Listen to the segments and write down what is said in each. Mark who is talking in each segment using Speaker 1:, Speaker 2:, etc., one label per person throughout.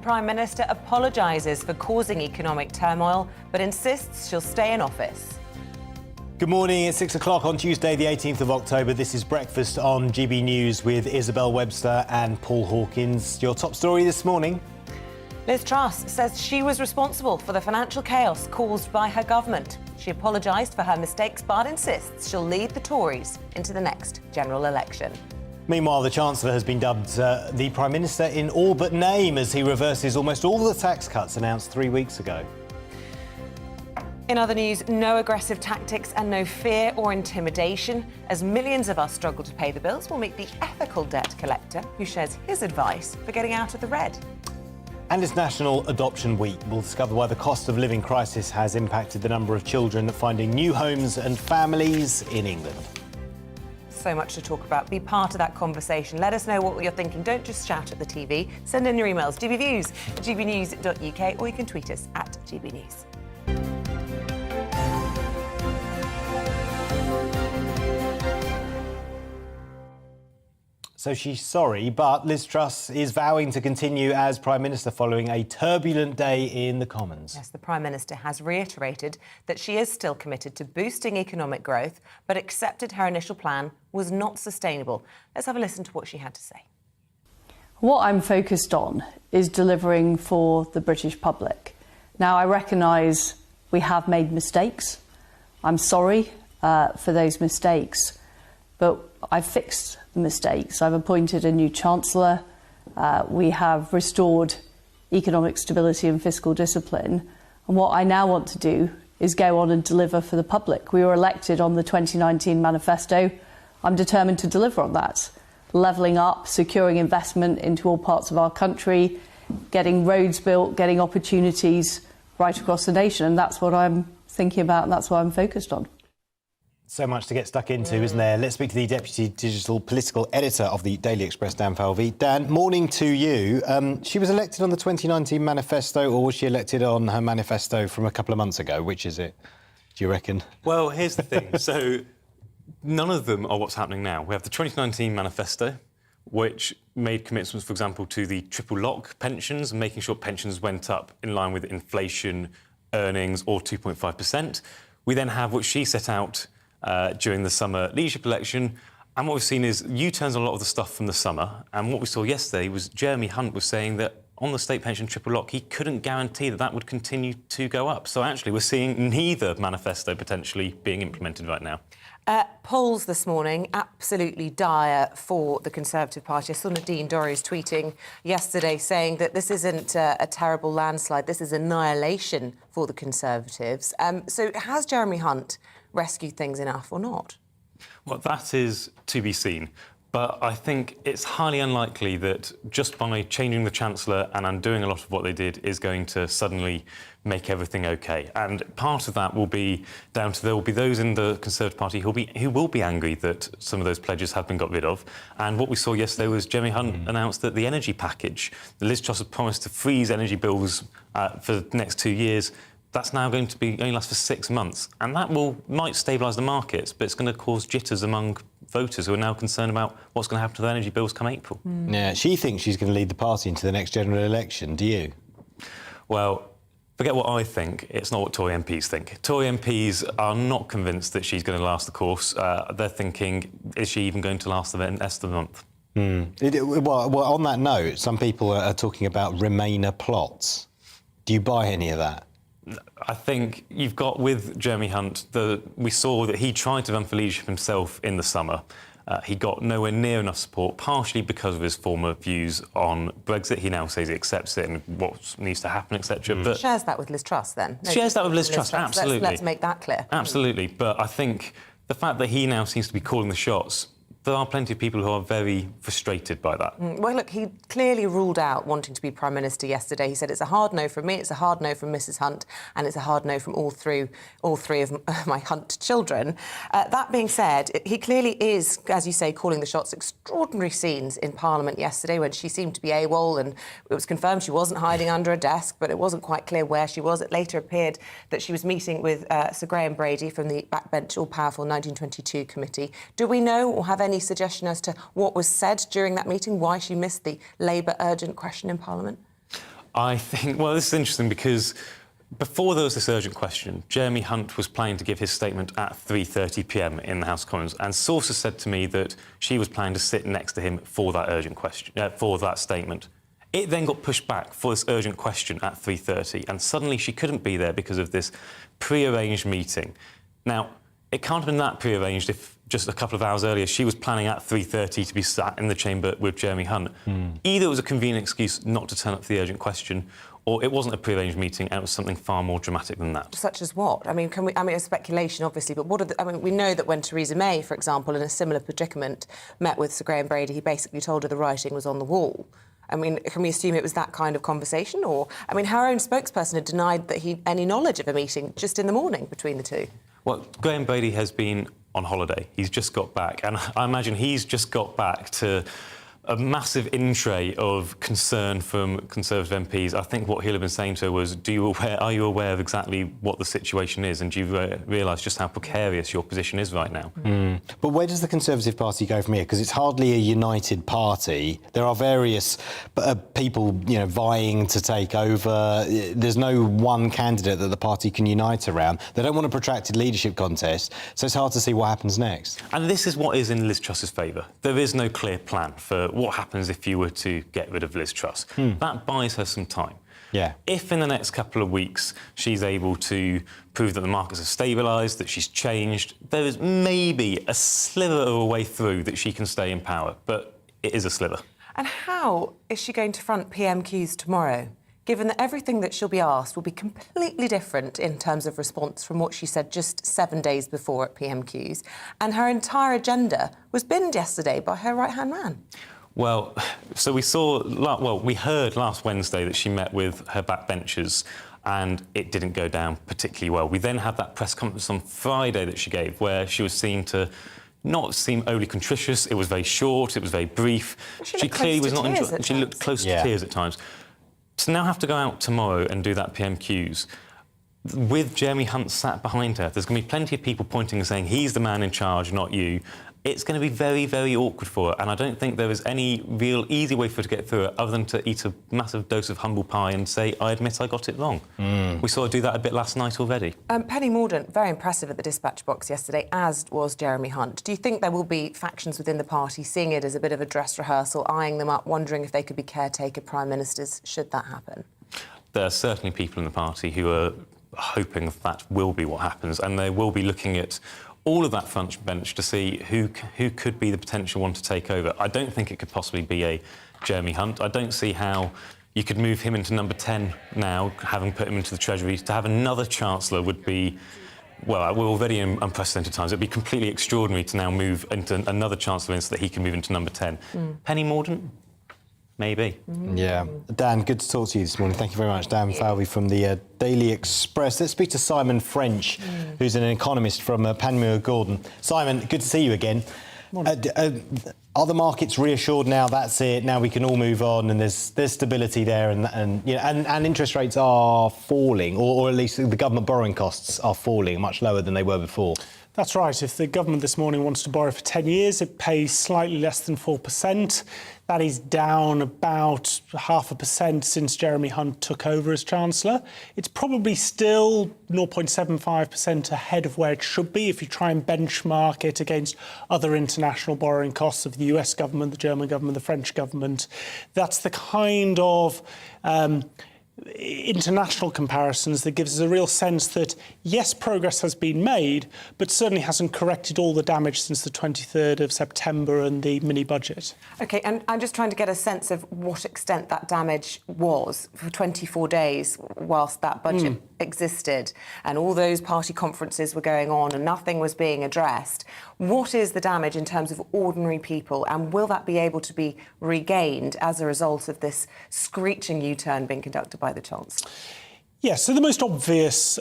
Speaker 1: Prime Minister apologises for causing economic turmoil, but insists she'll stay in office.
Speaker 2: Good morning, it's 6 o'clock on Tuesday, the 18th of October. This is Breakfast on GB News with Isabel, Webster and Paul Hawkins. Your top story this morning.
Speaker 1: Liz Truss says she was responsible for the financial chaos caused by her government. She apologised for her mistakes, but insists she'll lead the Tories into the next general election.
Speaker 2: Meanwhile, the Chancellor has been dubbed the Prime Minister in all but name as he reverses almost all the tax cuts announced 3 weeks ago.
Speaker 1: In other news, no aggressive tactics and no fear or intimidation. As millions of us struggle to pay the bills, we'll meet the ethical debt collector who shares his advice for getting out of the red.
Speaker 2: And it's National Adoption Week. We'll discover why the cost of living crisis has impacted the number of children finding new homes and families in England.
Speaker 1: So much to talk about. Be part of that conversation. Let us know what you're thinking. Don't just shout at the TV. Send in your emails, gbviews@gbnews.uk, or you can tweet us at gbnews.
Speaker 2: So she's sorry, but Liz Truss is vowing to continue as Prime Minister following a turbulent day in the Commons.
Speaker 1: Yes, the Prime Minister has reiterated that she is still committed to boosting economic growth, but accepted her initial plan was not sustainable. Let's have a listen to what she had to say.
Speaker 3: What I'm focused on is delivering for the British public. Now, I recognise we have made mistakes. I'm sorry for those mistakes, but I've fixed the mistakes. I've appointed a new Chancellor. We have restored economic stability and fiscal discipline. And what I now want to do is go on and deliver for the public. We were elected on the 2019 manifesto. I'm determined to deliver on that. Levelling up, securing investment into all parts of our country, getting roads built, getting opportunities right across the nation. And that's what I'm thinking about and that's what I'm focused on.
Speaker 2: So much to get stuck into, isn't there? Let's speak to the Deputy Digital Political Editor of the Daily Express, Dan Falvey. Dan, morning to you. She was elected on the 2019 manifesto, or was she elected on her manifesto from a couple of months ago? Which is it, do you reckon?
Speaker 4: Well, here's the thing. So none of them are what's happening now. We have the 2019 manifesto, which made commitments, for example, to the triple lock pensions and making sure pensions went up in line with inflation, earnings, or 2.5%. We then have what she set out during the summer leadership election, and what we've seen is U-turns on a lot of the stuff from the summer. And what we saw yesterday was Jeremy Hunt was saying that on the state pension triple lock, he couldn't guarantee that that would continue to go up. So actually, we're seeing neither manifesto potentially being implemented right now.
Speaker 1: Polls this morning, absolutely dire for the Conservative Party. I saw Nadine Dorries tweeting yesterday saying that this isn't a terrible landslide, this is annihilation for the Conservatives. So has Jeremy Hunt rescued things enough or not?
Speaker 4: Well, that is to be seen. But I think it's highly unlikely that just by changing the Chancellor and undoing a lot of what they did is going to suddenly make everything OK. And part of that will be down to there will be those in the Conservative Party who will be angry that some of those pledges have been got rid of. And what we saw yesterday was Jeremy Hunt announced that the energy package, the Liz Truss had promised to freeze energy bills for the next 2 years. That's now going to be only last for 6 months. And that might stabilise the markets, but it's going to cause jitters among voters who are now concerned about what's going to happen to their energy bills come April.
Speaker 2: Yeah, she thinks she's going to lead the party into the next general election. Do you?
Speaker 4: Well, forget what I think. It's not what Tory MPs think. Tory MPs are not convinced that she's going to last the course. They're thinking, is she even going to last the rest of the month?
Speaker 2: Well, on that note, some people are talking about Remainer plots. Do you buy any of that?
Speaker 4: I think you've got with Jeremy Hunt, we saw that he tried to run for leadership himself in the summer. He got nowhere near enough support, partially because of his former views on Brexit. He now says he accepts it and what needs to happen, etc. But
Speaker 1: shares that with Liz Truss, then?
Speaker 4: Shares that with Liz Truss, absolutely.
Speaker 1: Let's make that clear.
Speaker 4: Absolutely. But I think the fact that he now seems to be calling the shots, there are plenty of people who are very frustrated by that.
Speaker 1: Well, look, he clearly ruled out wanting to be Prime Minister yesterday. He said it's a hard no from me, it's a hard no from Mrs Hunt, and it's a hard no from all three of my Hunt children. That being said, he clearly is, as you say, calling the shots. Extraordinary scenes in Parliament yesterday when she seemed to be AWOL, and it was confirmed she wasn't hiding under a desk, but it wasn't quite clear where she was. It later appeared that she was meeting with Sir Graham Brady from the backbench all-powerful 1922 committee. Do we know or have any suggestion as to what was said during that meeting, why she missed the Labour urgent question in Parliament?
Speaker 4: I think, well, this is interesting because before there was this urgent question, Jeremy Hunt was planning to give his statement at 3:30 p.m. in the House of Commons, and sources said to me that she was planning to sit next to him for that urgent question, for that statement. It then got pushed back for this urgent question at 3:30, and suddenly she couldn't be there because of this pre-arranged meeting. Now, it can't have been that pre-arranged if just a couple of hours earlier she was planning at 3:30 to be sat in the chamber with Jeremy Hunt. Either it was a convenient excuse not to turn up for the urgent question, or it wasn't a pre-arranged meeting and it was something far more dramatic than that.
Speaker 1: Such as what? I mean, it's speculation, obviously, but what are the... I mean, we know that when Theresa May, for example, in a similar predicament, met with Sir Graham Brady, he basically told her the writing was on the wall. I mean, can we assume it was that kind of conversation? Or, I mean, her own spokesperson had denied that he any knowledge of a meeting just in the morning between the two.
Speaker 4: Well, Graham Brady has been on holiday. He's just got back. And I imagine he's just got back to a massive in-tray of concern from Conservative MPs. I think what he'll have been saying to her was, are you aware of exactly what the situation is, and do you realise just how precarious your position is right now?
Speaker 2: But where does the Conservative Party go from here? Because it's hardly a united party. There are various people, vying to take over. There's no one candidate that the party can unite around. They don't want a protracted leadership contest, so it's hard to see what happens next.
Speaker 4: And this is what is in Liz Truss's favour. There is no clear plan for what happens if you were to get rid of Liz Truss. That buys her some time.
Speaker 2: Yeah.
Speaker 4: If in the next couple of weeks she's able to prove that the markets have stabilised, that she's changed, there is maybe a sliver of a way through that she can stay in power, but it is a sliver.
Speaker 1: And how is she going to front PMQs tomorrow, given that everything that she'll be asked will be completely different in terms of response from what she said just 7 days before at PMQs, and her entire agenda was binned yesterday by her right-hand man?
Speaker 4: Well, so we heard last Wednesday that she met with her backbenchers and it didn't go down particularly well. We then had that press conference on Friday that she gave where she was seen to not seem overly contritious. It was very short, it was very brief.
Speaker 1: She clearly was not enjoying.
Speaker 4: She looked close to tears at times. To now have to go out tomorrow and do that PMQs with Jeremy Hunt sat behind her, there's going to be plenty of people pointing and saying he's the man in charge, not you. It's going to be very, very awkward for her, and I don't think there is any real easy way for her to get through it other than to eat a massive dose of humble pie and say, I admit I got it wrong. We saw her do that a bit last night already.
Speaker 1: Penny Mordaunt, very impressive at the dispatch box yesterday, as was Jeremy Hunt. Do you think there will be factions within the party seeing it as a bit of a dress rehearsal, eyeing them up, wondering if they could be caretaker prime ministers should that happen?
Speaker 4: There are certainly people in the party who are hoping that will be what happens, and they will be looking at all of that front bench to see who could be the potential one to take over. I don't think it could possibly be a Jeremy Hunt. I don't see how you could move him into number 10 now, having put him into the Treasury. To have another Chancellor would be, well, we're already in unprecedented times. It'd be completely extraordinary to now move into another Chancellor so that he can move into number 10. Penny Mordaunt? Maybe.
Speaker 2: Yeah. Dan, good to talk to you this morning. Thank you very much. Dan Falvey from the Daily Express. Let's speak to Simon French, who's an economist from Panmure Gordon. Simon, good to see you again. Are the markets reassured now? That's it. Now we can all move on, and there's stability there, and interest rates are falling, or at least the government borrowing costs are falling, much lower than they were before.
Speaker 5: That's right. If the government this morning wants to borrow for 10 years, it pays slightly less than 4%. That is down about 0.5% since Jeremy Hunt took over as Chancellor. It's probably still 0.75% ahead of where it should be if you try and benchmark it against other international borrowing costs of the US government, the German government, the French government. That's the kind of international comparisons that gives us a real sense that, yes, progress has been made, but certainly hasn't corrected all the damage since the 23rd of September and the mini-budget.
Speaker 1: OK, and I'm just trying to get a sense of what extent that damage was for 24 days whilst that budget existed and all those party conferences were going on and nothing was being addressed. What is the damage in terms of ordinary people, and will that be able to be regained as a result of this screeching U-turn being conducted by the Chancellor?
Speaker 5: Yes, so the most obvious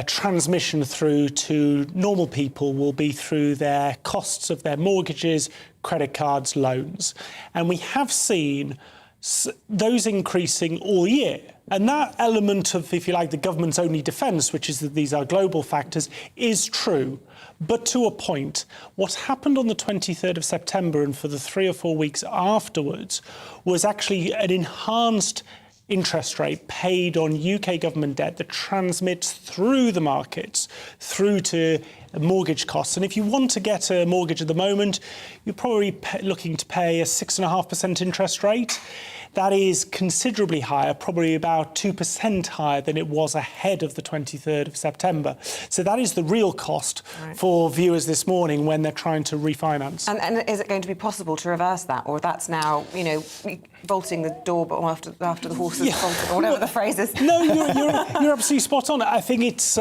Speaker 5: transmission through to normal people will be through their costs of their mortgages, credit cards, loans. And we have seen those increasing all year. And that element of, if you like, the government's only defence, which is that these are global factors, is true. But to a point, what happened on the 23rd of September and for the 3 or 4 weeks afterwards was actually an enhanced interest rate paid on UK government debt that transmits through the markets, through to mortgage costs. And if you want to get a mortgage at the moment, you're probably looking to pay a 6.5% interest rate. That is considerably higher, probably about 2% higher than it was ahead of the 23rd of September. So that is the real cost for viewers this morning when they're trying to refinance.
Speaker 1: And is it going to be possible to reverse that, or that's now, you know, bolting the door but after the horse has bolted, or whatever the phrase is?
Speaker 5: No, you're absolutely spot on. I think it's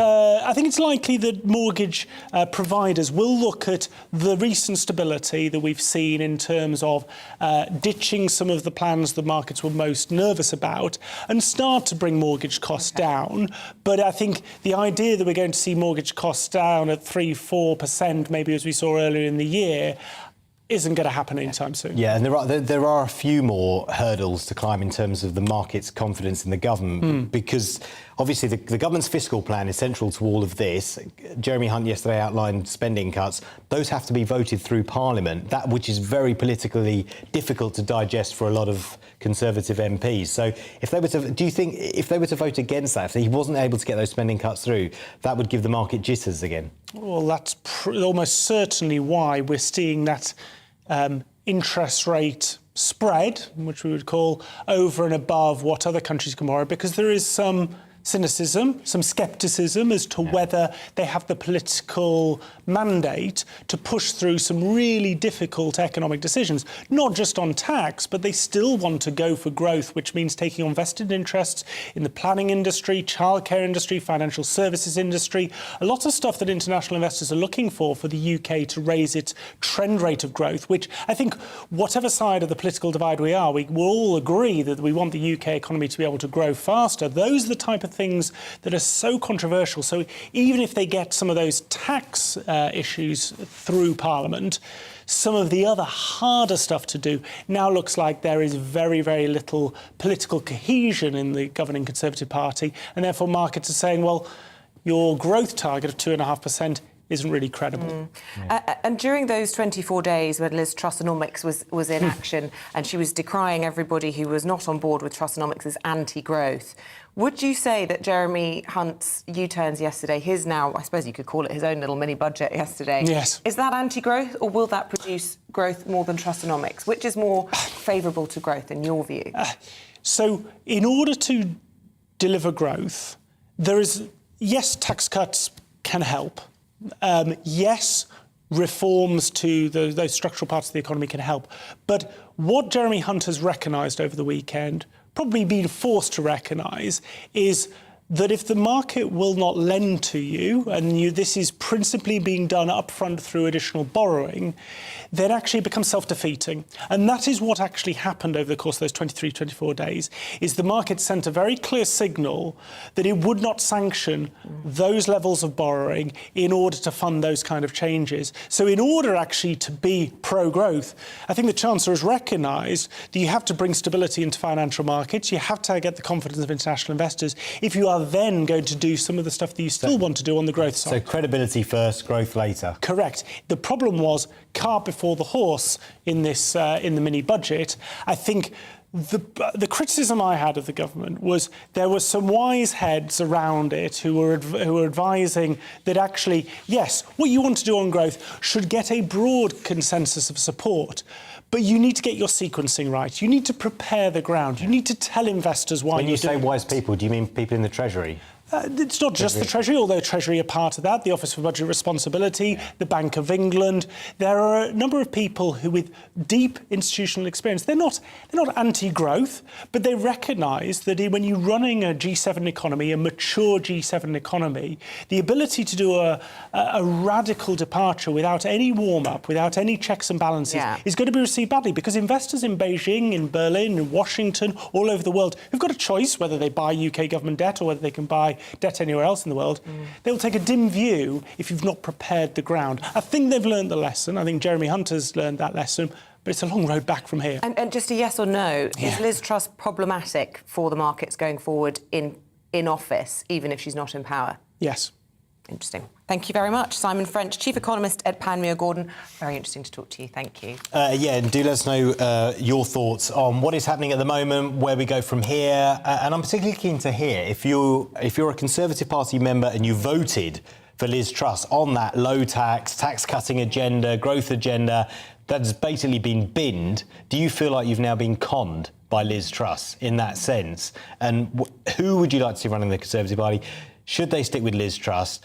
Speaker 5: likely that mortgage providers will look at the recent stability that we've seen in terms of ditching some of the plans the markets were most nervous about and start to bring mortgage costs down. But I think the idea that we're going to see mortgage costs down at 3-4%, maybe as we saw earlier in the year, isn't going to happen anytime soon.
Speaker 2: Yeah, and there are a few more hurdles to climb in terms of the market's confidence in the government, because obviously the government's fiscal plan is central to all of this. Jeremy Hunt yesterday outlined spending cuts. Those have to be voted through Parliament, that which is very politically difficult to digest for a lot of Conservative MPs. So do you think if they were to vote against that, if he wasn't able to get those spending cuts through, that would give the market jitters again?
Speaker 5: Well, that's almost certainly why we're seeing that interest rate spread, which we would call over and above what other countries can borrow, because there is some cynicism, some scepticism as to whether they have the political mandate to push through some really difficult economic decisions, not just on tax, but they still want to go for growth, which means taking on vested interests in the planning industry, childcare industry, financial services industry, a lot of stuff that international investors are looking for the UK to raise its trend rate of growth, which I think whatever side of the political divide we are, we will all agree that we want the UK economy to be able to grow faster. Those are the type of things that are so controversial. So even if they get some of those tax issues through Parliament, some of the other harder stuff to do now looks like there is very, very little political cohesion in the governing Conservative Party, and therefore markets are saying, well, your growth target of 2.5% isn't really credible.
Speaker 1: And during those 24 days when Liz Trussonomics was in action and she was decrying everybody who was not on board with Trussonomics' anti-growth, would you say that Jeremy Hunt's U-turns yesterday, his now, I suppose you could call it his own little mini-budget yesterday,
Speaker 5: yes,
Speaker 1: is that anti-growth, or will that produce growth more than Trussonomics? Which is more favourable to growth in your view?
Speaker 5: So in order to deliver growth, there is, yes, tax cuts can help. Yes, reforms to those structural parts of the economy can help. But what Jeremy Hunt has recognised over the weekend, probably been forced to recognise, is that if the market will not lend to you, and this is principally being done upfront through additional borrowing, then actually it becomes self-defeating. And that is what actually happened over the course of those 23, 24 days, is the market sent a very clear signal that it would not sanction those levels of borrowing in order to fund those kind of changes. So in order actually to be pro-growth, I think the Chancellor has recognised that you have to bring stability into financial markets, you have to get the confidence of international investors, if you are then going to do some of the stuff that you still want to do on the growth side.
Speaker 2: So credibility first, growth later.
Speaker 5: Correct. The problem was cart before the horse in this in the mini budget. I think the criticism I had of the government was there were some wise heads around it who were advising that actually, yes, what you want to do on growth should get a broad consensus of support. But you need to get your sequencing right. You need to prepare the ground. You need to tell investors why
Speaker 2: When you say
Speaker 5: doing
Speaker 2: wise
Speaker 5: it.
Speaker 2: people, do you mean people in the Treasury?
Speaker 5: It's not just the Treasury, although Treasury are part of that, the Office for Budget Responsibility, the Bank of England. There are a number of people who, with deep institutional experience, they're not anti-growth, but they recognise that when you're running a G7 economy, a mature G7 economy, the ability to do a radical departure without any warm-up, without any checks and balances, is going to be received badly, because investors in Beijing, in Berlin, in Washington, all over the world, who've got a choice whether they buy UK government debt or whether they can buy debt anywhere else in the world, they will take a dim view if you've not prepared the ground. I think they've learned the lesson. I think Jeremy Hunt has learned that lesson, but it's a long road back from here.
Speaker 1: And just a yes or no, is Liz Truss problematic for the markets going forward in office, even if she's not in power?
Speaker 5: Yes.
Speaker 1: Interesting. Thank you very much. Simon French, Chief Economist at Panmure Gordon. Very interesting to talk to you. Thank you.
Speaker 2: And do let us know your thoughts on what is happening at the moment, where we go from here. And I'm particularly keen to hear if you're a Conservative Party member and you voted for Liz Truss on that low tax cutting agenda, growth agenda that has basically been binned. Do you feel like you've now been conned by Liz Truss in that sense? And who would you like to see running the Conservative Party? Should they stick with Liz Truss?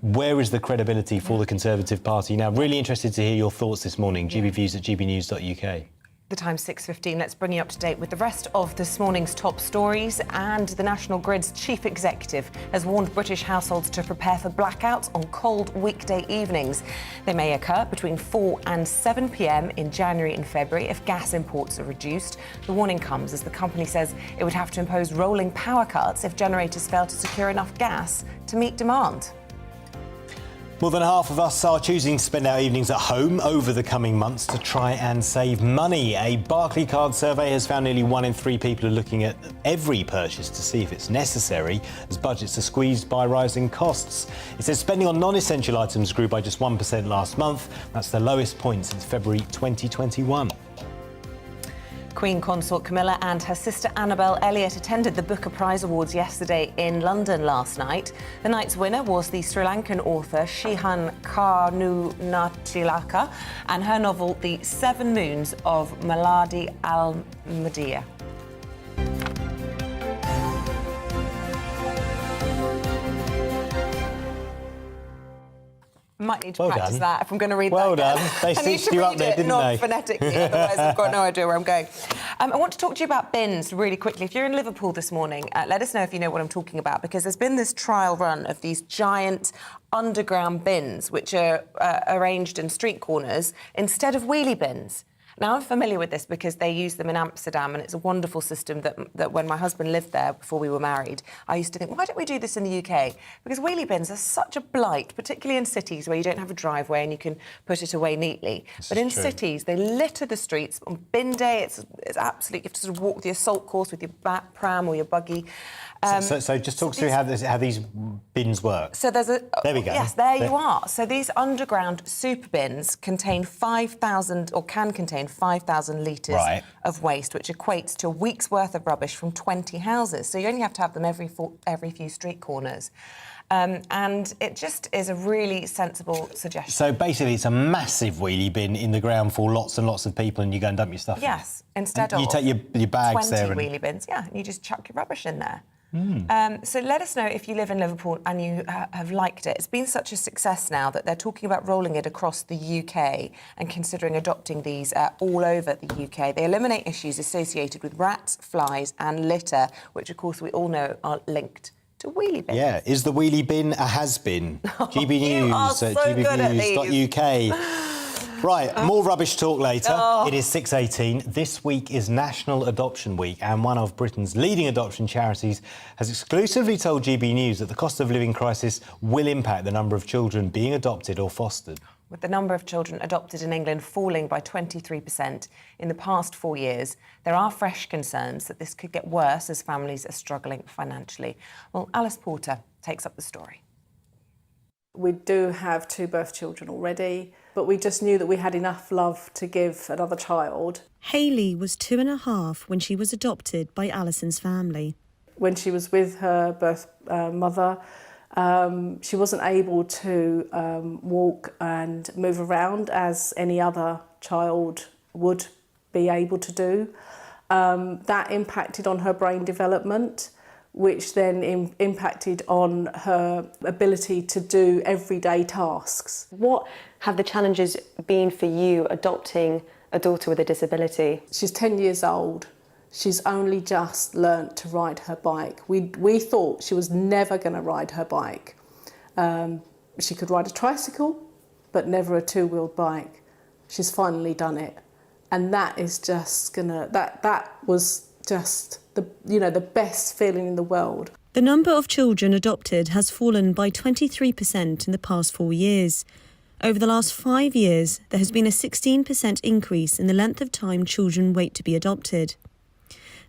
Speaker 2: Where is the credibility for the Conservative Party now? Really interested to hear your thoughts this morning. gbviews@gbnews.uk.
Speaker 1: The time's 6:15. Let's bring you up to date with the rest of this morning's top stories. And the National Grid's chief executive has warned British households to prepare for blackouts on cold weekday evenings. They may occur between 4 and 7 p.m. in January and February if gas imports are reduced. The warning comes as the company says it would have to impose rolling power cuts if generators fail to secure enough gas to meet demand.
Speaker 2: More than half of us are choosing to spend our evenings at home over the coming months to try and save money. A Barclaycard survey has found nearly 1 in 3 people are looking at every purchase to see if it's necessary, as budgets are squeezed by rising costs. It says spending on non-essential items grew by just 1% last month. That's the lowest point since February 2021.
Speaker 1: Queen Consort Camilla and her sister Annabel Elliot attended the Booker Prize Awards yesterday in London last night. The night's winner was the Sri Lankan author Shihan Karunatilaka and her novel The Seven Moons of Maladi Al-Mahdiya. Might need to practice that if I'm going to read that.
Speaker 2: Well done.
Speaker 1: Again.
Speaker 2: They stitched you up there, didn't
Speaker 1: not
Speaker 2: they?
Speaker 1: Phonetically, otherwise I've got no idea where I'm going. I want to talk to you about bins really quickly. If you're in Liverpool this morning, let us know if you know what I'm talking about, because there's been this trial run of these giant underground bins which are arranged in street corners instead of wheelie bins. Now, I'm familiar with this because they use them in Amsterdam, and it's a wonderful system that when my husband lived there before we were married, I used to think, why don't we do this in the UK? Because wheelie bins are such a blight, particularly in cities where you don't have a driveway and you can put it away neatly. But in cities, they litter the streets. On bin day, it's absolutely, you have to sort of walk the assault course with your pram or your buggy.
Speaker 2: So just talk through how these bins work.
Speaker 1: So there's a...
Speaker 2: There we go.
Speaker 1: Yes, there you are. So these underground super bins contain 5,000, or can contain 5,000 litres of waste, which equates to a week's worth of rubbish from 20 houses. So you only have to have them every few street corners. And it just is a really sensible suggestion.
Speaker 2: So basically it's a massive wheelie bin in the ground for lots and lots of people, and you go and dump your stuff
Speaker 1: Yes,
Speaker 2: in.
Speaker 1: instead
Speaker 2: and
Speaker 1: of...
Speaker 2: you take your bags
Speaker 1: 20
Speaker 2: there and...
Speaker 1: wheelie bins, yeah, and you just chuck your rubbish in there. So let us know if you live in Liverpool and you have liked it. It's been such a success now that they're talking about rolling it across the UK and considering adopting these all over the UK. They eliminate issues associated with rats, flies and litter, which, of course, we all know are linked to wheelie bins.
Speaker 2: Yeah, is the wheelie bin a has-been? GB News at gbnews.uk. Right, more rubbish talk later. It is 6:18. This week is National Adoption Week, and one of Britain's leading adoption charities has exclusively told GB News that the cost of living crisis will impact the number of children being adopted or fostered.
Speaker 1: With the number of children adopted in England falling by 23% in the past 4 years, there are fresh concerns that this could get worse as families are struggling financially. Well, Alice Porter takes up the story.
Speaker 6: We do have 2 birth children already, but we just knew that we had enough love to give another child.
Speaker 7: Hayley was 2.5 when she was adopted by Alison's family.
Speaker 6: When she was with her birth mother, she wasn't able to walk and move around as any other child would be able to do. That impacted on her brain development, which then impacted on her ability to do everyday tasks.
Speaker 8: What have the challenges been for you adopting a daughter with a disability?
Speaker 6: She's 10 years old. She's only just learnt to ride her bike. We thought she was never going to ride her bike. She could ride a tricycle, but never a 2-wheeled bike. She's finally done it. And that is just that was just the best feeling in the world.
Speaker 7: The number of children adopted has fallen by 23% in the past 4 years. Over the last 5 years, there has been a 16% increase in the length of time children wait to be adopted.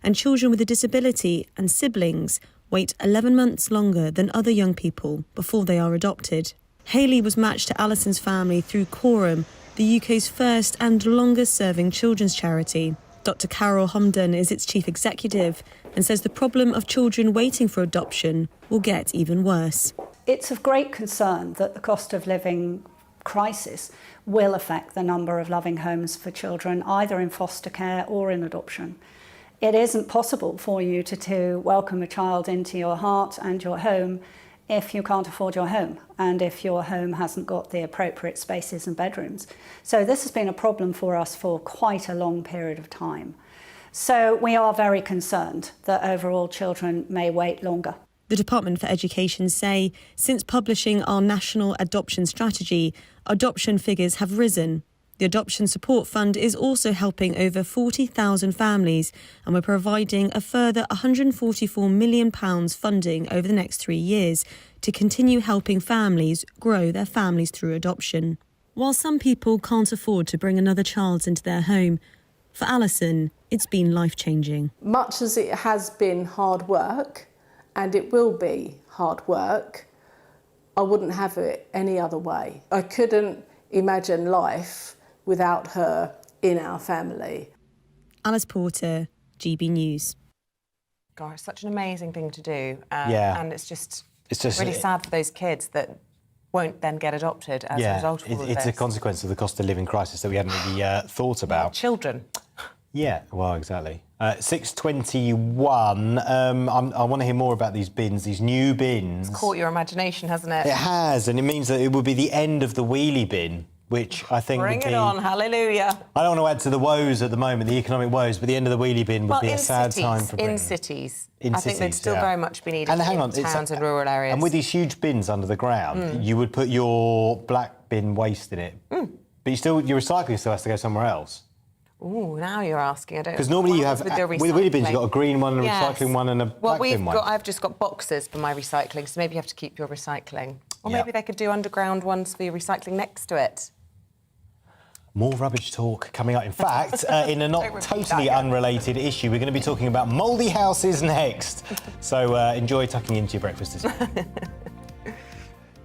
Speaker 7: And children with a disability and siblings wait 11 months longer than other young people before they are adopted. Hayley was matched to Alison's family through Quorum, the UK's first and longest-serving children's charity. Dr Carol Homden is its chief executive and says the problem of children waiting for adoption will get even worse.
Speaker 9: It's of great concern that the cost of living crisis will affect the number of loving homes for children, either in foster care or in adoption. It isn't possible for you to welcome a child into your heart and your home if you can't afford your home and if your home hasn't got the appropriate spaces and bedrooms. So this has been a problem for us for quite a long period of time. So we are very concerned that overall children may wait longer.
Speaker 7: The Department for Education say since publishing our national adoption strategy, adoption figures have risen. The Adoption Support Fund is also helping over 40,000 families, and we're providing a further £144 million funding over the next 3 years to continue helping families grow their families through adoption. While some people can't afford to bring another child into their home, for Alison, it's been life-changing.
Speaker 6: Much as it has been hard work, and it will be hard work, I wouldn't have it any other way. I couldn't imagine life without her in our family.
Speaker 7: Alice Porter, GB News.
Speaker 1: God, it's such an amazing thing to do.
Speaker 2: Yeah.
Speaker 1: And it's just
Speaker 2: just
Speaker 1: really sad for those kids that won't then get adopted as a result of all of this.
Speaker 2: It's a consequence of the cost of living crisis that we hadn't really thought about.
Speaker 1: Children.
Speaker 2: Yeah, well, exactly. 6:21. I want to hear more about these bins, these new bins.
Speaker 1: It's caught your imagination, hasn't it?
Speaker 2: It has, and it means that it would be the end of the wheelie bin, which I think
Speaker 1: Bring
Speaker 2: would be...
Speaker 1: it on, hallelujah.
Speaker 2: I don't want to add to the woes at the moment, the economic woes, but the end of the wheelie bin would be a sad time for Britain.
Speaker 1: In cities.
Speaker 2: In
Speaker 1: I think they'd
Speaker 2: cities,
Speaker 1: still
Speaker 2: yeah.
Speaker 1: very much be needed
Speaker 2: And hang on,
Speaker 1: in towns and rural areas.
Speaker 2: And with these huge bins under the ground, you would put your black bin waste in it. But your recycling still has to go somewhere else.
Speaker 1: Oh, now you're asking. I don't.
Speaker 2: Because normally you have with wheelie bins, you've got a green one, a recycling one, and a black bin one.
Speaker 1: I've just got boxes for my recycling, so maybe you have to keep your recycling, or maybe they could do underground ones for your recycling next to it.
Speaker 2: More rubbish talk coming up. In fact, in a not totally unrelated issue, we're going to be talking about mouldy houses next. So enjoy tucking into your breakfast this morning.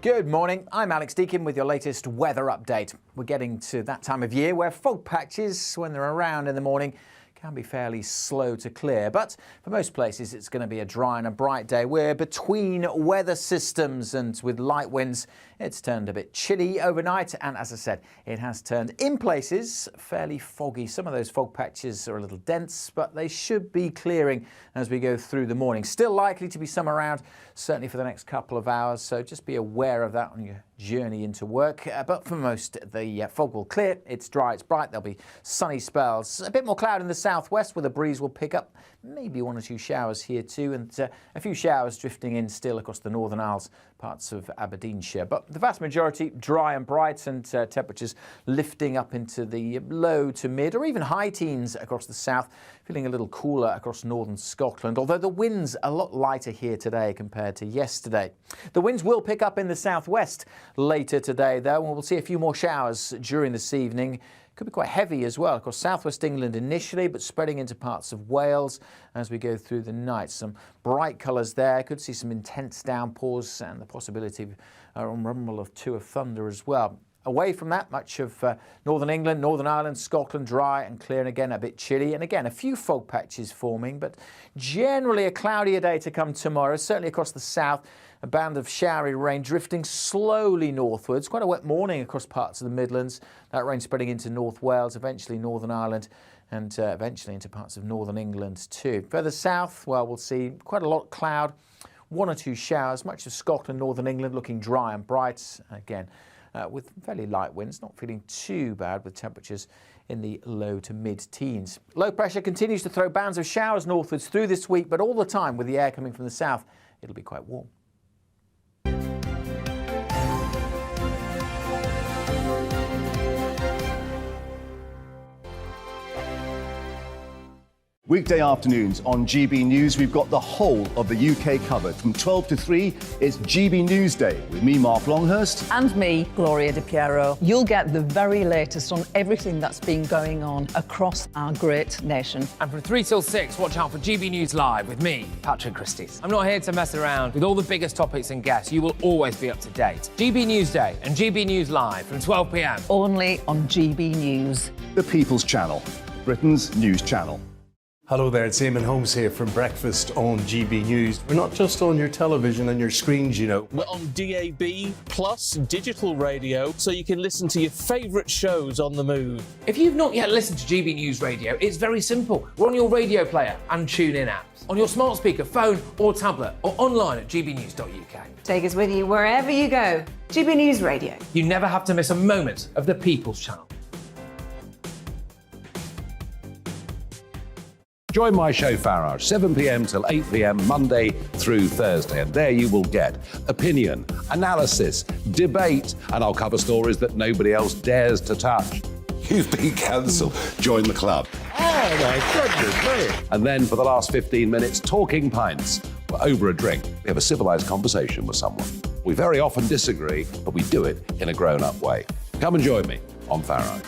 Speaker 10: Good morning, I'm Alex Deakin with your latest weather update. We're getting to that time of year where fog patches, when they're around in the morning, can be fairly slow to clear. But for most places, it's going to be a dry and a bright day. We're between weather systems, and with light winds, it's turned a bit chilly overnight. And as I said, it has turned, in places, fairly foggy. Some of those fog patches are a little dense, but they should be clearing as we go through the morning. Still likely to be some around, certainly for the next couple of hours. So just be aware of that on your journey into work. But for most, the fog will clear. It's dry, it's bright. There'll be sunny spells. A bit more cloud in the southwest where the breeze will pick up. Maybe one or two showers here too, and a few showers drifting in still across the Northern Isles, parts of Aberdeenshire. But the vast majority dry and bright, and temperatures lifting up into the low to mid or even high teens across the south, feeling a little cooler across northern Scotland, although the winds a lot lighter here today compared to yesterday. The winds will pick up in the southwest later today, though, and we'll see a few more showers during this evening. Could be quite heavy as well across southwest England initially, but spreading into parts of Wales as we go through the night. Some bright colours there. Could see some intense downpours and the possibility of a rumble of two of thunder as well. Away from that, much of northern England, Northern Ireland, Scotland, dry and clear, and again a bit chilly. And again, a few fog patches forming, but generally a cloudier day to come tomorrow, certainly across the south. A band of showery rain drifting slowly northwards. Quite a wet morning across parts of the Midlands. That rain spreading into North Wales, eventually Northern Ireland, and eventually into parts of northern England too. Further south, well, we'll see quite a lot of cloud, one or two showers. Much of Scotland, northern England looking dry and bright. Again, with fairly light winds, not feeling too bad with temperatures in the low to mid-teens. Low pressure continues to throw bands of showers northwards through this week, but all the time with the air coming from the south, it'll be quite warm.
Speaker 11: Weekday afternoons on GB News, we've got the whole of the UK covered. From 12 to 3, it's GB News Day with me, Mark Longhurst.
Speaker 12: And me, Gloria Di Piero. You'll get the very latest on everything that's been going on across our great nation.
Speaker 13: And from 3 till 6, watch out for GB News Live with me, Patrick Christys. I'm not here to mess around. With all the biggest topics and guests, you will always be up to date. GB News Day and GB News Live from 12 p.m.
Speaker 12: Only on GB News.
Speaker 11: The People's Channel, Britain's news channel.
Speaker 14: Hello there, it's Eamonn Holmes here from Breakfast on GB News. We're not just on your television and your screens, you know.
Speaker 15: We're on DAB plus digital radio, so you can listen to your favourite shows on the move.
Speaker 13: If you've not yet listened to GB News Radio, it's very simple. We're on your radio player and TuneIn apps, on your smart speaker, phone or tablet, or online at gbnews.uk.
Speaker 1: Take us with you wherever you go. GB News Radio.
Speaker 13: You never have to miss a moment of the People's Channel.
Speaker 16: Join my show Farage, 7 p.m. till 8 p.m. Monday through Thursday, and there you will get opinion, analysis, debate, and I'll cover stories that nobody else dares to touch.
Speaker 17: You've been cancelled. Join the club.
Speaker 16: Oh my goodness me! And then for the last 15 minutes, talking pints. We're over a drink. We have a civilised conversation with someone. We very often disagree, but we do it in a grown-up way. Come and join me on Farage.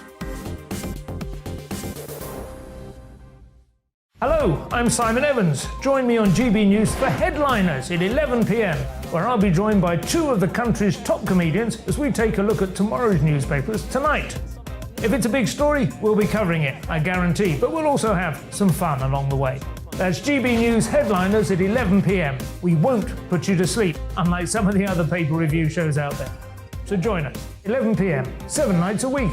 Speaker 18: Hello, I'm Simon Evans. Join me on GB News for Headliners at 11 p.m, where I'll be joined by two of the country's top comedians as we take a look at tomorrow's newspapers tonight. If it's a big story, we'll be covering it, I guarantee, but we'll also have some fun along the way. That's GB News Headliners at 11 p.m. We won't put you to sleep, unlike some of the other paper review shows out there. So join us, 11 p.m, 7 nights a week.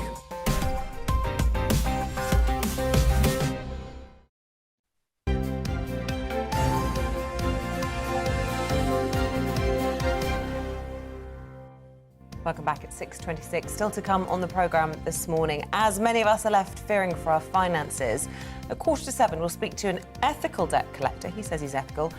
Speaker 1: Welcome back at 6:26. Still to come on the programme this morning. As many of us are left fearing for our finances, at 6:45 we'll speak to an ethical debt collector, he says he's ethical,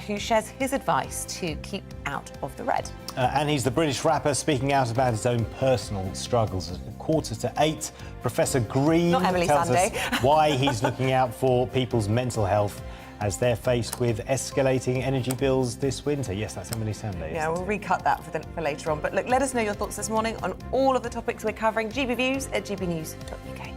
Speaker 1: who shares his advice to keep out of the red.
Speaker 2: And he's the British rapper speaking out about his own personal struggles. At 7:45, Professor Green tells us why he's looking out for people's mental health as they're faced with escalating energy bills this winter. Yes, that's Emily Sunday.
Speaker 1: Yeah, we'll recut that for later on. But look, let us know your thoughts this morning on all of the topics we're covering. GB Views at gbnews.uk.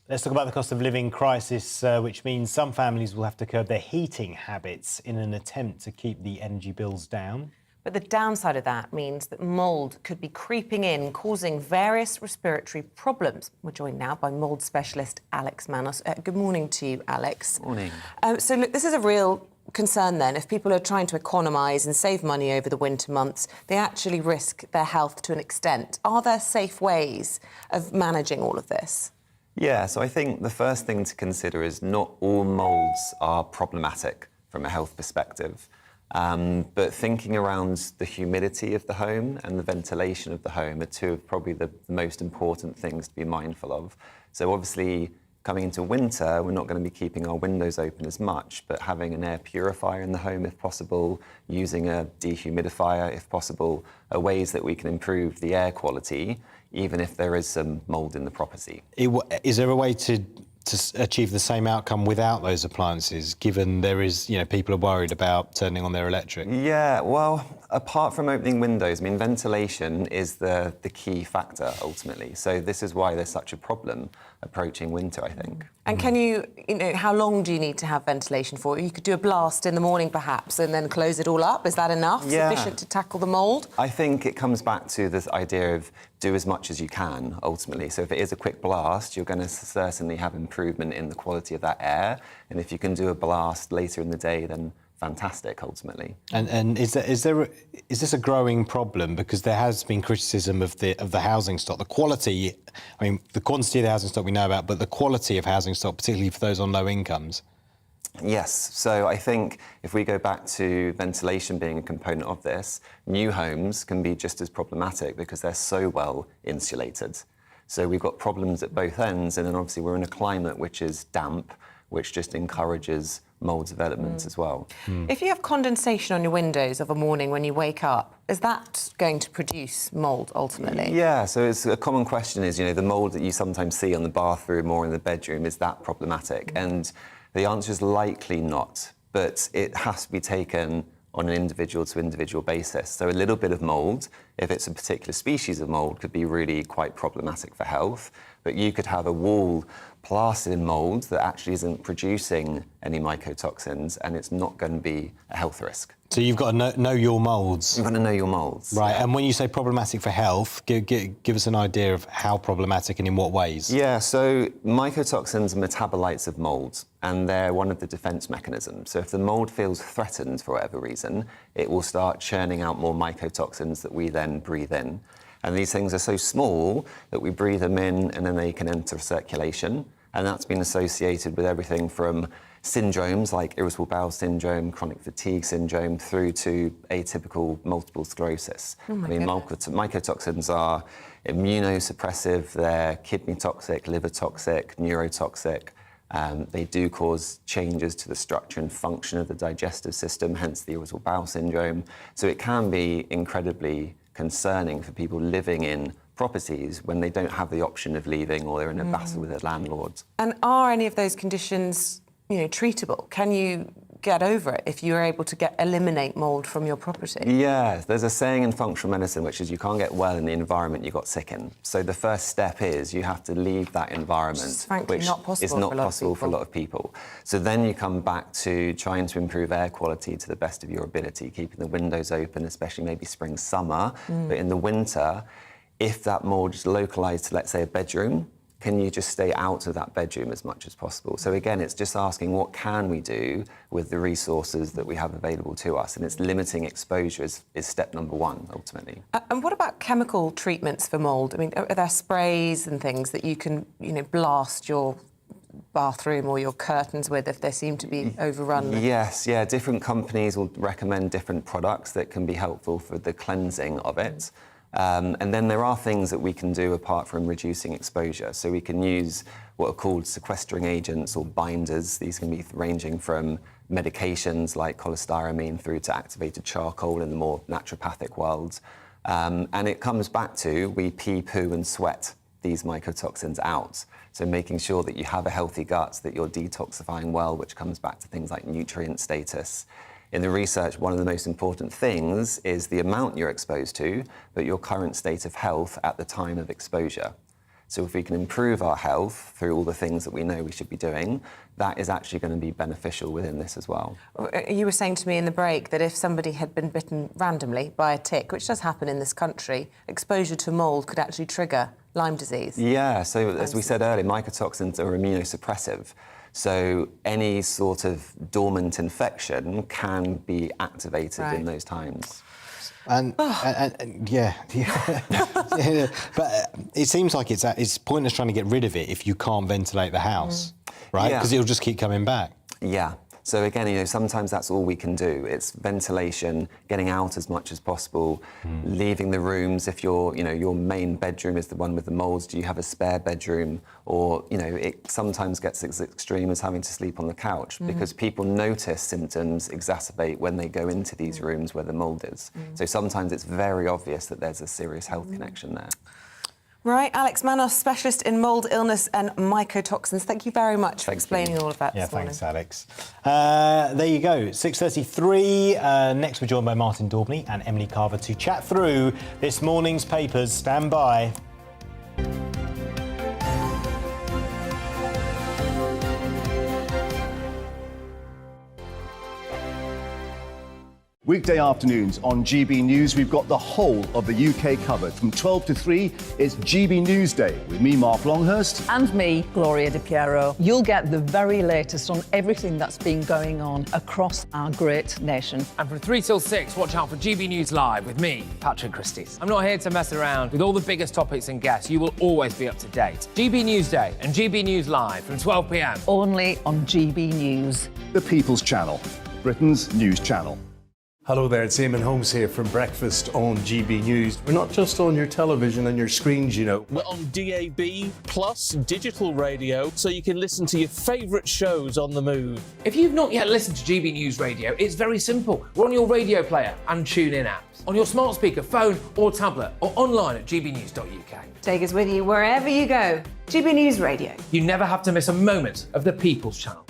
Speaker 2: Let's talk about the cost of living crisis, which means some families will have to curb their heating habits in an attempt to keep the energy bills down.
Speaker 1: But the downside of that means that mould could be creeping in, causing various respiratory problems. We're joined now by mould specialist Alex Manos. Good morning to you, Alex.
Speaker 19: Morning.
Speaker 1: So, look, this is a real concern then. If people are trying to economise and save money over the winter months, they actually risk their health to an extent. Are there safe ways of managing all of this?
Speaker 19: Yeah, so I think the first thing to consider is not all moulds are problematic from a health perspective. But thinking around the humidity of the home and the ventilation of the home are two of probably the most important things to be mindful of. So obviously, coming into winter, we're not going to be keeping our windows open as much, but having an air purifier in the home if possible, using a dehumidifier if possible, are ways that we can improve the air quality, even if there is some mould in the property.
Speaker 2: Is there a way to achieve the same outcome without those appliances, given there is, people are worried about turning on their electric?
Speaker 19: Yeah, well, apart from opening windows, I mean, ventilation is the key factor, ultimately. So this is why there's such a problem approaching winter, I think.
Speaker 1: And can you, how long do you need to have ventilation for? You could do a blast in the morning, perhaps, and then close it all up. Is that enough?
Speaker 19: Yeah.
Speaker 1: Sufficient to tackle the mould?
Speaker 19: I think it comes back to this idea of do as much as you can, ultimately. So if it is a quick blast, you're going to certainly have improvement in the quality of that air. And if you can do a blast later in the day, then fantastic, ultimately.
Speaker 2: And is this a growing problem? Because there has been criticism of the housing stock, the quality. I mean, the quantity of the housing stock we know about, but the quality of housing stock, particularly for those on low incomes.
Speaker 19: Yes, so I think if we go back to ventilation being a component of this, new homes can be just as problematic because they're so well insulated. So we've got problems at both ends, and then obviously we're in a climate which is damp, which just encourages mould development as well.
Speaker 1: If you have condensation on your windows of a morning when you wake up, is that going to produce mould ultimately?
Speaker 19: Yeah, so it's a common question is, the mould that you sometimes see on the bathroom or in the bedroom, is that problematic? And the answer is likely not, but it has to be taken on an individual to individual basis. So a little bit of mould, if it's a particular species of mould, could be really quite problematic for health. But you could have a wall plastered in mould that actually isn't producing any mycotoxins, and it's not going to be a health risk.
Speaker 2: So you've got to know your moulds.
Speaker 19: You've got to know your moulds.
Speaker 2: Right, and when you say problematic for health, give us an idea of how problematic and in what ways.
Speaker 19: Yeah, so mycotoxins are metabolites of mould, and they're one of the defence mechanisms. So if the mould feels threatened for whatever reason, it will start churning out more mycotoxins that we then breathe in. And these things are so small that we breathe them in and then they can enter circulation. And that's been associated with everything from syndromes like irritable bowel syndrome, chronic fatigue syndrome, through to atypical multiple sclerosis. Mycotoxins are immunosuppressive, they're kidney toxic, liver toxic, neurotoxic. They do cause changes to the structure and function of the digestive system, hence the irritable bowel syndrome. So it can be incredibly concerning for people living in properties when they don't have the option of leaving or they're in a battle with their landlords.
Speaker 1: And are any of those conditions, treatable? Can you get over it if you're able to eliminate mould from your property?
Speaker 19: Yeah, there's a saying in functional medicine which is you can't get well in the environment you got sick in. So the first step is you have to leave that environment,
Speaker 1: which
Speaker 19: not possible is not possible for a lot of people. So then you come back to trying to improve air quality to the best of your ability, keeping the windows open, especially maybe spring, summer. But in the winter, if that mould is localised to, let's say, a bedroom, can you just stay out of that bedroom as much as possible? So again, it's just asking what can we do with the resources that we have available to us, and it's limiting exposure is step number one, ultimately.
Speaker 1: And what about chemical treatments for mould? I mean, are there sprays and things that you can, blast your bathroom or your curtains with if they seem to be overrun?
Speaker 19: Yes, yeah, different companies will recommend different products that can be helpful for the cleansing of it. And then there are things that we can do apart from reducing exposure. So we can use what are called sequestering agents or binders. These can be ranging from medications like cholestyramine through to activated charcoal in the more naturopathic world. And it comes back to we pee, poo and sweat these mycotoxins out. So making sure that you have a healthy gut, that you're detoxifying well, which comes back to things like nutrient status. In the research, one of the most important things is the amount you're exposed to, but your current state of health at the time of exposure. So if we can improve our health through all the things that we know we should be doing, that is actually going to be beneficial within this as well.
Speaker 1: You were saying to me in the break that if somebody had been bitten randomly by a tick, which does happen in this country, exposure to mould could actually trigger Lyme disease.
Speaker 19: Yeah, so as we said earlier, mycotoxins are immunosuppressive. So any sort of dormant infection can be activated in those times.
Speaker 2: And yeah. But it seems like it's pointless trying to get rid of it if you can't ventilate the house, right? Because it'll just keep coming back.
Speaker 19: Yeah. So again, sometimes that's all we can do. It's ventilation, getting out as much as possible, leaving the rooms. If your main bedroom is the one with the moulds, do you have a spare bedroom? Or, it sometimes gets as extreme as having to sleep on the couch because people notice symptoms exacerbate when they go into these rooms where the mould is. So sometimes it's very obvious that there's a serious health connection there.
Speaker 1: Right, Alex Manos, specialist in mould illness and mycotoxins. Thank you very much for explaining all of that this morning.
Speaker 2: Thanks, Alex. There you go, 6:33. Next, we're joined by Martin Daubney and Emily Carver to chat through this morning's papers. Stand by.
Speaker 11: Weekday afternoons on GB News, we've got the whole of the UK covered. From 12 to 3, it's GB News Day with me, Mark Longhurst.
Speaker 12: And me, Gloria Di Piero. You'll get the very latest on everything that's been going on across our great nation.
Speaker 13: And from 3 till 6, watch out for GB News Live with me, Patrick Christie. I'm not here to mess around. With all the biggest topics and guests, you will always be up to date. GB News Day and GB News Live from 12 p.m.
Speaker 12: Only on GB News.
Speaker 11: The People's Channel, Britain's news channel.
Speaker 14: Hello there, it's Eamonn Holmes here from Breakfast on GB News. We're not just on your television and your screens, you know.
Speaker 15: We're on DAB plus digital radio, so you can listen to your favourite shows on the move.
Speaker 13: If you've not yet listened to GB News Radio, it's very simple. We're on your radio player and TuneIn apps, on your smart speaker, phone or tablet, or online at gbnews.uk.
Speaker 20: Take us with you wherever you go. GB News Radio.
Speaker 13: You never have to miss a moment of the People's Channel.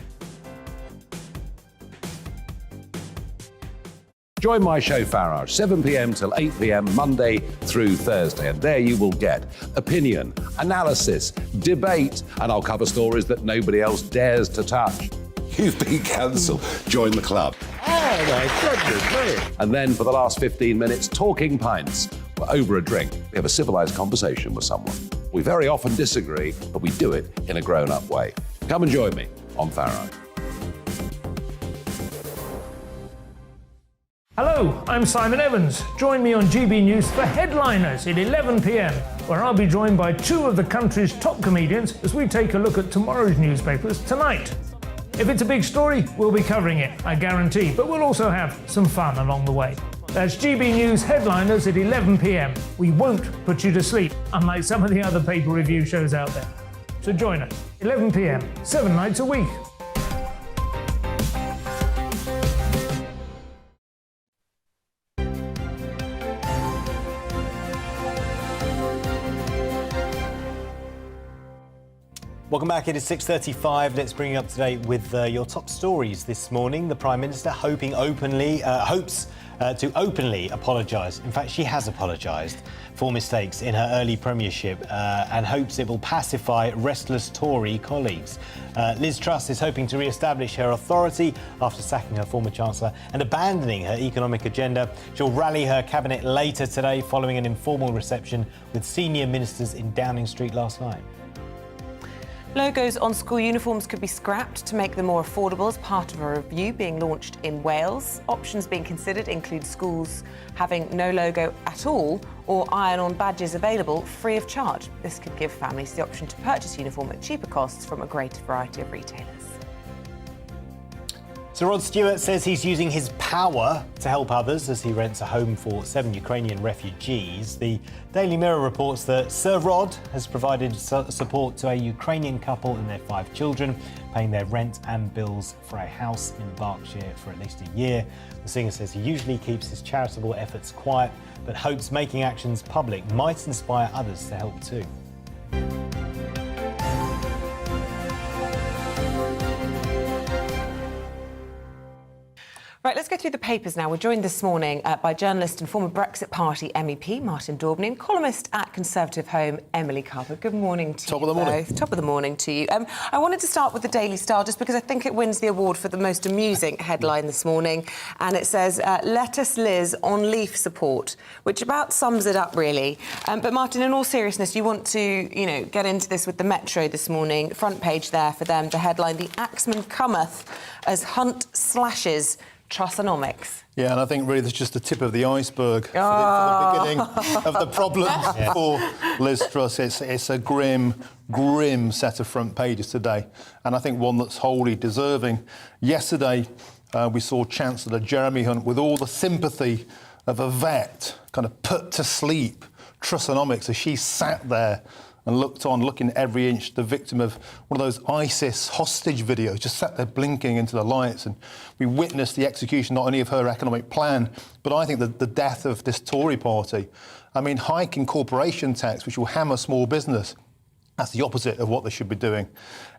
Speaker 16: Join my show Farage, 7 p.m. till 8 p.m. Monday through Thursday, and there you will get opinion, analysis, debate, and I'll cover stories that nobody else dares to touch.
Speaker 17: You've been cancelled. Join the club.
Speaker 16: Oh my goodness me! And then for the last 15 minutes, talking pints. We're over a drink. We have a civilised conversation with someone. We very often disagree, but we do it in a grown-up way. Come and join me on Farage.
Speaker 18: Hello, I'm Simon Evans. Join me on GB News for Headliners at 11 p.m, where I'll be joined by two of the country's top comedians as we take a look at tomorrow's newspapers tonight. If it's a big story, we'll be covering it, I guarantee, but we'll also have some fun along the way. That's GB News Headliners at 11 p.m. We won't put you to sleep, unlike some of the other paper review shows out there. So join us, 11 p.m, 7 nights a week.
Speaker 2: Welcome back. It is 6:35. Let's bring you up to date with your top stories this morning. The Prime Minister hopes to openly apologise. In fact, she has apologised for mistakes in her early premiership and hopes it will pacify restless Tory colleagues. Liz Truss is hoping to re-establish her authority after sacking her former Chancellor and abandoning her economic agenda. She'll rally her cabinet later today following an informal reception with senior ministers in Downing Street last night.
Speaker 1: Logos on school uniforms could be scrapped to make them more affordable as part of a review being launched in Wales. Options being considered include schools having no logo at all or iron-on badges available free of charge. This could give families the option to purchase uniform at cheaper costs from a greater variety of retailers.
Speaker 2: Sir Rod Stewart says he's using his power to help others as he rents a home for 7 Ukrainian refugees. The Daily Mirror reports that Sir Rod has provided support to a Ukrainian couple and their 5 children, paying their rent and bills for a house in Berkshire for at least a year. The singer says he usually keeps his charitable efforts quiet, but hopes making actions public might inspire others to help too.
Speaker 1: Right, let's go through the papers now. We're joined this morning by journalist and former Brexit Party MEP Martin Daubney and columnist at Conservative Home Emily Carver. Good morning to you both. Top of the morning. Top of the morning to you. I wanted to start with the Daily Star just because I think it wins the award for the most amusing headline this morning, and it says "Lettuce Liz on Leaf support," which about sums it up really. But Martin, in all seriousness, you want to get into this with the Metro this morning. Front page there for them. The headline: "The Axeman cometh as Hunt slashes Trussonomics."
Speaker 21: Yeah, and I think really that's just the tip of the iceberg for the beginning of the problem for Liz Truss. It's a grim set of front pages today, and I think one that's wholly deserving. Yesterday, we saw Chancellor Jeremy Hunt, with all the sympathy of a vet, kind of put to sleep Trussonomics as she sat there and looked on, looking every inch, the victim of one of those ISIS hostage videos, just sat there blinking into the lights. And we witnessed the execution not only of her economic plan, but I think the death of this Tory party. I mean, hiking corporation tax, which will hammer small business. That's the opposite of what they should be doing.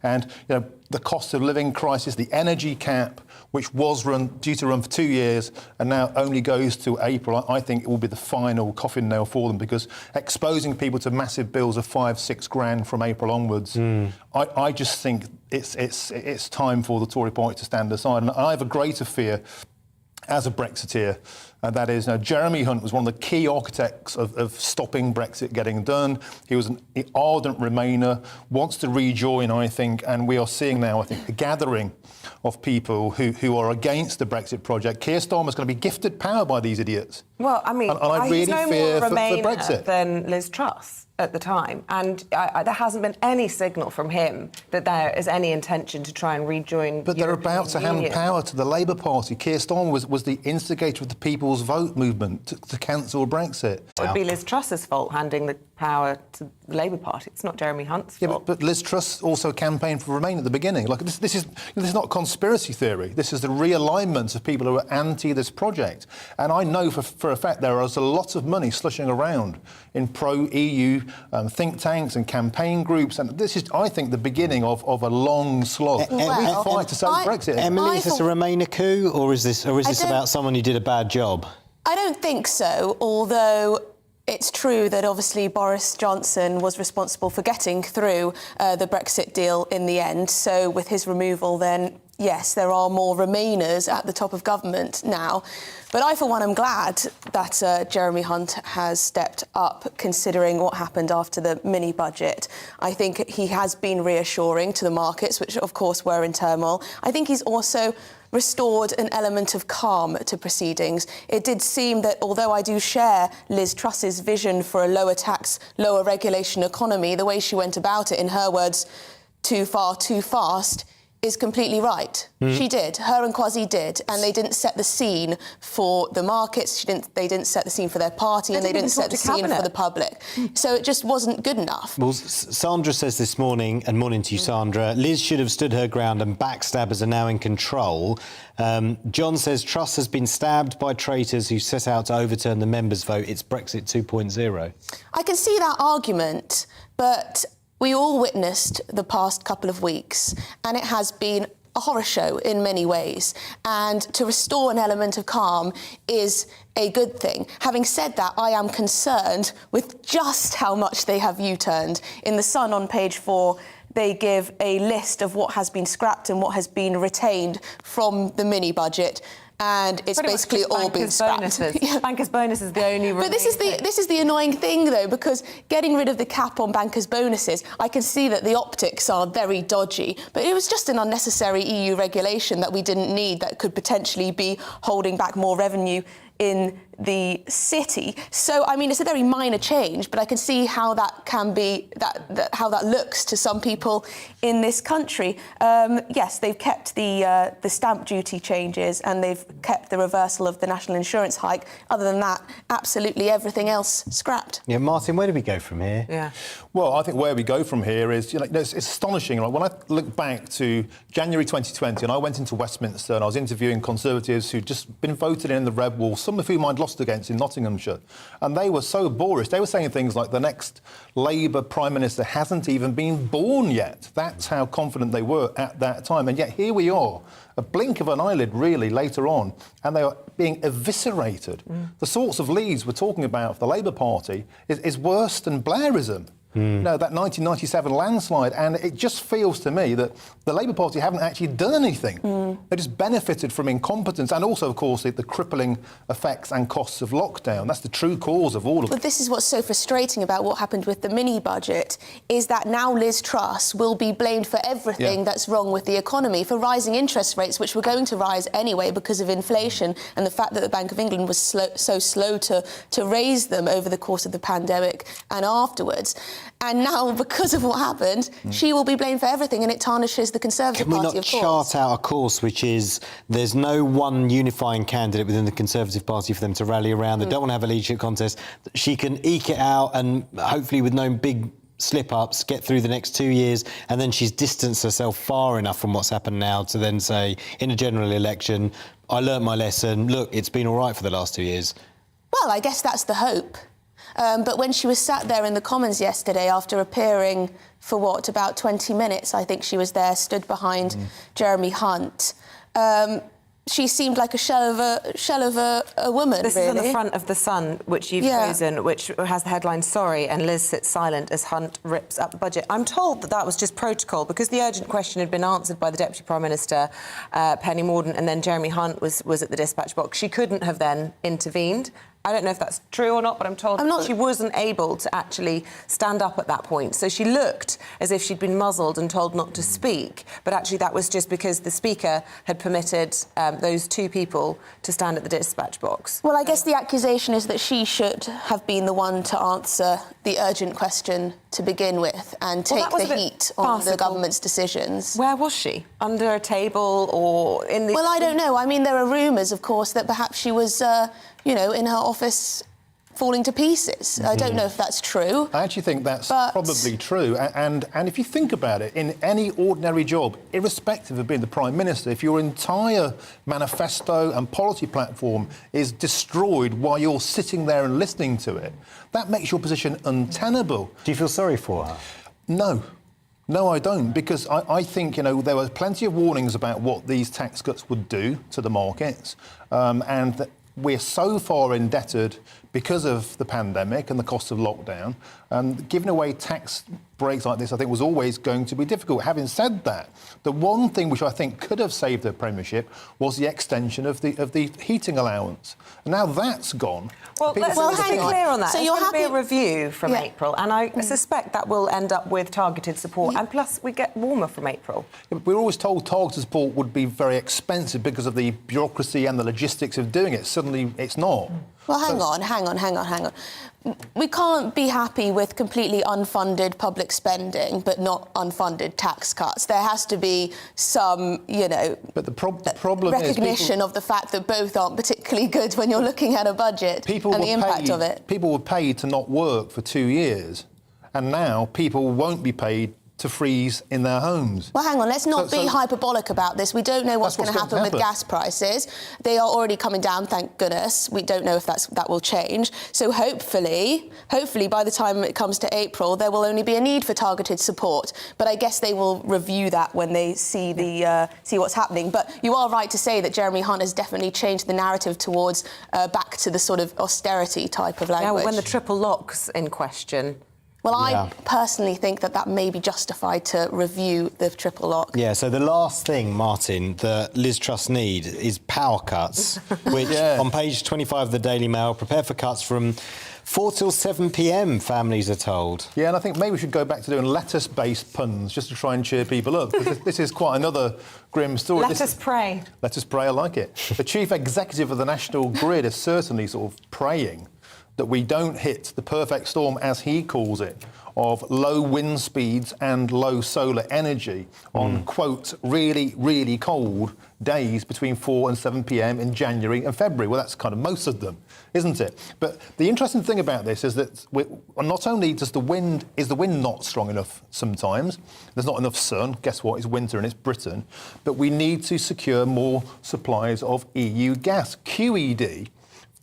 Speaker 21: And the cost of living crisis, the energy cap, which was due to run for 2 years and now only goes to April, I think it will be the final coffin nail for them, because exposing people to massive bills of 5-6 grand from April onwards, I just think it's time for the Tory party to stand aside. And I have a greater fear as a Brexiteer And that is, Jeremy Hunt was one of the key architects of stopping Brexit getting done. He was an ardent Remainer, wants to rejoin, I think, and we are seeing now, I think, a gathering of people who are against the Brexit project. Keir Starmer's going to be gifted power by these idiots.
Speaker 1: Well, I mean,
Speaker 21: and I really
Speaker 1: he's no
Speaker 21: fear
Speaker 1: more
Speaker 21: for
Speaker 1: Remainer
Speaker 21: Brexit
Speaker 1: than Liz Truss at the time, and there hasn't been any signal from him that there is any intention to try and rejoin.
Speaker 21: But they're about to hand power to the Labour Party. Keir Starmer was the instigator of the People's Vote movement to cancel Brexit.
Speaker 1: It would be Liz Truss's fault handing the power to the Labour Party. It's not Jeremy Hunt's fault.
Speaker 21: Yeah, but Liz Truss also campaigned for Remain at the beginning. Like this is not conspiracy theory. This is the realignment of people who are anti this project. And I know for a fact there is a lot of money slushing around in pro-EU think tanks and campaign groups, and this is, I think, the beginning of a long slog. We fight to save Brexit.
Speaker 2: Emily, is this a Remainer coup, or is this about someone who did a bad job?
Speaker 3: I don't think so, although it's true that obviously Boris Johnson was responsible for getting through the Brexit deal in the end. So with his removal, then yes, there are more Remainers at the top of government now. But I, for one, am glad that Jeremy Hunt has stepped up, considering what happened after the mini-budget. I think he has been reassuring to the markets, which, of course, were in turmoil. I think he's also restored an element of calm to proceedings. It did seem that, although I do share Liz Truss's vision for a lower tax, lower regulation economy, the way she went about it, in her words, too far, too fast, is completely right. She did. Her and Kwasi did, and they didn't set the scene for the markets. They didn't set the scene for their party, and they didn't set the scene for the public. So it just wasn't good enough.
Speaker 2: Well, Sandra says this morning, and morning to you, Sandra, Liz should have stood her ground and backstabbers are now in control. John says Truss has been stabbed by traitors who set out to overturn the members' vote. It's Brexit 2.0.
Speaker 3: I can see that argument, but we all witnessed the past couple of weeks, and it has been a horror show in many ways. And to restore an element of calm is a good thing. Having said that, I am concerned with just how much they have U-turned. In The Sun on page 4, they give a list of what has been scrapped and what has been retained from the mini-budget. And it's basically all been scrapped.
Speaker 1: Bankers' bonus is the only.
Speaker 3: But this is the annoying thing, though, because getting rid of the cap on bankers' bonuses, I can see that the optics are very dodgy. But it was just an unnecessary EU regulation that we didn't need, that could potentially be holding back more revenue in the city. So, I mean, it's a very minor change, but I can see how that can be, how that looks to some people in this country. Yes, they've kept the stamp duty changes and they've kept the reversal of the national insurance hike. Other than that, absolutely everything else scrapped.
Speaker 2: Yeah, Martin, where do we go from here?
Speaker 1: Yeah.
Speaker 21: Well, I think where we go from here is, it's astonishing. Like, when I look back to January 2020, and I went into Westminster and I was interviewing Conservatives who'd just been voted in the Red Wall, some of whom I'd lost against in Nottinghamshire, and they were so boorish. They were saying things like the next Labour Prime Minister hasn't even been born yet. That's how confident they were at that time. And yet here we are, a blink of an eyelid really later on, and they are being eviscerated. The sorts of leads we're talking about for the Labour Party is worse than Blairism. No, that 1997 landslide, and it just feels to me that the Labour Party haven't actually done anything. They just benefited from incompetence and also, of course, the crippling effects and costs of lockdown. That's the true cause of all of it.
Speaker 3: But this is what's so frustrating about what happened with the mini-budget, is that now Liz Truss will be blamed for everything that's wrong with the economy, for rising interest rates, which were going to rise anyway because of inflation and the fact that the Bank of England was so slow to raise them over the course of the pandemic and afterwards. And now, because of what happened, she will be blamed for everything, and it tarnishes the Conservative Party, of course.
Speaker 2: Can we not chart out a course which is there's no one unifying candidate within the Conservative Party for them to rally around? They don't want to have a leadership contest. She can eke it out and hopefully with no big slip-ups, get through the next 2 years, and then she's distanced herself far enough from what's happened now to then say, in a general election, I learnt my lesson, look, it's been all right for the last 2 years.
Speaker 3: Well, I guess that's the hope. But when she was sat there in the Commons yesterday after appearing for, about 20 minutes, I think she was there, stood behind Jeremy Hunt, she seemed like a shell of a woman.
Speaker 1: This
Speaker 3: really.
Speaker 1: is on the front of The Sun, which you've chosen, which has the headline, "Sorry," and Liz sits silent as Hunt rips up the budget. I'm told that that was just protocol, because the urgent question had been answered by the Deputy Prime Minister, Penny Mordaunt, and then Jeremy Hunt was at the dispatch box. She couldn't have then intervened. I don't know if that's true or not, but I'm told she wasn't able to actually stand up at that point. So she looked as if she'd been muzzled and told not to speak, but actually that was just because the Speaker had permitted those two people to stand at the dispatch box.
Speaker 3: Well, I guess the accusation is that she should have been the one to answer the urgent question to begin with and take the heat on the government's decisions.
Speaker 1: Where was she? Under a table or in the...
Speaker 3: Well, I don't know. I mean, there are rumours, of course, that perhaps she was, in her office falling to pieces. I don't know if that's true.
Speaker 21: I actually think that's probably true. And if you think about it, in any ordinary job, irrespective of being the Prime Minister, if your entire manifesto and policy platform is destroyed while you're sitting there and listening to it, that makes your position untenable.
Speaker 2: Do you feel sorry for her?
Speaker 21: No. No, I don't, because I think, there were plenty of warnings about what these tax cuts would do to the markets, and that we're so far indebted because of the pandemic and the cost of lockdown. Giving away tax breaks like this, I think, was always going to be difficult. Having said that, the one thing which I think could have saved the Premiership was the extension of the heating allowance. And now that's gone.
Speaker 1: Well, let's be clear on that.
Speaker 3: So
Speaker 1: There's
Speaker 3: you're
Speaker 1: going to be
Speaker 3: happy-
Speaker 1: a review from April, and I suspect that will end up with targeted support. And plus, we get warmer from April.
Speaker 21: We were always told targeted support would be very expensive because of the bureaucracy and the logistics of doing it. Suddenly, it's not.
Speaker 3: Well, hang on. We can't be happy with completely unfunded public spending but not unfunded tax cuts. There has to be some,
Speaker 21: But the problem
Speaker 3: recognition
Speaker 21: is
Speaker 3: of the fact that both aren't particularly good when you're looking at a budget and the impact of it.
Speaker 21: People were paid to not work for 2 years, and now people won't be paid to freeze in their homes.
Speaker 3: Well, hang on, let's not be hyperbolic about this. We don't know what's going to happen with gas prices. They are already coming down, thank goodness. We don't know if that will change. So hopefully, by the time it comes to April, there will only be a need for targeted support. But I guess they will review that when they see see what's happening. But you are right to say that Jeremy Hunt has definitely changed the narrative towards back to the sort of austerity type of language.
Speaker 1: Yeah, well, when the triple lock's in question...
Speaker 3: Well, I personally think that may be justified to review the triple lock.
Speaker 2: Yeah, so the last thing, Martin, that Liz Truss need is power cuts, which on page 25 of the Daily Mail, prepare for cuts from 4 till 7 p.m, families are told.
Speaker 21: Yeah, and I think maybe we should go back to doing lettuce-based puns just to try and cheer people up. This is quite another grim story.
Speaker 1: Let us pray.
Speaker 21: Let us pray, I like it. The chief executive of the National Grid is certainly sort of praying that we don't hit the perfect storm, as he calls it, of low wind speeds and low solar energy on, quote, really, really cold days between 4 and 7 p.m. in January and February. Well, that's kind of most of them, isn't it? But the interesting thing about this is that not only is the wind not strong enough sometimes, there's not enough sun, guess what, it's winter and it's Britain, but we need to secure more supplies of EU gas, QED.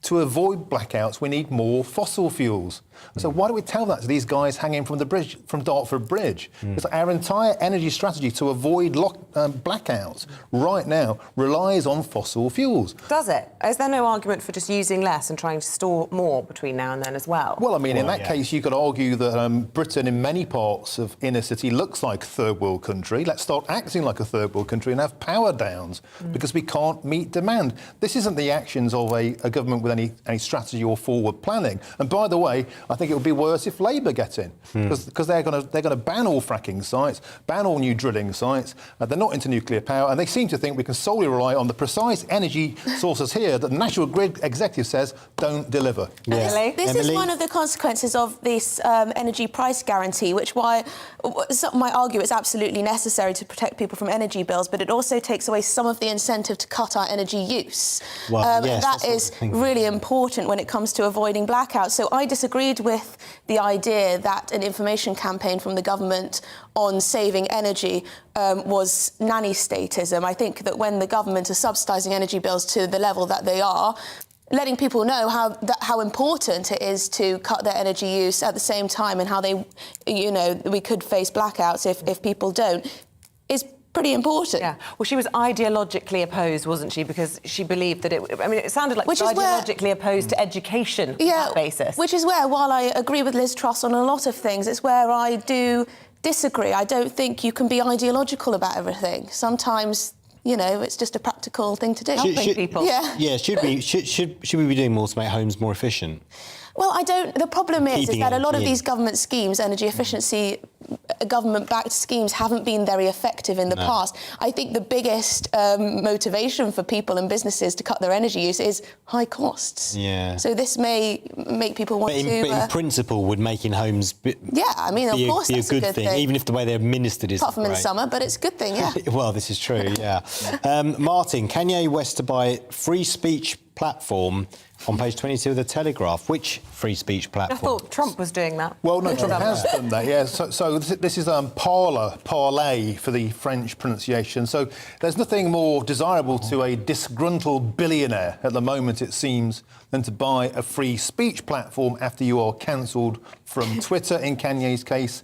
Speaker 21: To avoid blackouts, we need more fossil fuels. So why don't we tell that to these guys hanging from the bridge, from Dartford Bridge? Because our entire energy strategy to avoid blackouts right now relies on fossil fuels.
Speaker 1: Does it? Is there no argument for just using less and trying to store more between now and then as well?
Speaker 21: Well, I mean, in that case, you could argue that Britain, in many parts of inner city, looks like a third world country. Let's start acting like a third world country and have power downs because we can't meet demand. This isn't the actions of a government with any strategy or forward planning. And by the way, I think it would be worse if Labour get in, because they're going to ban all fracking sites, ban all new drilling sites. They're not into nuclear power, and they seem to think we can solely rely on the precise energy sources here that the National Grid executive says don't deliver.
Speaker 3: This is one of the consequences of this energy price guarantee, which some might argue it's absolutely necessary to protect people from energy bills, but it also takes away some of the incentive to cut our energy use. That is really important when it comes to avoiding blackouts. So I disagreed with the idea that an information campaign from the government on saving energy was nanny statism. I think that when the government is subsidising energy bills to the level that they are, letting people know how important it is to cut their energy use at the same time and how we could face blackouts if people don't, is pretty important.
Speaker 1: Yeah. Well, she was ideologically opposed, wasn't she? Because she believed that it sounded like she was ideologically opposed to education on that basis.
Speaker 3: Which is where, while I agree with Liz Truss on a lot of things, it's where I do disagree. I don't think you can be ideological about everything. Sometimes, it's just a practical thing to do.
Speaker 1: Helping people.
Speaker 2: Yeah, should we be doing more to make homes more efficient?
Speaker 3: Well, the problem is that a lot of these government schemes, energy efficiency, government-backed schemes, haven't been very effective in the past. I think the biggest motivation for people and businesses to cut their energy use is high costs.
Speaker 2: Yeah.
Speaker 3: So this may make people want to...
Speaker 2: But in principle, would making homes
Speaker 3: of course that's a good thing.
Speaker 2: Even if the way they're administered is
Speaker 3: apart from in the summer, but it's a good thing, yeah.
Speaker 2: Well, this is true, yeah. Martin, Kanye West to buy free speech platform on page 22 of The Telegraph. Which free speech platform?
Speaker 1: I thought Trump was doing that.
Speaker 21: Well, no, Trump has done that, yeah. So this is parlay for the French pronunciation. So there's nothing more desirable to a disgruntled billionaire at the moment, it seems, than to buy a free speech platform after you are cancelled from Twitter. In Kanye's case,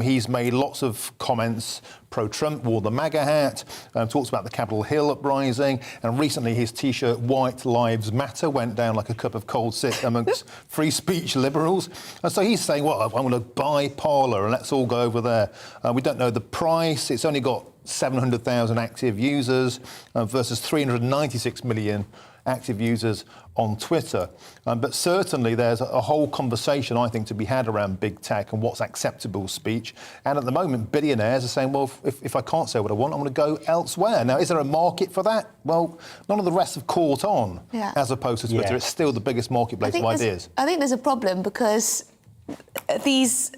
Speaker 21: he's made lots of comments pro-Trump, wore the MAGA hat, talks about the Capitol Hill uprising, and recently his T-shirt "White Lives Matter" went down like a cup of cold sick amongst free speech liberals. And so he's saying, well, I'm going to buy Parler and let's all go over there. We don't know the price. It's only got 700,000 active users versus 396 million active users on Twitter. But certainly there's a whole conversation, I think, to be had around big tech and what's acceptable speech. And at the moment, billionaires are saying, well, if I can't say what I want, I'm going to go elsewhere. Now, is there a market for that? Well, none of the rest have caught on, as opposed to Twitter. It's still the biggest marketplace of ideas.
Speaker 3: I think there's a problem because these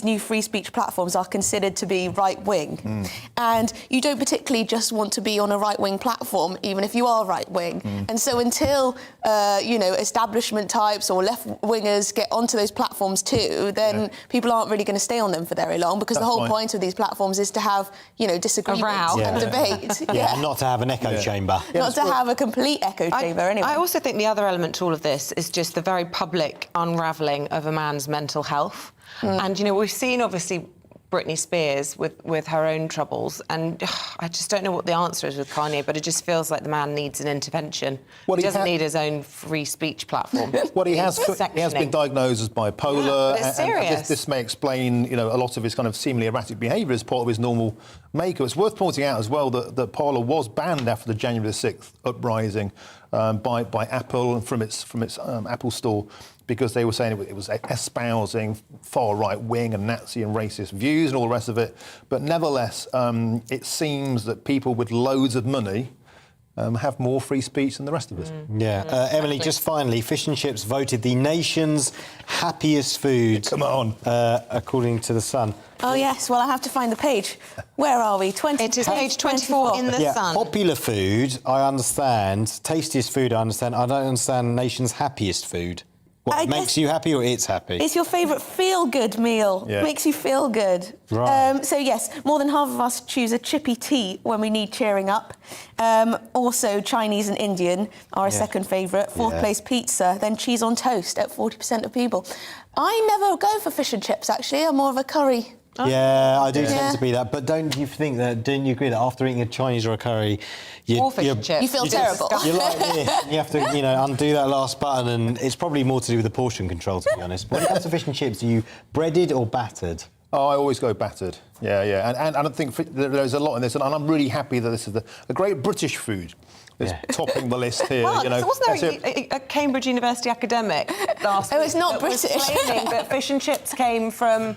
Speaker 3: new free speech platforms are considered to be right-wing. And you don't particularly just want to be on a right-wing platform, even if you are right-wing. And so until, establishment types or left-wingers get onto those platforms too, then people aren't really going to stay on them for very long, because the whole point of these platforms is to have, disagreements and debate.
Speaker 2: And not to have an echo chamber.
Speaker 3: Not to have a complete echo chamber, anyway.
Speaker 1: I also think the other element to all of this is just the very public unravelling of a man's mental health. And, we've seen, obviously, Britney Spears with her own troubles, and I just don't know what the answer is with Kanye, but it just feels like the man needs an intervention. He doesn't need his own free speech platform.
Speaker 21: He has been diagnosed as bipolar.
Speaker 1: But it's serious.
Speaker 21: And this may explain, a lot of his kind of seemingly erratic behaviour as part of his normal makeup. It's worth pointing out as well that Parler was banned after the January 6th uprising by Apple and from its Apple store, because they were saying it was espousing far right-wing and Nazi and racist views and all the rest of it. But nevertheless, it seems that people with loads of money have more free speech than the rest of us.
Speaker 2: Emily, just finally, fish and chips voted the nation's happiest food.
Speaker 21: Come on.
Speaker 2: According to The Sun.
Speaker 3: Oh, yes. Well, I have to find the page. Where are we?
Speaker 1: It is page 24 in The Sun.
Speaker 2: Popular food, I understand. Tastiest food, I understand. I don't understand nation's happiest food. What, makes you happy or it's happy?
Speaker 3: It's your favourite feel-good meal. Makes you feel good.
Speaker 2: Right.
Speaker 3: So, yes, more than half of us choose a chippy tea when we need cheering up. Also, Chinese and Indian are a second favourite. Fourth place, pizza. Then cheese on toast at 40% of people. I never go for fish and chips, actually. I'm more of a curry.
Speaker 2: Yeah, I do tend to be that. But don't you agree that after eating a Chinese or a curry,
Speaker 3: you feel terrible?
Speaker 2: You're like this. You have to, undo that last button, and it's probably more to do with the portion control, to be honest. When it comes to fish and chips, are you breaded or battered?
Speaker 21: Oh, I always go battered. Yeah. And I don't think there's a lot in this, and I'm really happy that this is a great British food. It's topping the list here.
Speaker 1: Wasn't there a Cambridge University academic last week?
Speaker 3: It's not British.
Speaker 1: Claiming that fish and chips came from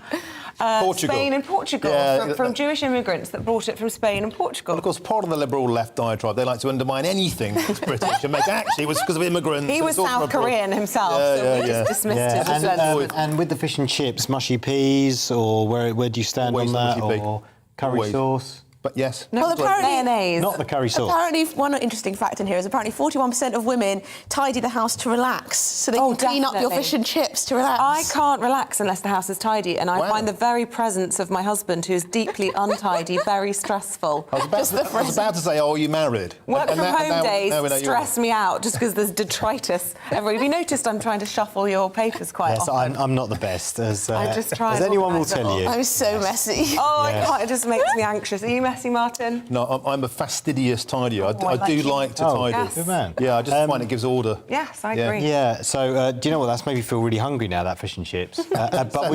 Speaker 1: Spain and Portugal, from Jewish immigrants that brought it from Spain and Portugal.
Speaker 21: And of course, part of the liberal left diatribe, they like to undermine anything that's British and make actually it was because of immigrants.
Speaker 1: He was South Korean himself, so we just dismissed his resentment.
Speaker 2: And with the fish and chips, mushy peas, or where do you stand on that, or curry sauce?
Speaker 21: But yes.
Speaker 3: Well, apparently,
Speaker 1: mayonnaise.
Speaker 2: Not the curry sauce.
Speaker 3: Apparently, one interesting fact in here is apparently 41% of women tidy the house to relax, so they can clean up your fish and chips to relax.
Speaker 1: I can't relax unless the house is tidy, and I find the very presence of my husband, who is deeply untidy, very stressful.
Speaker 21: I was about to say, are you married?
Speaker 1: Work from home days stress me out just because there's detritus. Have you noticed I'm trying to shuffle your papers quite often?
Speaker 2: Yes, I'm not the best, as
Speaker 1: I just try
Speaker 2: anyone will tell you.
Speaker 3: I'm so messy.
Speaker 1: Oh, I can't. It just makes me anxious. Are you messy messy, Martin?
Speaker 21: No, I'm a fastidious tidier. I
Speaker 1: like
Speaker 21: do
Speaker 1: you.
Speaker 21: like to
Speaker 1: Oh,
Speaker 21: tidy.
Speaker 1: yes. Good man.
Speaker 21: Yeah, I just find it gives order.
Speaker 1: Yes, I agree.
Speaker 2: Yeah, so do you know what? That's made me feel really hungry now, that fish and chips. But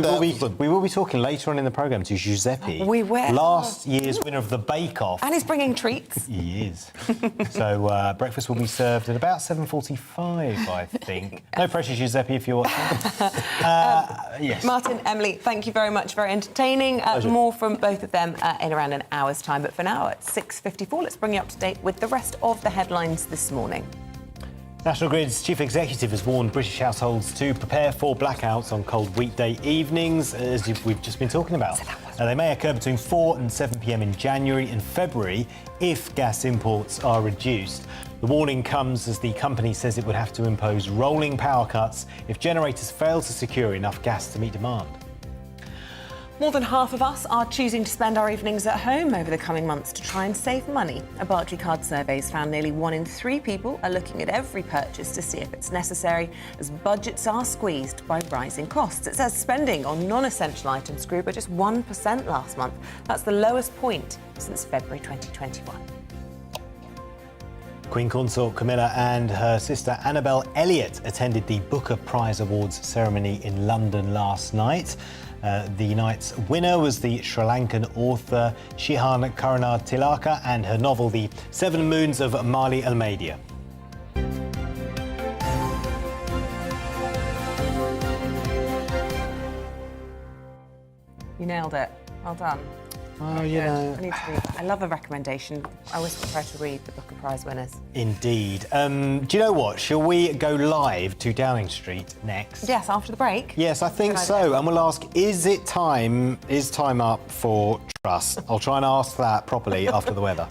Speaker 2: we will be talking later on in the programme to Giuseppe.
Speaker 1: We will.
Speaker 2: Last year's winner of the Bake Off.
Speaker 1: And he's bringing treats.
Speaker 2: He is. So breakfast will be served at about 7:45, I think. No pressure, Giuseppe, if you're watching. Yes.
Speaker 1: Martin, Emily, thank you very much. Very entertaining. More from both of them in around an hour's time. But for now, at 6:54, let's bring you up to date with the rest of the headlines this morning.
Speaker 2: National Grid's chief executive has warned British households to prepare for blackouts on cold weekday evenings, as we've just been talking about. They may occur between 4 and 7 p.m. in January and February if gas imports are reduced. The warning comes as the company says it would have to impose rolling power cuts if generators fail to secure enough gas to meet demand.
Speaker 1: More than half of us are choosing to spend our evenings at home over the coming months to try and save money. A Barclaycard survey's found nearly 1 in 3 people are looking at every purchase to see if it's necessary, as budgets are squeezed by rising costs. It says spending on non-essential items grew by just 1% last month. That's the lowest point since February 2021.
Speaker 2: Queen Consort Camilla and her sister Annabel Elliott attended the Booker Prize Awards ceremony in London last night. The night's winner was the Sri Lankan author Shihan Karunatilaka and her novel The 7 Moons of Mali Almeida.
Speaker 1: You nailed it. Well done.
Speaker 2: Oh, you know.
Speaker 1: I need to read. I love a recommendation. I always prefer to read the Booker Prize winners.
Speaker 2: Indeed. Do you know what? Shall we go live to Downing Street next?
Speaker 1: Yes, after the break.
Speaker 2: Yes, I think so. And we'll ask, is time up for Truss? I'll try and ask that properly after the weather.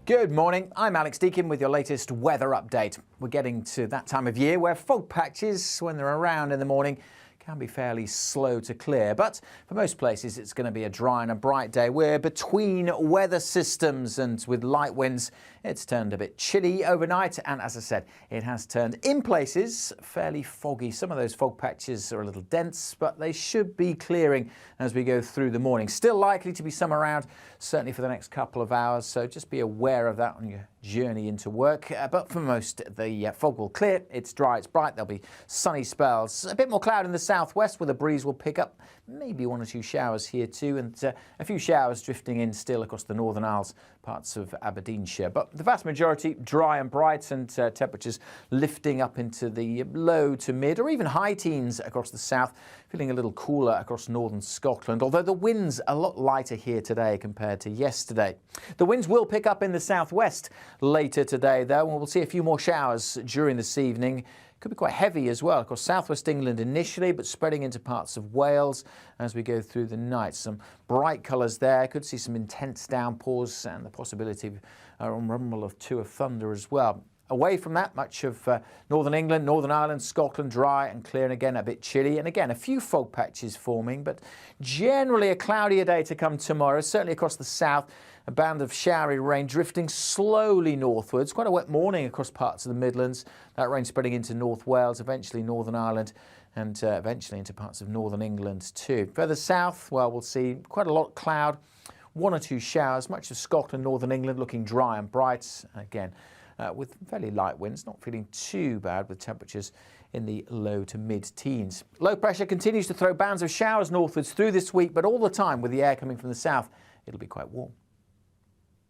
Speaker 10: Good morning, I'm Alex Deakin with your latest weather update. We're getting to that time of year where fog patches, when they're around in the morning, can be fairly slow to clear, but for most places it's going to be a dry and a bright day. We're between weather systems, and with light winds it's turned a bit chilly overnight, and as I said, it has turned in places fairly foggy. Some of those fog patches are a little dense, but they should be clearing as we go through the morning. Still likely to be some around, certainly for the next couple of hours, so just be aware of that on your journey into work. But for most, the fog will clear. It's dry, it's bright, there'll be sunny spells. A bit more cloud in the southwest where the breeze will pick up. Maybe 1 or 2 showers here too, and a few showers drifting in still across the Northern Isles, parts of Aberdeenshire. But the vast majority dry and bright, and temperatures lifting up into the low to mid or even high teens across the south, feeling a little cooler across northern Scotland, although the winds are a lot lighter here today compared to yesterday. The winds will pick up in the southwest later today though, and we'll see a few more showers during this evening. Could be quite heavy as well across southwest England initially, but spreading into parts of Wales as we go through the night. Some bright colours there. Could see some intense downpours and the possibility of a rumble of 2 of thunder as well. Away from that, much of northern England, Northern Ireland, Scotland, dry and clear, and again a bit chilly. And again, a few fog patches forming, but generally a cloudier day to come tomorrow, certainly across the south. A band of showery rain drifting slowly northwards. Quite a wet morning across parts of the Midlands. That rain spreading into North Wales, eventually Northern Ireland, and eventually into parts of northern England too. Further south, well, we'll see quite a lot of cloud, 1 or 2 showers. Much of Scotland, northern England looking dry and bright. Again, with fairly light winds, not feeling too bad with temperatures in the low to mid-teens. Low pressure continues to throw bands of showers northwards through this week, but all the time with the air coming from the south, it'll be quite warm.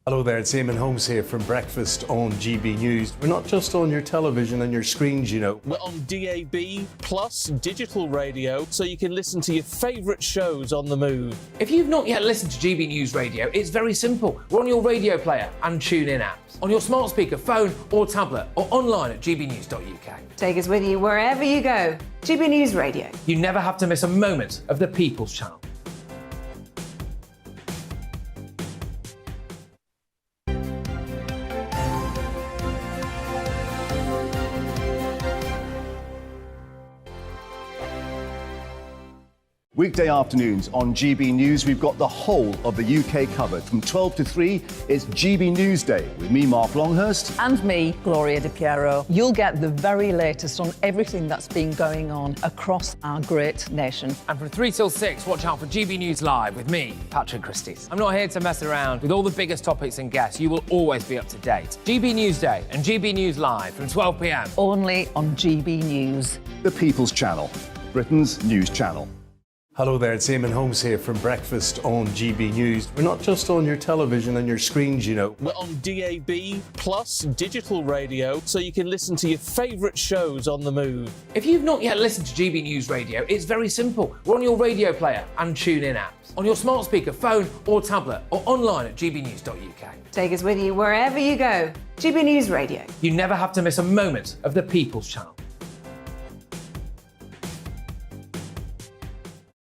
Speaker 14: Hello there, it's Eamonn Holmes here from Breakfast on GB News. We're not just on your television and your screens, you know.
Speaker 15: We're on DAB plus digital radio, so you can listen to your favourite shows on the move.
Speaker 13: If you've not yet listened to GB News Radio, it's very simple. We're on your radio player and TuneIn apps, on your smart speaker, phone or tablet, or online at gbnews.uk.
Speaker 20: Take us with you wherever you go. GB News Radio.
Speaker 13: You never have to miss a moment of the People's Channel.
Speaker 11: Weekday afternoons on GB News, we've got the whole of the UK covered. From 12 to 3, it's GB News Day with me, Mark Longhurst.
Speaker 12: And me, Gloria Di Piero. You'll get the very latest on everything that's been going on across our great nation.
Speaker 13: And from 3 till 6, watch out for GB News Live with me, Patrick Christys. I'm not here to mess around. With all the biggest topics and guests, you will always be up to date. GB News Day and GB News Live from 12 p.m.
Speaker 12: Only on GB News.
Speaker 11: The People's Channel, Britain's news channel.
Speaker 14: Hello there, it's Eamonn Holmes here from Breakfast on GB News. We're not just on your television and your screens, you know.
Speaker 15: We're on DAB plus digital radio, so you can listen to your favourite shows on the move.
Speaker 13: If you've not yet listened to GB News Radio, it's very simple. We're on your radio player and TuneIn apps, on your smart speaker, phone or tablet, or online at gbnews.uk.
Speaker 20: Take us with you wherever you go. GB News Radio.
Speaker 13: You never have to miss a moment of the People's Channel.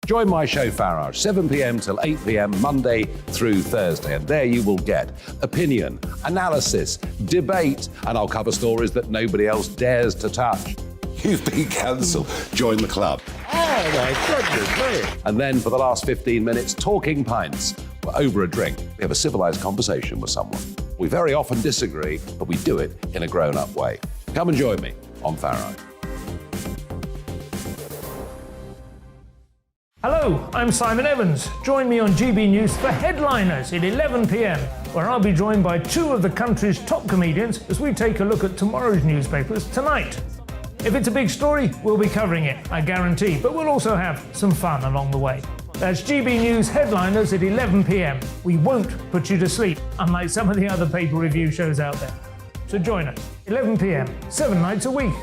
Speaker 16: Join my show Farage, 7 p.m. till 8 p.m. Monday through Thursday, and there you will get opinion, analysis, debate, and I'll cover stories that nobody else dares to touch.
Speaker 17: You've been cancelled. Join the club.
Speaker 16: Oh my goodness me. And then for the last 15 minutes, talking pints. We're over a drink. We have a civilised conversation with someone. We very often disagree, but we do it in a grown-up way. Come and join me on Farage.
Speaker 18: Hello, I'm Simon Evans. Join me on GB News for Headliners at 11 p.m, where I'll be joined by two of the country's top comedians as we take a look at tomorrow's newspapers tonight. If it's a big story, we'll be covering it, I guarantee, but we'll also have some fun along the way. That's GB News Headliners at 11 p.m. We won't put you to sleep, unlike some of the other paper review shows out there. So join us, 11 p.m, 7 nights a week.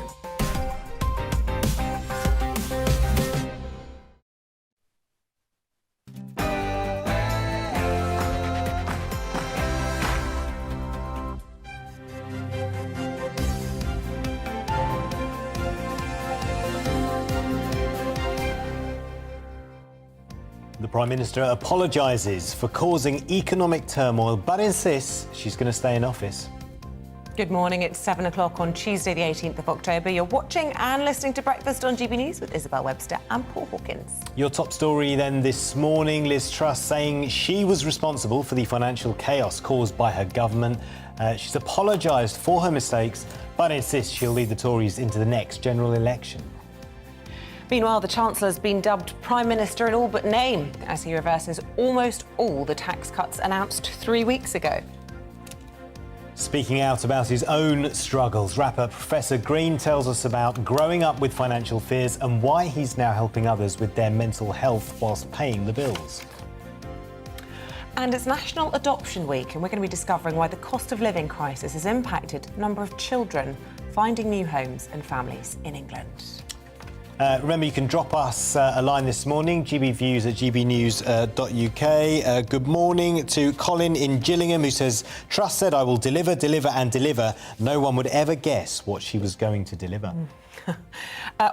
Speaker 2: The Prime Minister apologises for causing economic turmoil, but insists she's going to stay in office.
Speaker 1: Good morning, it's 7 o'clock on Tuesday the 18th of October. You're watching and listening to Breakfast on GB News with Isabel, Webster and Paul Hawkins.
Speaker 2: Your top story then this morning, Liz Truss saying she was responsible for the financial chaos caused by her government. She's apologised for her mistakes, but insists she'll lead the Tories into the next general election.
Speaker 1: Meanwhile, the Chancellor's been dubbed Prime Minister in all but name as he reverses almost all the tax cuts announced 3 weeks ago.
Speaker 2: Speaking out about his own struggles, rapper Professor Green tells us about growing up with financial fears and why he's now helping others with their mental health whilst paying the bills.
Speaker 1: And it's National Adoption Week, and we're going to be discovering why the cost of living crisis has impacted the number of children finding new homes and families in England.
Speaker 2: Remember, you can drop us a line this morning, gbviews@gbnews.uk. Good morning to Colin in Gillingham, who says, Truss said, I will deliver, deliver and deliver. No one would ever guess what she was going to deliver.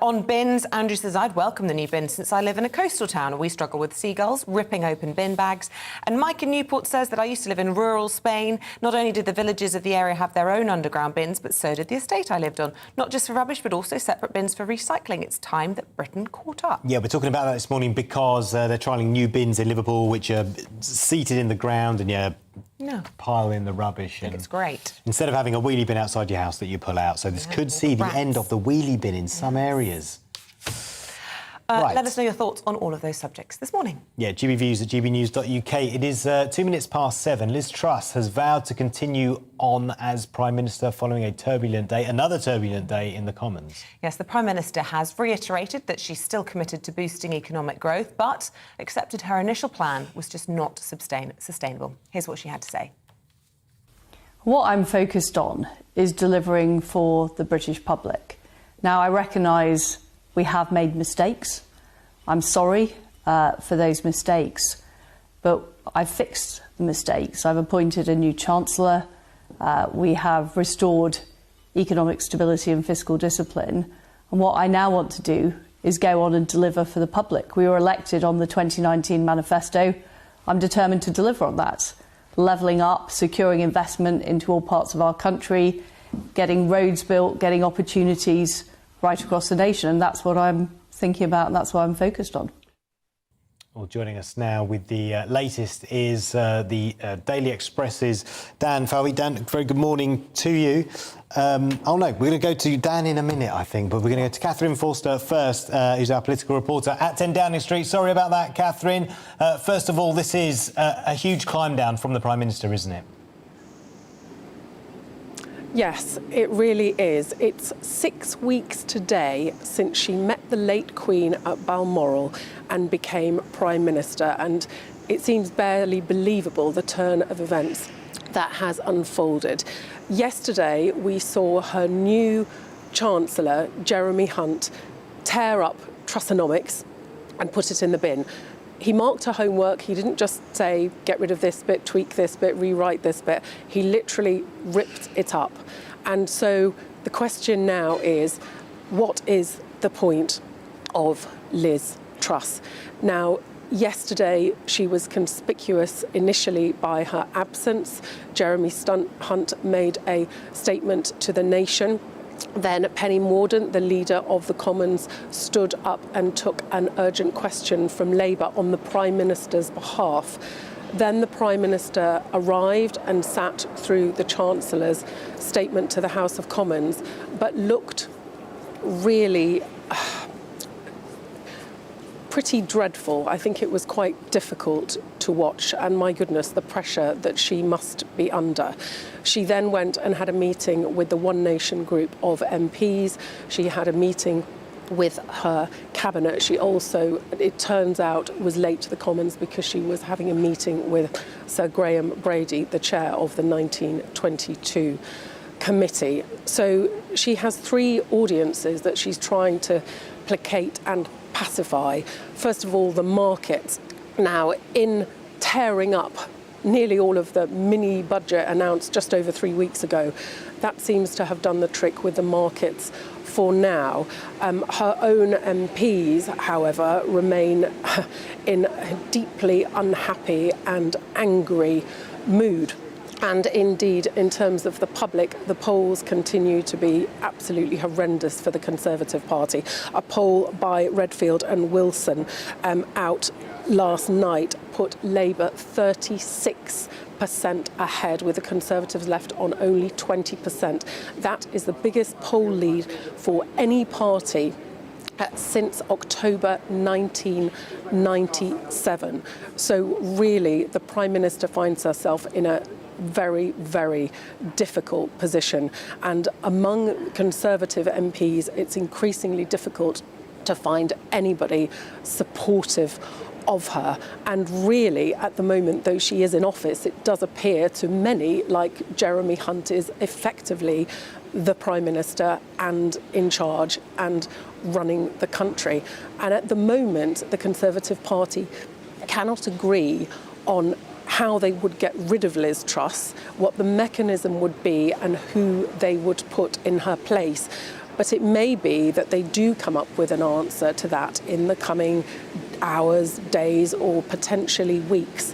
Speaker 1: On bins, Andrew says, I'd welcome the new bins since I live in a coastal town and we struggle with seagulls ripping open bin bags. And Mike in Newport says that I used to live in rural Spain. Not only did the villages of the area have their own underground bins, but so did the estate I lived on. Not just for rubbish, but also separate bins for recycling. It's time that Britain caught up.
Speaker 2: Yeah, we're talking about that this morning because they're trialling new bins in Liverpool, which are seated in the ground and pile in the rubbish.
Speaker 1: I think it's great.
Speaker 2: Instead of having a wheelie bin outside your house that you pull out. So this could see the end of the wheelie bin in some areas. Right.
Speaker 1: Let us know your thoughts on all of those subjects this morning.
Speaker 2: Yeah, gbviews@gbnews.uk. It is 2 minutes past 7. Liz Truss has vowed to continue on as Prime Minister following another turbulent day in the Commons.
Speaker 1: Yes, the Prime Minister has reiterated that she's still committed to boosting economic growth, but accepted her initial plan was just not sustainable. Here's what she had to say.
Speaker 4: What I'm focused on is delivering for the British public. Now, I recognise we have made mistakes. I'm sorry for those mistakes, but I've fixed the mistakes. I've appointed a new Chancellor. We have restored economic stability and fiscal discipline. And what I now want to do is go on and deliver for the public. We were elected on the 2019 manifesto. I'm determined to deliver on that. Levelling up, securing investment into all parts of our country, getting roads built, getting opportunities right across the nation, and that's what I'm thinking about and that's what I'm focused on.
Speaker 2: Well, joining us now with the latest is the Daily Express's Dan Falvey. Dan, very good morning to you. We're going to go to Dan in a minute, I think, but we're going to go to Catherine Forster first, who's our political reporter at 10 Downing Street. Sorry about that, Catherine. First of all, this is a huge climb down from the Prime Minister, isn't it?
Speaker 5: Yes, it really is. It's 6 weeks today since she met the late Queen at Balmoral and became Prime Minister, and it seems barely believable, the turn of events that has unfolded. Yesterday, we saw her new Chancellor, Jeremy Hunt, tear up Trussonomics and put it in the bin. He marked her homework. He didn't just say, get rid of this bit, tweak this bit, rewrite this bit. He literally ripped it up. And so the question now is, what is the point of Liz Truss? Now, yesterday, she was conspicuous initially by her absence. Jeremy Hunt made a statement to the nation. Then Penny Mordaunt, the leader of the Commons, stood up and took an urgent question from Labour on the Prime Minister's behalf. Then the Prime Minister arrived and sat through the Chancellor's statement to the House of Commons, but looked really pretty dreadful. I think it was quite difficult to watch, and my goodness, the pressure that she must be under. She then went and had a meeting with the One Nation group of MPs. She had a meeting with her cabinet. She also, it turns out, was late to the Commons because she was having a meeting with Sir Graham Brady, the chair of the 1922 committee. So she has 3 audiences that she's trying to placate and pacify. First of all, the markets. Now, in tearing up nearly all of the mini budget announced just over 3 weeks ago, that seems to have done the trick with the markets for now. Her own MPs, however, remain in a deeply unhappy and angry mood. And indeed, in terms of the public, the polls continue to be absolutely horrendous for the Conservative Party. A poll by Redfield and Wilson out last night put Labour 36% ahead, with the Conservatives left on only 20%. That is the biggest poll lead for any party since October 1997. So really, the Prime Minister finds herself in a very, very difficult position. And among Conservative MPs, it's increasingly difficult to find anybody supportive of her. And really, at the moment, though she is in office, it does appear to many like Jeremy Hunt is effectively the Prime Minister and in charge and running the country. And at the moment, the Conservative Party cannot agree on how they would get rid of Liz Truss, what the mechanism would be, and who they would put in her place. But it may be that they do come up with an answer to that in the coming hours, days, or potentially weeks.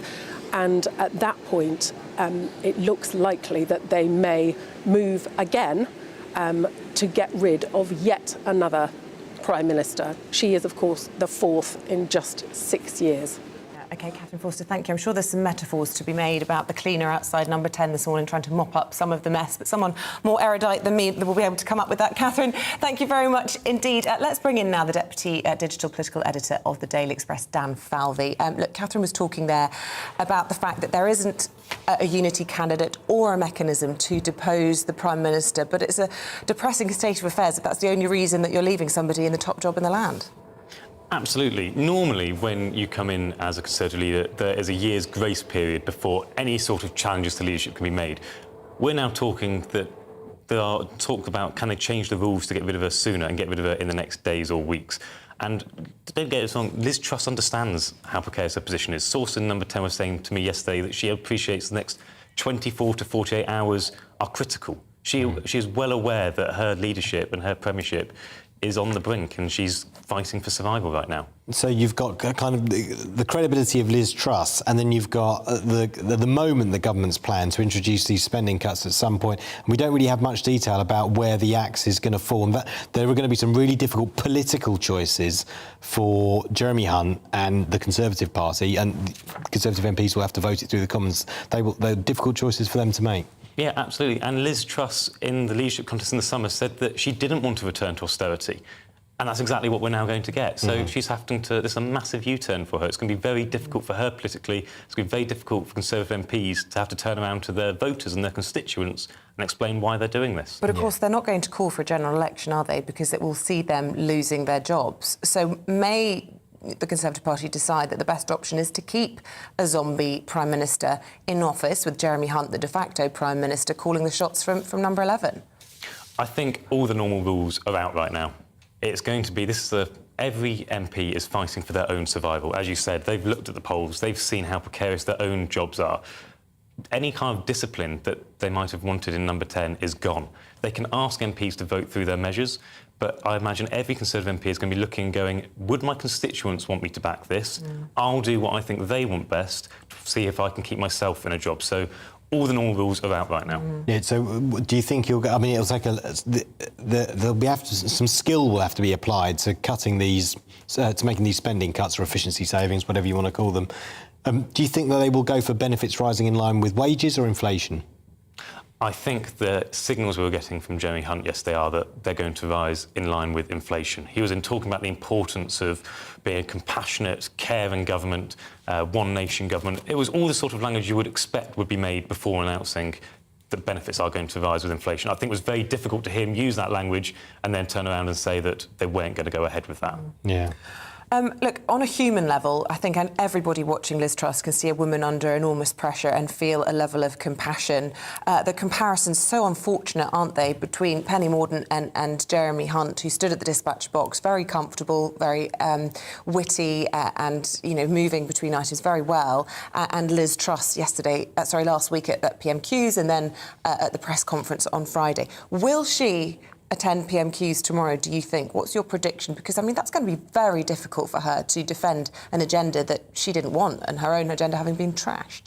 Speaker 5: And at that point, it looks likely that they may move again to get rid of yet another Prime Minister. She is, of course, the 4th in just 6 years.
Speaker 1: OK, Catherine Forster, thank you. I'm sure there's some metaphors to be made about the cleaner outside number 10 this morning trying to mop up some of the mess, but someone more erudite than me will be able to come up with that. Catherine, thank you very much indeed. Let's bring in now the Deputy Digital Political Editor of the Daily Express, Dan Falvey. Look, Catherine was talking there about the fact that there isn't a unity candidate or a mechanism to depose the Prime Minister, but it's a depressing state of affairs if that's the only reason that you're leaving somebody in the top job in the land.
Speaker 22: Absolutely. Normally, when you come in as a Conservative leader, there is a year's grace period before any sort of challenges to leadership can be made. We're now talking that there are talk about can they change the rules to get rid of her sooner and get rid of her in the next days or weeks. And don't get us wrong, Liz Truss understands how precarious her position is. Source in number 10 was saying to me yesterday that she appreciates the next 24 to 48 hours are critical. She is well aware that her leadership and her premiership is on the brink and she's fighting for survival right now.
Speaker 2: So you've got kind of the credibility of Liz Truss, and then you've got the moment the government's plan to introduce these spending cuts at some point. And we don't really have much detail about where the axe is going to fall. And there are going to be some really difficult political choices for Jeremy Hunt and the Conservative Party, and Conservative MPs will have to vote it through the Commons. They're difficult choices for them to make.
Speaker 22: Yeah, absolutely. And Liz Truss, in the leadership contest in the summer, said that she didn't want to return to austerity. And that's exactly what we're now going to get. So she's having to... This is a massive U-turn for her. It's going to be very difficult for her politically. It's going to be very difficult for Conservative MPs to have to turn around to their voters and their constituents and explain why they're doing this.
Speaker 1: But, of course, they're not going to call for a general election, are they? Because it will see them losing their jobs. So may the Conservative Party decide that the best option is to keep a zombie Prime Minister in office, with Jeremy Hunt, the de facto Prime Minister, calling the shots from number 11?
Speaker 22: I think all the normal rules are out right now. It's going to be... Every MP is fighting for their own survival. As you said, they've looked at the polls, they've seen how precarious their own jobs are. Any kind of discipline that they might have wanted in number 10 is gone. They can ask MPs to vote through their measures, but I imagine every Conservative MP is going to be looking and going, would my constituents want me to back this? I'll do what I think they want best to see if I can keep myself in a job. So all the normal rules are out right now.
Speaker 2: Yeah, so do you think you'll... I mean, it was like there'll be some skill will have to be applied to cutting these, to making these spending cuts or efficiency savings, whatever you want to call them. Do you think that they will go for benefits rising in line with wages or inflation?
Speaker 22: I think the signals we were getting from Jeremy Hunt yesterday are that they're going to rise in line with inflation. He was talking about the importance of being a compassionate, caring government, one nation government. It was all the sort of language you would expect would be made before announcing that benefits are going to rise with inflation. I think it was very difficult to hear him use that language and then turn around and say that they weren't going to go ahead with that.
Speaker 2: Yeah.
Speaker 1: Look, on a human level, I think everybody watching Liz Truss can see a woman under enormous pressure and feel a level of compassion. The comparisons so unfortunate, aren't they, between Penny Mordaunt and Jeremy Hunt, who stood at the dispatch box, very comfortable, very witty, and moving between items very well, and Liz Truss last week at PMQs and then at the press conference on Friday. Will she attend PMQs tomorrow, do you think? What's your prediction? Because, I mean, that's going to be very difficult for her to defend an agenda that she didn't want, and her own agenda having been trashed.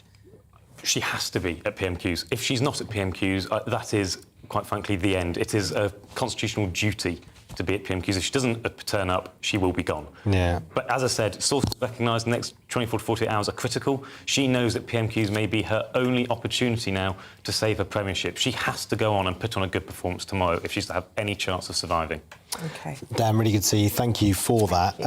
Speaker 22: She has to be at PMQs. If she's not at PMQs, that is, quite frankly, the end. It is a constitutional duty to be at PMQs. If she doesn't turn up, she will be gone.
Speaker 2: Yeah.
Speaker 22: But as I said, sources recognise the next 24 to 48 hours are critical. She knows that PMQs may be her only opportunity now to save her premiership. She has to go on and put on a good performance tomorrow if she's to have any chance of surviving.
Speaker 1: OK.
Speaker 2: Dan, really good to see you. Thank you for that.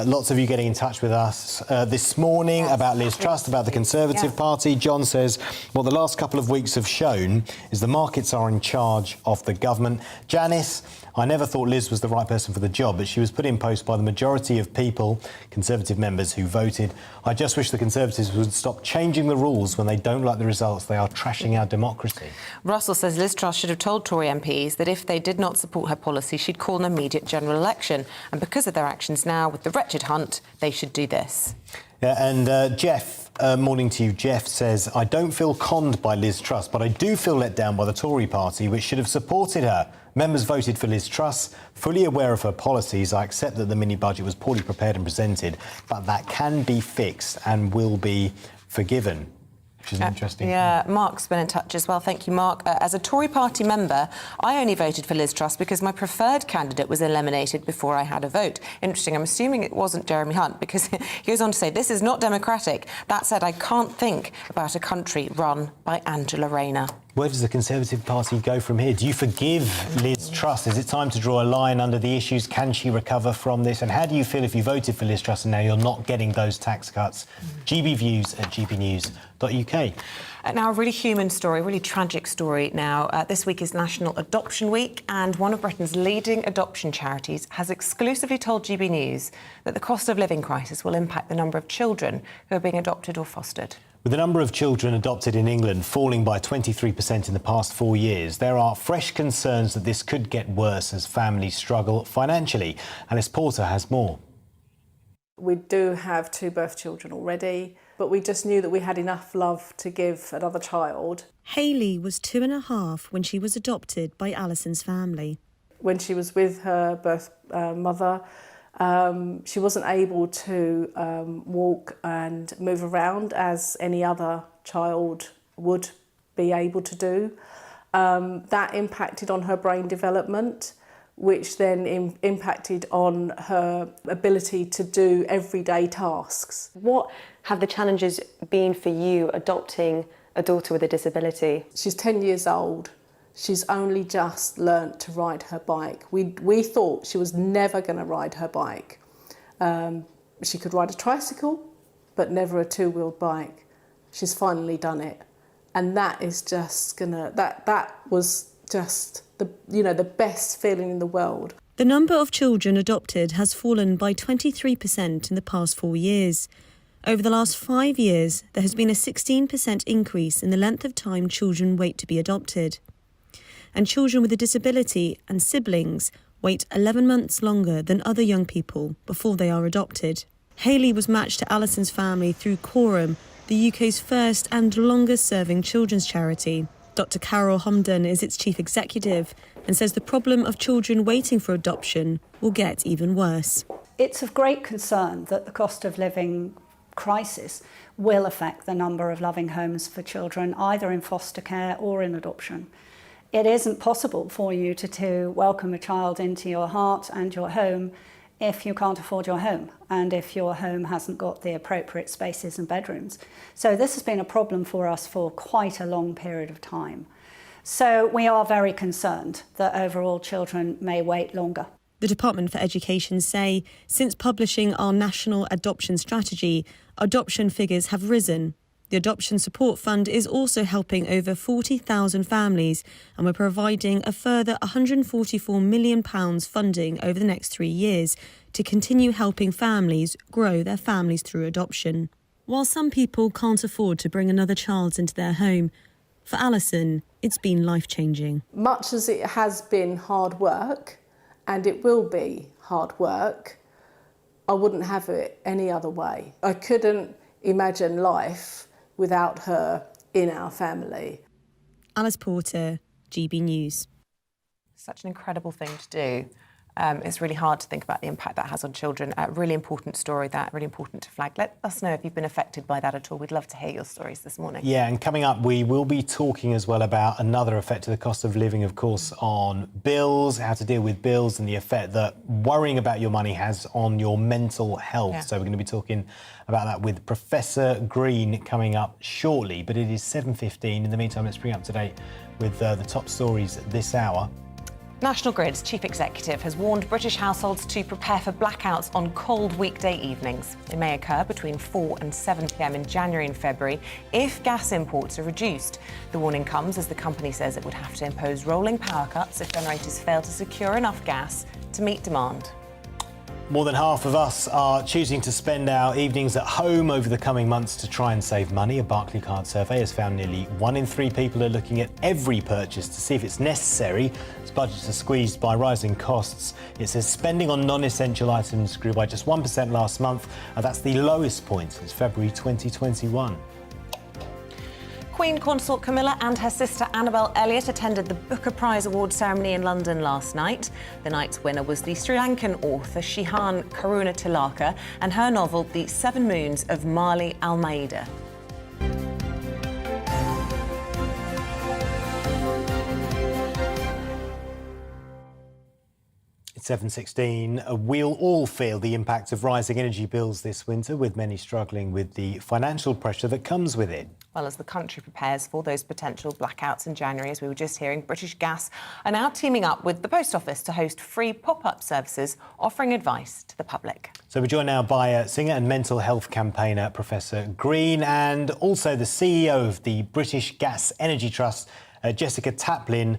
Speaker 2: Lots of you getting in touch with us this morning about Liz Truss, about the Conservative Party. John says, what the last couple of weeks have shown is the markets are in charge of the government. Janice, I never thought Liz was the right person for the job, but she was put in post by the majority of people, Conservative members, who voted. I just wish the Conservatives would stop changing the rules when they don't like the results. They are trashing our democracy.
Speaker 1: Russell says Liz Truss should have told Tory MPs that if they did not support her policy, she'd call an immediate general election. And because of their actions now with the wretched Hunt, they should do this.
Speaker 2: Yeah, and Jeff, morning to you. Jeff says, I don't feel conned by Liz Truss, but I do feel let down by the Tory party, which should have supported her. Members voted for Liz Truss, fully aware of her policies. I accept that the mini-budget was poorly prepared and presented, but that can be fixed and will be forgiven. Which is interesting.
Speaker 1: Yeah, Mark's been in touch as well. Thank you, Mark. As a Tory party member, I only voted for Liz Truss because my preferred candidate was eliminated before I had a vote. Interesting. I'm assuming it wasn't Jeremy Hunt, because he goes on to say, this is not democratic. That said, I can't think about a country run by Angela Rayner.
Speaker 2: Where does the Conservative Party go from here? Do you forgive Liz Truss? Is it time to draw a line under the issues? Can she recover from this? And how do you feel if you voted for Liz Truss and now you're not getting those tax cuts? gbviews@gbnews.uk.
Speaker 1: Now, a really human story, a really tragic story now. This week is National Adoption Week, and one of Britain's leading adoption charities has exclusively told GB News that the cost of living crisis will impact the number of children who are being adopted or fostered.
Speaker 2: With the number of children adopted in England falling by 23% in the past 4 years, there are fresh concerns that this could get worse as families struggle financially. Alice Porter has more.
Speaker 6: We do have 2 birth children already, but we just knew that we had enough love to give another child.
Speaker 7: Hayley was 2.5 when she was adopted by Alison's family.
Speaker 6: when she was with her birth mother, she wasn't able to walk and move around as any other child would be able to do. That impacted on her brain development, which then impacted on her ability to do everyday tasks.
Speaker 8: What have the challenges been for you adopting a daughter with a disability?
Speaker 6: She's 10 years old. She's only just learnt to ride her bike. We thought she was never going to ride her bike. She could ride a tricycle, but never a two-wheeled bike. She's finally done it. And that is just that was just the best feeling in the world.
Speaker 7: The number of children adopted has fallen by 23% in the past 4 years. Over the last 5 years, there has been a 16% increase in the length of time children wait to be adopted. And children with a disability and siblings wait 11 months longer than other young people before they are adopted. Hayley was matched to Alison's family through Quorum, the UK's first and longest-serving children's charity. Dr Carol Homden is its chief executive and says the problem of children waiting for adoption will get even worse.
Speaker 9: It's of great concern that the cost of living crisis will affect the number of loving homes for children, either in foster care or in adoption. It isn't possible for you to welcome a child into your heart and your home if you can't afford your home and if your home hasn't got the appropriate spaces and bedrooms. So this has been a problem for us for quite a long period of time. So we are very concerned that overall children may wait longer.
Speaker 7: The Department for Education say since publishing our national adoption strategy, adoption figures have risen. The Adoption Support Fund is also helping over 40,000 families, and we're providing a further £144 million funding over the next 3 years to continue helping families grow their families through adoption. While some people can't afford to bring another child into their home, for Alison, it's been life-changing.
Speaker 6: Much as it has been hard work, and it will be hard work, I wouldn't have it any other way. I couldn't imagine life without her in our family.
Speaker 7: Alice Porter, GB News.
Speaker 1: Such an incredible thing to do. It's really hard to think about the impact that has on children. A really important story, that really important to flag. Let us know if you've been affected by that at all. We'd love to hear your stories this morning.
Speaker 2: Yeah, and coming up, we will be talking as well about another effect of the cost of living, of course, on bills, how to deal with bills and the effect that worrying about your money has on your mental health. Yeah. So we're going to be talking about that with Professor Green coming up shortly. But it is 7:15. In the meantime, let's bring up to date with the top stories this hour.
Speaker 1: National Grid's chief executive has warned British households to prepare for blackouts on cold weekday evenings. They may occur between 4 and 7 p.m. in January and February if gas imports are reduced. The warning comes as the company says it would have to impose rolling power cuts if generators fail to secure enough gas to meet demand.
Speaker 2: More than half of us are choosing to spend our evenings at home over the coming months to try and save money. A Barclaycard survey has found nearly 1 in 3 people are looking at every purchase to see if it's necessary. As budgets are squeezed by rising costs, it says spending on non-essential items grew by just 1% last month. That's the lowest point since February 2021.
Speaker 1: Queen Consort Camilla and her sister Annabel Elliot attended the Booker Prize Award ceremony in London last night. The night's winner was the Sri Lankan author Shihan Karunatilaka and her novel The 7 Moons of Mali Almeida.
Speaker 2: It's 7:16. We'll all feel the impact of rising energy bills this winter, with many struggling with the financial pressure that comes with it.
Speaker 1: Well, as the country prepares for those potential blackouts in January, as we were just hearing, British Gas are now teaming up with the Post Office to host free pop-up services offering advice to the public.
Speaker 2: So we're joined now by singer and mental health campaigner Professor Green and also the CEO of the British Gas Energy Trust, Jessica Taplin,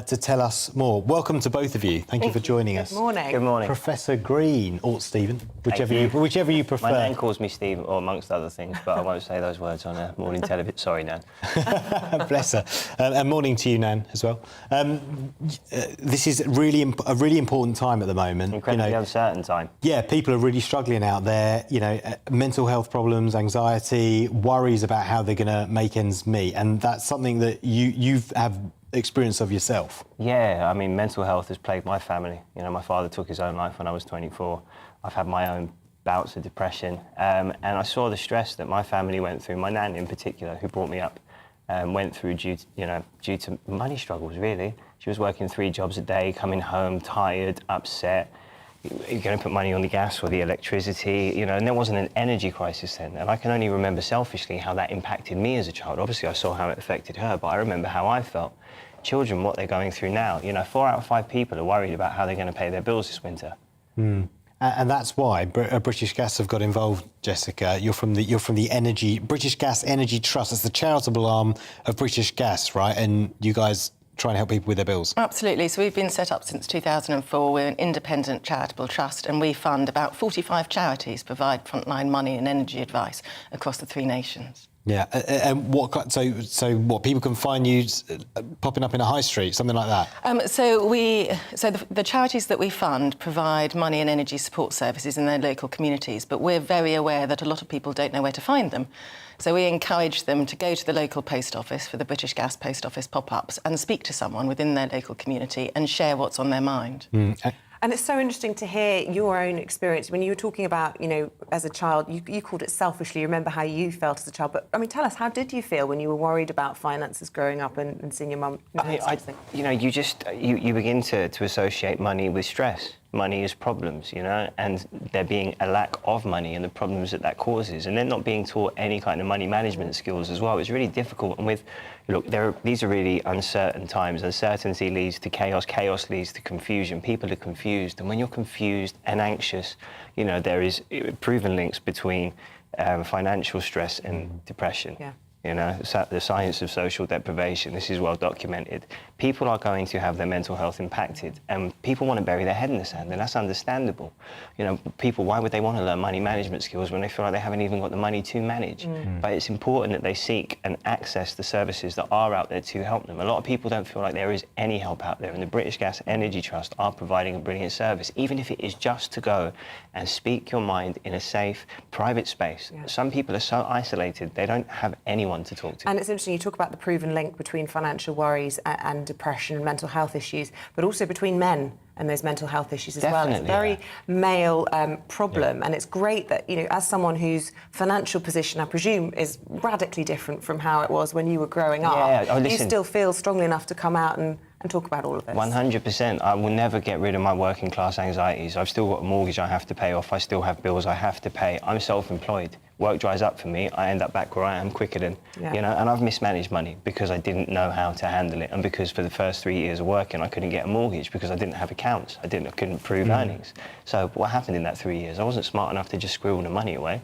Speaker 2: to tell us more. Welcome to both of you. Thank you for joining us.
Speaker 1: Good morning.
Speaker 23: Good morning.
Speaker 2: Professor Green, or Stephen, whichever you prefer.
Speaker 23: My nan calls me Steve, or amongst other things, but I won't say those words on a morning television. Sorry, Nan.
Speaker 2: Bless her. And morning to you, Nan, as well. This is really a really important time at the moment.
Speaker 23: Incredibly uncertain time.
Speaker 2: Yeah, people are really struggling out there. Mental health problems, anxiety, worries about how they're going to make ends meet, and that's something that you have experience of yourself.
Speaker 23: Yeah, I mean, mental health has plagued my family. You know, my father took his own life when I was 24. I've had my own bouts of depression, and I saw the stress that my family went through, my nan in particular, who brought me up, went through due to money struggles, really. She was working 3 jobs a day, coming home tired, upset. You're going to put money on the gas or the electricity, you know, and there wasn't an energy crisis then. And I can only remember selfishly how that impacted me as a child. Obviously, I saw how it affected her, but I remember how I felt. Children, what they're going through now, you know, 4 out of 5 people are worried about how they're going to pay their bills this winter.
Speaker 2: And that's why British Gas have got involved, Jessica. You're from the British Gas Energy Trust. It's the charitable arm of British Gas, right? And you guys try and help people with their bills.
Speaker 3: Absolutely. So we've been set up since 2004. We're an independent charitable trust, and we fund about 45 charities, provide frontline money and energy advice across the 3 nations.
Speaker 2: Yeah, and so what, people can find you popping up in a high street, something like that?
Speaker 3: So the charities that we fund provide money and energy support services in their local communities, but we're very aware that a lot of people don't know where to find them. So we encourage them to go to the local post office for the British Gas post office pop-ups and speak to someone within their local community and share what's on their mind.
Speaker 1: And it's so interesting to hear your own experience. When you were talking about, you know, as a child, you called it selfishly. You remember how you felt as a child. But, I mean, tell us, how did you feel when you were worried about finances growing up and seeing your mum?
Speaker 23: You begin to associate money with stress. Money is problems, you know, and there being a lack of money and the problems that causes, and then not being taught any kind of money management skills as well. It's really difficult. And these are really uncertain times. Uncertainty leads to chaos. Chaos leads to confusion. People are confused, and when you're confused and anxious, you know, there is proven links between financial stress and depression.
Speaker 1: Yeah.
Speaker 23: You know, the science of social deprivation, this is well documented. People are going to have their mental health impacted, and people want to bury their head in the sand, and that's understandable. You know, people, why would they want to learn money management skills when they feel like they haven't even got the money to manage? But it's important that they seek and access the services that are out there to help them. A lot of people don't feel like there is any help out there, and the British Gas Energy Trust are providing a brilliant service, even if it is just to go and speak your mind in a safe, private space. Yeah. Some people are so isolated, they don't have anyone to talk to.
Speaker 1: And it's interesting, you talk about the proven link between financial worries and depression and mental health issues, but also between men and those mental health issues as well. It's a very male problem, and it's great that, you know, as someone whose financial position, I presume, is radically different from how it was when you were growing up, you still feel strongly enough to come out and talk about all of this.
Speaker 23: 100%. I will never get rid of my working class anxieties. I've still got a mortgage I have to pay off. I still have bills I have to pay. I'm self-employed. Work dries up for me. I end up back where I am quicker than, you know, and I've mismanaged money because I didn't know how to handle it, and because for the first 3 years of working I couldn't get a mortgage because I didn't have accounts. I couldn't prove earnings. So what happened in that 3 years? I wasn't smart enough to just scribble the money away.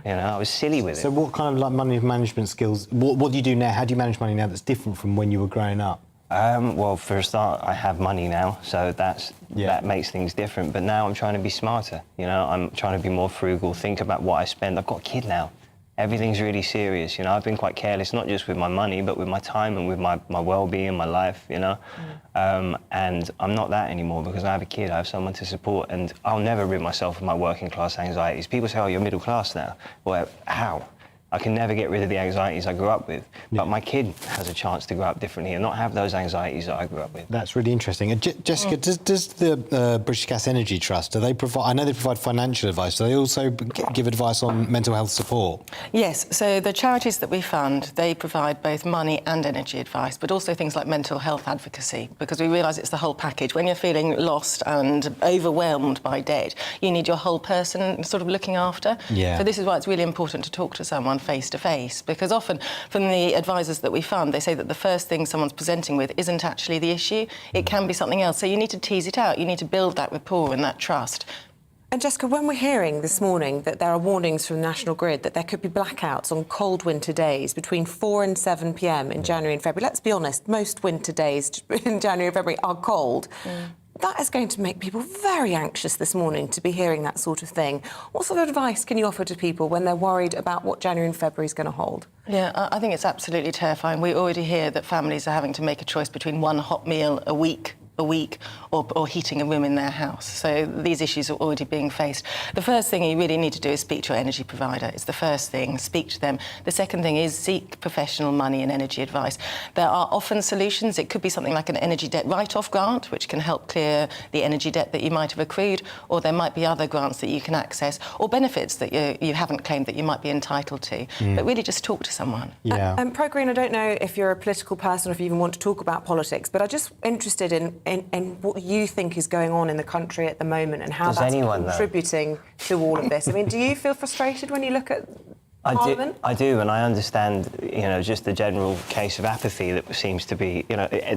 Speaker 23: You know, I was silly with it.
Speaker 2: So what kind of like money management skills, what do you do now? How do you manage money now that's different from when you were growing up?
Speaker 23: Well, for a start, I have money now, so that makes things different. But now I'm trying to be smarter. You know, I'm trying to be more frugal, think about what I spend. I've got a kid now. Everything's really serious. You know, I've been quite careless, not just with my money, but with my time and with my well-being, my life, you know. And I'm not that anymore because I have a kid, I have someone to support, and I'll never rid myself of my working class anxieties. People say, oh, you're middle class now. Well, how? I can never get rid of the anxieties I grew up with, but my kid has a chance to grow up differently and not have those anxieties that I grew up with.
Speaker 2: That's really interesting. And Jessica, does the British Gas Energy Trust, do they provide, I know they provide financial advice, do they also give advice on mental health support?
Speaker 3: Yes, so the charities that we fund, they provide both money and energy advice, but also things like mental health advocacy, because we realise it's the whole package. When you're feeling lost and overwhelmed by debt, you need your whole person sort of looking after. So this is why it's really important to talk to someone face-to-face, because often from the advisors that we fund, they say that the first thing someone's presenting with isn't actually the issue. It can be something else. So you need to tease it out. You need to build that rapport and that trust.
Speaker 1: And Jessica, when we're hearing this morning that there are warnings from National Grid that there could be blackouts on cold winter days between 4 and 7 p.m. in January and February, let's be honest, most winter days in January and February are cold. That is going to make people very anxious this morning to be hearing that sort of thing. What sort of advice can you offer to people when they're worried about what January and February is going to hold?
Speaker 3: Yeah, I think it's absolutely terrifying. We already hear that families are having to make a choice between one hot meal a week a week or heating a room in their house. So these issues are already being faced. The first thing you really need to do is speak to your energy provider. It's the first thing, speak to them. The second thing is seek professional money and energy advice. There are often solutions. It could be something like an energy debt write-off grant, which can help clear the energy debt that you might have accrued, or there might be other grants that you can access, or benefits that you haven't claimed that you might be entitled to. But really just talk to someone.
Speaker 2: Yeah.
Speaker 1: Pro Green, I don't know if you're a political person or if you even want to talk about politics, but I'm just interested in what you think is going on in the country at the moment and how that's contributing to all of this. I mean, do you feel frustrated when you look at Parliament?
Speaker 23: I do, and I understand, just the general case of apathy that seems to be,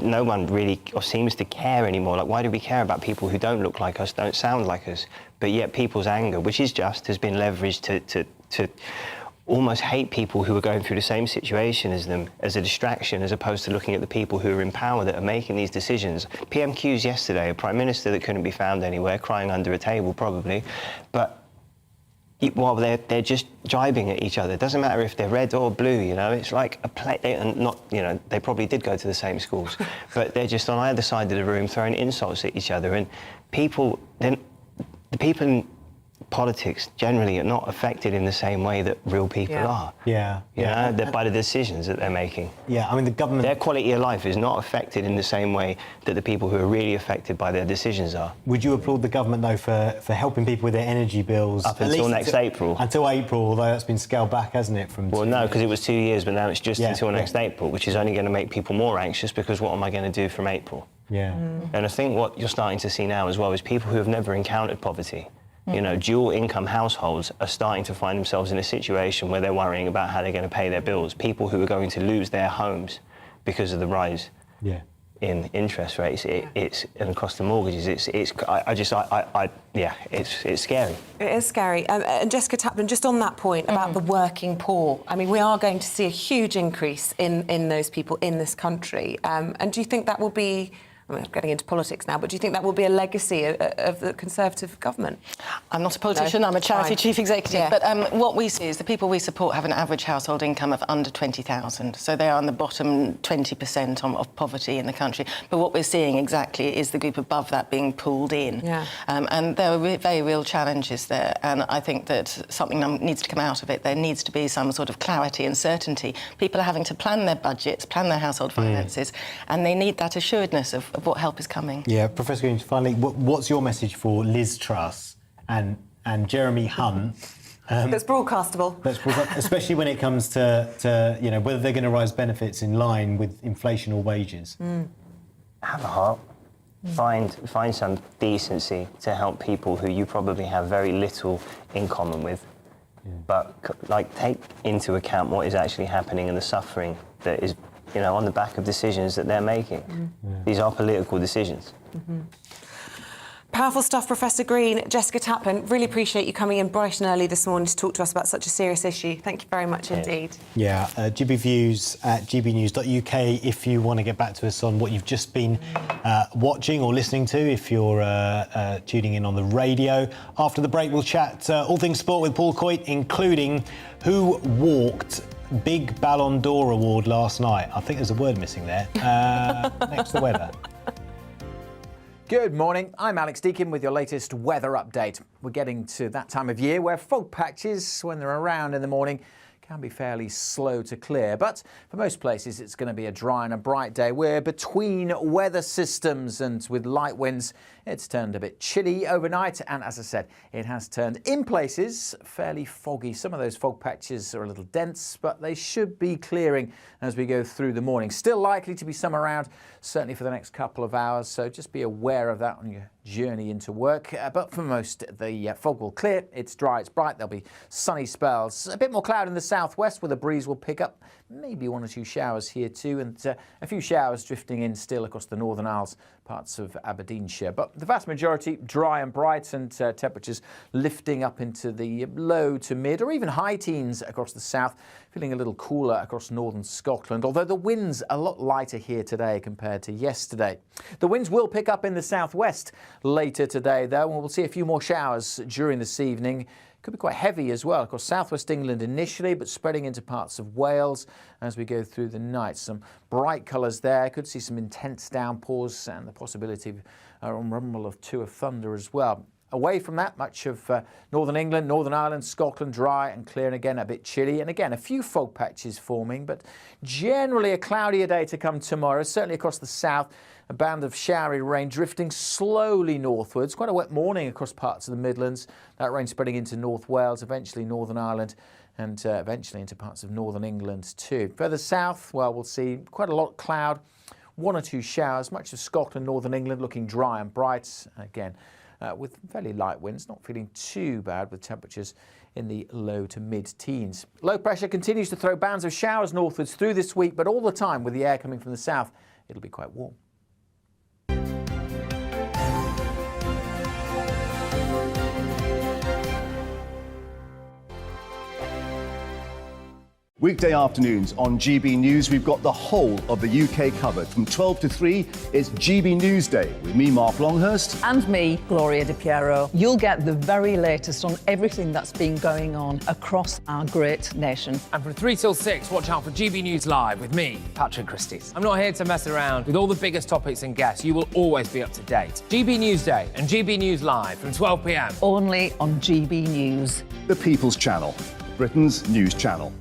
Speaker 23: no one really or seems to care anymore. Like, why do we care about people who don't look like us, don't sound like us? But yet people's anger, which is just, has been leveraged to almost hate people who are going through the same situation as them as a distraction, as opposed to looking at the people who are in power that are making these decisions. PMQs yesterday, a Prime Minister that couldn't be found anywhere, crying under a table probably, but while they're just jibing at each other. It doesn't matter if they're red or blue, it's like a play, they probably did go to the same schools, but they're just on either side of the room throwing insults at each other, and the people in politics generally are not affected in the same way that real people are. By the decisions that they're making.
Speaker 2: Yeah, I mean, the government...
Speaker 23: Their quality of life is not affected in the same way that the people who are really affected by their decisions are.
Speaker 2: Would you applaud the government, though, for helping people with their energy bills?
Speaker 23: Up until next April.
Speaker 2: Until April, although that's been scaled back, hasn't it?
Speaker 23: Well, no, because it was 2 years, but now it's just until next April, which is only going to make people more anxious, because what am I going to do from April?
Speaker 2: Yeah.
Speaker 23: And I think what you're starting to see now as well is people who have never encountered poverty. Dual income households are starting to find themselves in a situation where they're worrying about how they're going to pay their bills. People who are going to lose their homes because of the rise in interest rates, and across the mortgages. It's scary.
Speaker 1: It is scary. And Jessica Taplin, just on that point about the working poor, I mean, we are going to see a huge increase in those people in this country. And do you think that will be... I'm getting into politics now, but do you think that will be a legacy of the Conservative government?
Speaker 3: I'm not a politician, I'm a charity chief executive, but what we see is the people we support have an average household income of under 20,000, so they are on the bottom 20% of poverty in the country. But what we're seeing exactly is the group above that being pulled in. And there are very real challenges there, and I think that something needs to come out of it. There needs to be some sort of clarity and certainty. People are having to plan their budgets, plan their household finances, and they need that assuredness of what help is coming.
Speaker 2: Yeah, Professor Green, finally, what's your message for Liz Truss and Jeremy Hunt?
Speaker 1: That's broadcastable.
Speaker 2: Especially when it comes to whether they're going to rise benefits in line with inflation or wages.
Speaker 23: Have a heart. Find some decency to help people who you probably have very little in common with. But take into account what is actually happening and the suffering that is on the back of decisions that they're making. These are political decisions.
Speaker 1: Powerful stuff, Professor Green. Jessica Taplin, really appreciate you coming in bright and early this morning to talk to us about such a serious issue. Thank you very much indeed.
Speaker 2: Yeah, GB Views at gbnews.uk if you want to get back to us on what you've just been watching or listening to, if you're tuning in on the radio. After the break, we'll chat all things sport with Paul Coit, including who walked Big Ballon d'Or award last night. I think there's a word missing there. Next, the weather.
Speaker 10: Good morning, I'm Alex Deakin with your latest weather update. We're getting to that time of year where fog patches, when they're around in the morning, can be fairly slow to clear, but for most places it's going to be a dry and a bright day. We're between weather systems, and with light winds it's turned a bit chilly overnight, and as I said, it has turned in places fairly foggy. Some of those fog patches are a little dense, but they should be clearing as we go through the morning. Still likely to be some around, certainly for the next couple of hours, so just be aware of that on your journey into work. But for most, the fog will clear. It's dry, it's bright, there'll be sunny spells. A bit more cloud in the southwest where the breeze will pick up. Maybe one or two showers here too, and a few showers drifting in still across the Northern Isles, parts of Aberdeenshire. But the vast majority dry and bright, and temperatures lifting up into the low to mid or even high teens across the south, feeling a little cooler across northern Scotland, although the winds a lot lighter here today compared to yesterday. The winds will pick up in the southwest later today though, and we'll see a few more showers during this evening. Could be quite heavy as well. Of course, southwest England initially, but spreading into parts of Wales as we go through the night. Some bright colours there. Could see some intense downpours and the possibility of a rumble of 2 of thunder as well. Away from that, much of northern England, Northern Ireland, Scotland, dry and clear, and again a bit chilly. And again, a few fog patches forming, but generally a cloudier day to come tomorrow, certainly across the south. A band of showery rain drifting slowly northwards. Quite a wet morning across parts of the Midlands. That rain spreading into North Wales, eventually Northern Ireland, and eventually into parts of Northern England too. Further south, well, we'll see quite a lot of cloud, 1 or 2 showers. Much of Scotland, Northern England looking dry and bright. Again, with fairly light winds, not feeling too bad with temperatures in the low to mid-teens. Low pressure continues to throw bands of showers northwards through this week, but all the time with the air coming from the south, it'll be quite warm.
Speaker 11: Weekday afternoons on GB News, we've got the whole of the UK covered. From 12 to 3, it's GB News Day with me, Mark Longhurst.
Speaker 12: And me, Gloria Di Piero. You'll get the very latest on everything that's been going on across our great nation.
Speaker 13: And from 3 till 6, watch out for GB News Live with me, Patrick Christys. I'm not here to mess around with all the biggest topics and guests. You will always be up to date. GB News Day and GB News Live from 12 p.m.
Speaker 12: Only on GB News.
Speaker 11: The People's Channel, Britain's news channel.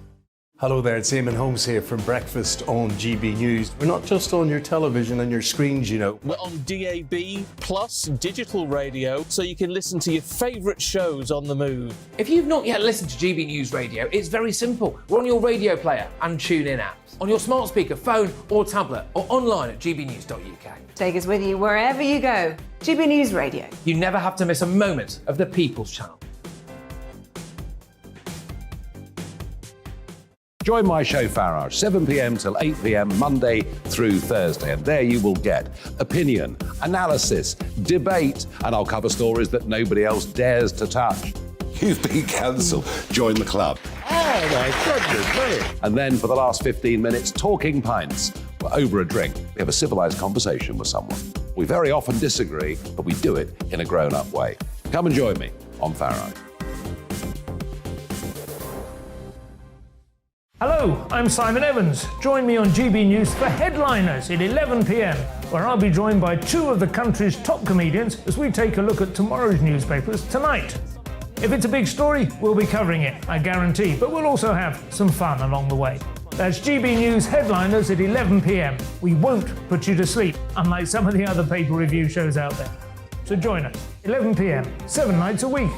Speaker 14: Hello there, it's Eamonn Holmes here from Breakfast on GB News. We're not just on your television and your screens, you know.
Speaker 15: We're on DAB plus digital radio, so you can listen to your favourite shows on the move.
Speaker 13: If you've not yet listened to GB News Radio, it's very simple. We're on your radio player and TuneIn apps, on your smart speaker, phone or tablet, or online at gbnews.uk.
Speaker 20: Take us with you wherever you go. GB News Radio.
Speaker 13: You never have to miss a moment of the People's Channel.
Speaker 16: Join my show Farage, 7 p.m. till 8 p.m. Monday through Thursday, and there you will get opinion, analysis, debate, and I'll cover stories that nobody else dares to touch.
Speaker 17: You've been cancelled. Join the club.
Speaker 16: Oh my goodness me! And then for the last 15 minutes, talking pints. We're over a drink. We have a civilised conversation with someone. We very often disagree, but we do it in a grown-up way. Come and join me on Farage.
Speaker 18: Hello, I'm Simon Evans. Join me on GB News for Headliners at 11 p.m, where I'll be joined by 2 of the country's top comedians as we take a look at tomorrow's newspapers tonight. If it's a big story, we'll be covering it, I guarantee, but we'll also have some fun along the way. That's GB News Headliners at 11 p.m. We won't put you to sleep, unlike some of the other pay-per-review shows out there. So join us, 11 p.m, 7 nights a week.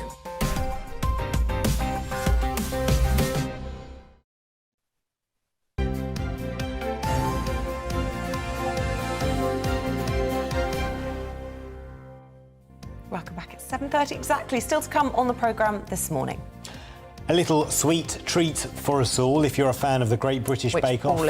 Speaker 1: Welcome back at 7:30 exactly. Still to come on the programme this morning.
Speaker 2: A little sweet treat for us all. If you're a fan of the Great British Bake Off,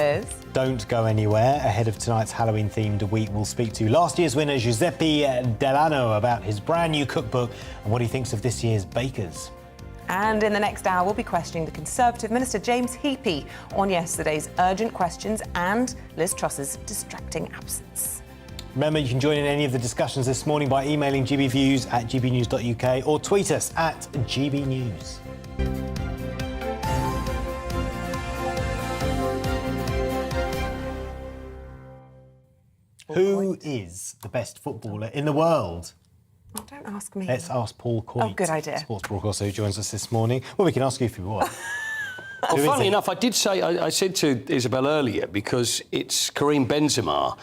Speaker 2: don't go anywhere. Ahead of tonight's Halloween-themed week, we'll speak to last year's winner Giuseppe Delano about his brand new cookbook and what he thinks of this year's bakers.
Speaker 1: And in the next hour, we'll be questioning the Conservative Minister James Heappey on yesterday's urgent questions and Liz Truss's distracting absence.
Speaker 2: Remember, you can join in any of the discussions this morning by emailing gbviews@gbnews.uk or tweet us at gbnews. Who is the best footballer in the world?
Speaker 1: Oh, don't ask me.
Speaker 2: Let's ask Paul Coyte.
Speaker 1: Oh, good idea.
Speaker 2: Sports broadcaster who joins us this morning. Well, we can ask you if you want.
Speaker 19: Well, funnily enough, I did say, I said to Isabel earlier, because it's Karim Benzema,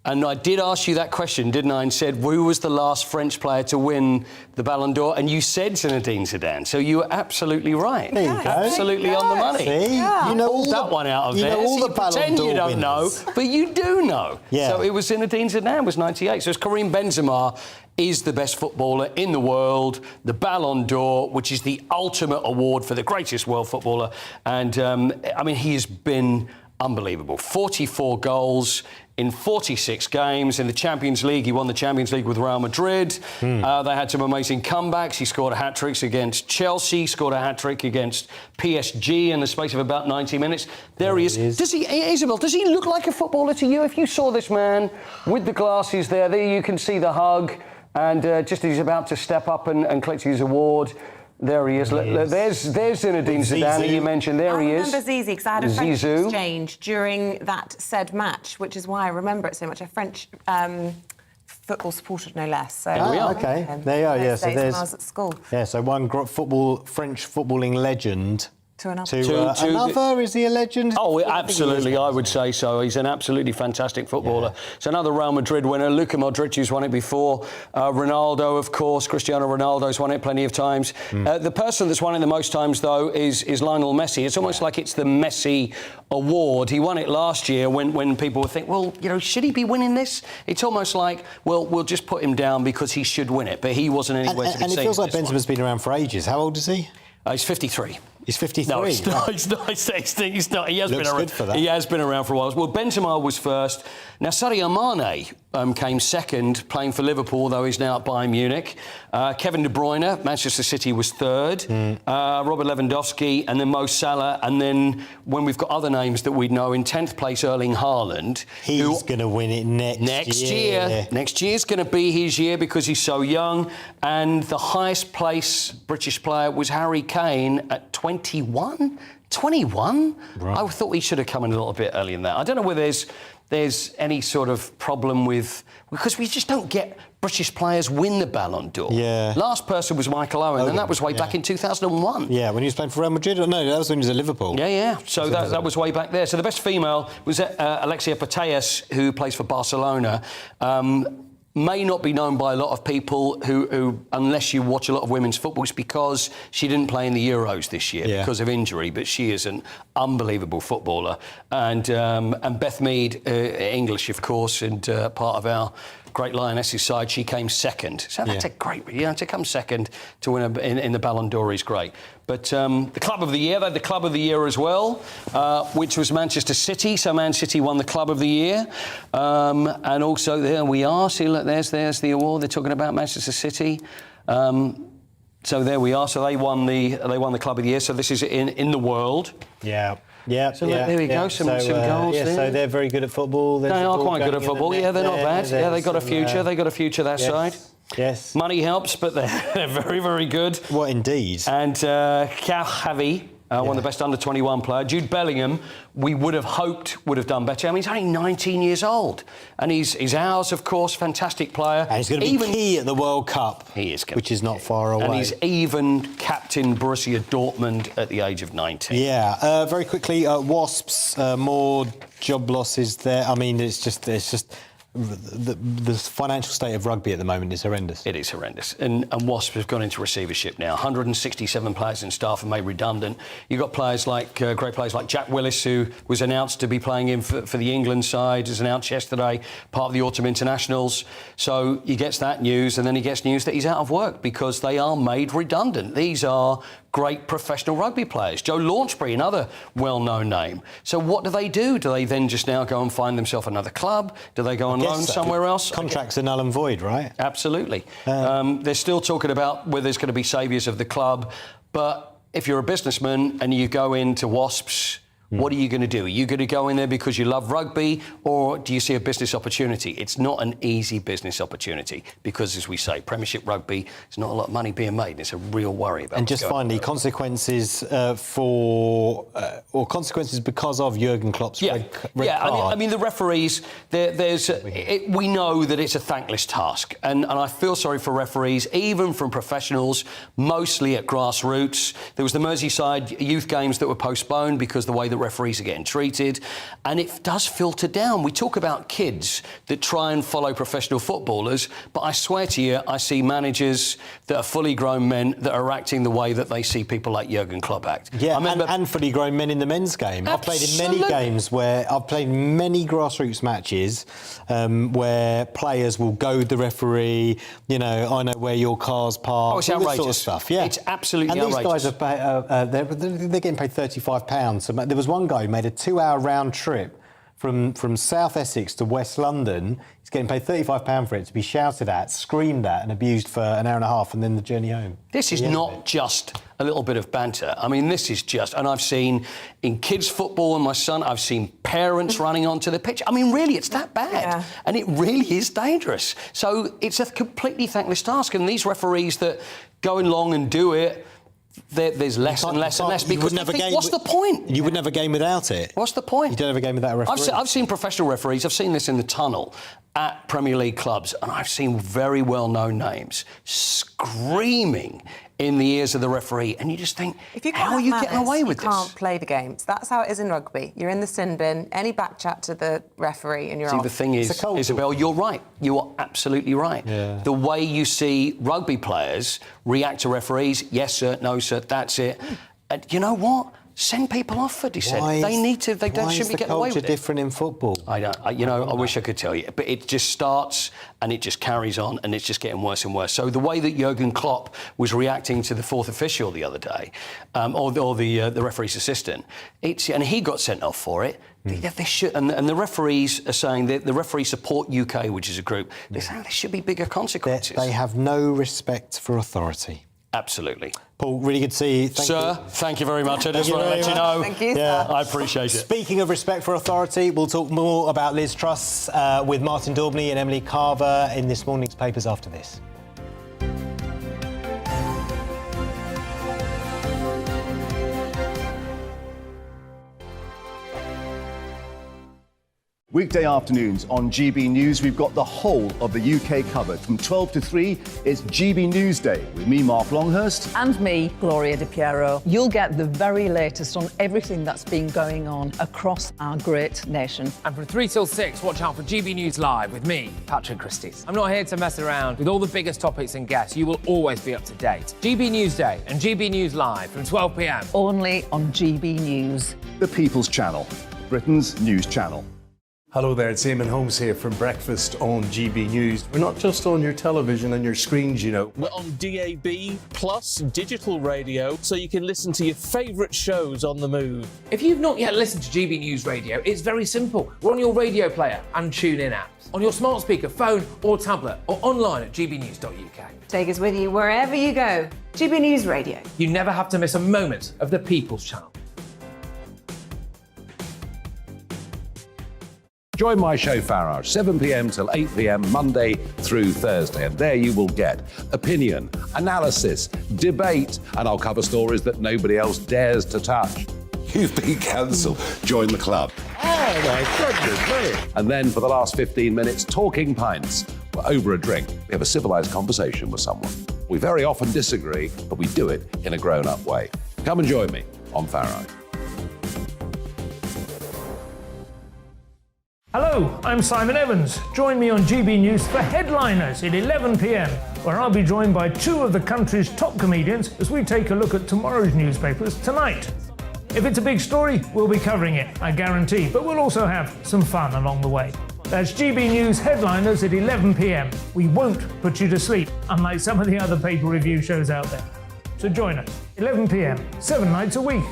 Speaker 19: and I did ask you that question, didn't I, and said, who was the last French player to win the Ballon d'Or? And you said Zinedine Zidane, so you were absolutely right.
Speaker 2: There you go.
Speaker 19: Absolutely on the money.
Speaker 2: See?
Speaker 19: Yeah.
Speaker 2: You know
Speaker 19: all that one out of there.
Speaker 2: You know all
Speaker 19: so
Speaker 2: the Ballon d'Or
Speaker 19: you don't
Speaker 2: winners.
Speaker 19: know, but you do know.
Speaker 2: Yeah.
Speaker 19: So it was Zinedine Zidane, was 98. So it's Karim Benzema is the best footballer in the world, the Ballon d'Or, which is the ultimate award for the greatest world footballer. And, I mean, he has been unbelievable. 44 goals in 46 games. In the Champions League, he won the Champions League with Real Madrid. They had some amazing comebacks. He scored hat-tricks against Chelsea, scored a hat-trick against PSG in the space of about 90 minutes. There he is. Isabel, does he look like a footballer to you? If you saw this man with the glasses there you can see the hug. And just as he's about to step up and collect his award, There he is. There's Zinedine Zidane, who you mentioned. There he is.
Speaker 1: I remember Zinedine
Speaker 19: Zidane, who you mentioned. There he is.
Speaker 1: I remember Zizi because I had a French
Speaker 19: Zizou.
Speaker 1: exchange during that said match, which is why I remember it so much. A French football supporter, no less. So
Speaker 2: okay. There you are. Yeah, so
Speaker 1: when
Speaker 2: there's
Speaker 1: I was at school.
Speaker 2: Yeah, so one French footballing legend.
Speaker 1: To another.
Speaker 2: To another, is he a legend?
Speaker 19: Oh, absolutely, I would say so. He's an absolutely fantastic footballer. It's another Real Madrid winner. Luka Modric, who's won it before. Ronaldo, of course. Cristiano Ronaldo's won it plenty of times. The person that's won it the most times, though, is Lionel Messi. It's almost like it's the Messi award. He won it last year when people would think, well, you know, should he be winning this? It's almost like, well, we'll just put him down because he should win it. But he wasn't anywhere to be seen.
Speaker 2: And it feels like Benzema's been around for ages. How old is he?
Speaker 19: He's 53.
Speaker 2: He's 53.
Speaker 19: No, he's not. He's not. He has been around.
Speaker 2: Good for that.
Speaker 19: He has been around for a while. Well, Benzema was first. Now, Sadio Mane came second, playing for Liverpool, though he's now at Bayern Munich. Kevin De Bruyne, Manchester City, was third. Robert Lewandowski, and then Mo Salah. And then when we've got other names that we'd know, in 10th place, Erling Haaland.
Speaker 2: He's going to win it next year.
Speaker 19: Next year's going to be his year because he's so young. And the highest place British player was Harry Kane at 21? 21? Right. I thought he should have come in a little bit earlier than that. I don't know whether there's any sort of problem with... Because we just don't get British players win the Ballon d'Or.
Speaker 2: Yeah.
Speaker 19: Last person was Michael Owen, and that was way back in 2001.
Speaker 2: Yeah, when he was playing for Real Madrid. No, that was when he was at Liverpool.
Speaker 19: Yeah. So that was way back there. So the best female was Alexia Putellas, who plays for Barcelona. May not be known by a lot of people who, unless you watch a lot of women's football, it's because she didn't play in the Euros this year because of injury, but she is an unbelievable footballer. And Beth Mead, English, of course, and part of our great Lionesses side, she came second. So that's a great... to come second to win in the Ballon d'Or is great. But the Club of the Year, they had the Club of the Year as well, which was Manchester City. So Man City won the Club of the Year. And also, there we are. See, look, there's the award. They're talking about Manchester City. So there we are. So they won the Club of the Year. So this is in the world.
Speaker 2: Yeah.
Speaker 19: So look, there we go. Some goals there.
Speaker 2: So they're very good at football.
Speaker 19: They are quite good at football. Yeah, they're not bad. Yeah, they've got a future. They've got a future, that side.
Speaker 2: Yes.
Speaker 19: Money helps, but they're very, very good.
Speaker 2: What indeed.
Speaker 19: And Kouyaté, one of the best under-21 player. Jude Bellingham, we would have hoped would have done better. I mean, he's only 19 years old. And he's ours, of course, fantastic player.
Speaker 2: And he's going to be key at the World Cup.
Speaker 19: He is.
Speaker 2: Which is not far away.
Speaker 19: And he's even captain Borussia Dortmund at the age of 19.
Speaker 2: Yeah. Very quickly, Wasps, more job losses there. I mean, it's just... The financial state of rugby at the moment is horrendous.
Speaker 19: It is horrendous. And Wasps have gone into receivership now. 167 players and staff are made redundant. You've got players like, great players like Jack Willis, who was announced to be playing in for the England side, as announced yesterday, part of the autumn internationals. So he gets that news, and then he gets news that he's out of work because they are made redundant. These are great professional rugby players. Joe Launchbury, another well-known name. So what do? Do they then just now go and find themselves another club? Do they go on loan somewhere else?
Speaker 2: Contracts are null and void, right?
Speaker 19: Absolutely. They're still talking about whether there's going to be saviours of the club. But if you're a businessman and you go into Wasps, what are you going to do? Are you going to go in there because you love rugby, or do you see a business opportunity? It's not an easy business opportunity because, as we say, Premiership rugby, there's not a lot of money being made. It's a real worry about.
Speaker 2: And just finally, consequences consequences because of Jurgen Klopp's red card.
Speaker 19: I mean, the referees. We know that it's a thankless task, and I feel sorry for referees, even from professionals, mostly at grassroots. There was the Merseyside youth games that were postponed because the way that referees are getting treated, and it does filter down. We talk about kids that try and follow professional footballers, but I swear to you, I see managers that are fully grown men that are acting the way that they see people like Jurgen Klopp act.
Speaker 2: Yeah, and fully grown men in the men's game. I've played in many games I've played many grassroots matches where players will goad the referee. You know, I know where your car's parked.
Speaker 19: Oh, it's
Speaker 2: all
Speaker 19: outrageous.
Speaker 2: this sort of stuff. Yeah,
Speaker 19: it's absolutely outrageous.
Speaker 2: And these guys they're getting paid £35. So there was one guy who made a 2-hour round trip from South Essex to West London. He's getting paid £35 for it, to be shouted at, screamed at and abused for an hour and a half, and then the journey home.
Speaker 19: This is not just a little bit of banter. I mean, this is just... And I've seen in kids' football and my son, I've seen parents running onto the pitch. I mean, really, it's that bad. Yeah. And it really is dangerous. So it's a completely thankless task. And these referees that go along and do it, there's less and less and less because what's the point?
Speaker 2: You wouldn't have a game without it.
Speaker 19: What's the point?
Speaker 2: You don't have a game without a referee.
Speaker 19: I've seen professional referees. I've seen this in the tunnel at Premier League clubs, and I've seen very well-known names screaming in the ears of the referee, and you just think, how are you getting away with this?
Speaker 1: You can't play the games. That's how it is in rugby. You're in the sin bin, any back chat to the referee, and you're off.
Speaker 19: See, the thing is, Isabel, you're right. You are absolutely right.
Speaker 2: Yeah.
Speaker 19: The way you see rugby players react to referees, yes, sir, no, sir, that's it. And you know what? Send people off for dissent. They need to. They shouldn't be getting away with it.
Speaker 2: Why is the culture different in football?
Speaker 19: I don't. I wish I could tell you, but it just starts and it just carries on, and it's just getting worse and worse. So the way that Jurgen Klopp was reacting to the fourth official the other day, or the referee's assistant, and he got sent off for it. They should, and the referees are saying that the referees support UK, which is a group. They're saying there should be bigger consequences.
Speaker 2: They have no respect for authority.
Speaker 19: Absolutely.
Speaker 2: Paul, really good to see you.
Speaker 19: Thank you very much. I just want to let you know.
Speaker 1: Thank you,
Speaker 2: sir.
Speaker 19: I appreciate it.
Speaker 2: Speaking of respect for authority, we'll talk more about Liz Truss with Martin Daubney and Emily Carver in this morning's papers after this.
Speaker 11: Weekday afternoons on GB News, we've got the whole of the UK covered. From 12 to 3, it's GB Newsday with me, Mark Longhurst.
Speaker 12: And me, Gloria Di Piero. You'll get the very latest on everything that's been going on across our great nation.
Speaker 13: And from 3 till 6, watch out for GB News Live with me, Patrick Christys. I'm not here to mess around with all the biggest topics and guests. You will always be up to date. GB Newsday and GB News Live from 12 p.m.
Speaker 12: Only on GB News.
Speaker 11: The People's Channel, Britain's news channel.
Speaker 14: Hello there, it's Eamonn Holmes here from Breakfast on GB News. We're not just on your television and your screens, you know.
Speaker 15: We're on DAB plus digital radio, so you can listen to your favourite shows on the move.
Speaker 13: If you've not yet listened to GB News Radio, it's very simple. We're on your radio player and tune-in apps, on your smart speaker, phone or tablet, or online at gbnews.uk.
Speaker 20: Take us with you wherever you go. GB News Radio.
Speaker 13: You never have to miss a moment of the People's Channel.
Speaker 16: Join my show Farage, 7 p.m. till 8 p.m. Monday through Thursday. And there you will get opinion, analysis, debate, and I'll cover stories that nobody else dares to touch.
Speaker 17: You've been cancelled. Join the club.
Speaker 16: Oh, my goodness me. And then for the last 15 minutes, talking pints. We're over a drink. We have a civilised conversation with someone. We very often disagree, but we do it in a grown-up way. Come and join me on Farage.
Speaker 18: Hello, I'm Simon Evans. Join me on GB News for Headliners at 11 p.m, where I'll be joined by two of the country's top comedians as we take a look at tomorrow's newspapers tonight. If it's a big story, we'll be covering it, I guarantee, but we'll also have some fun along the way. That's GB News Headliners at 11 p.m. We won't put you to sleep, unlike some of the other paper review shows out there. So join us, 11 p.m, 7 nights a week.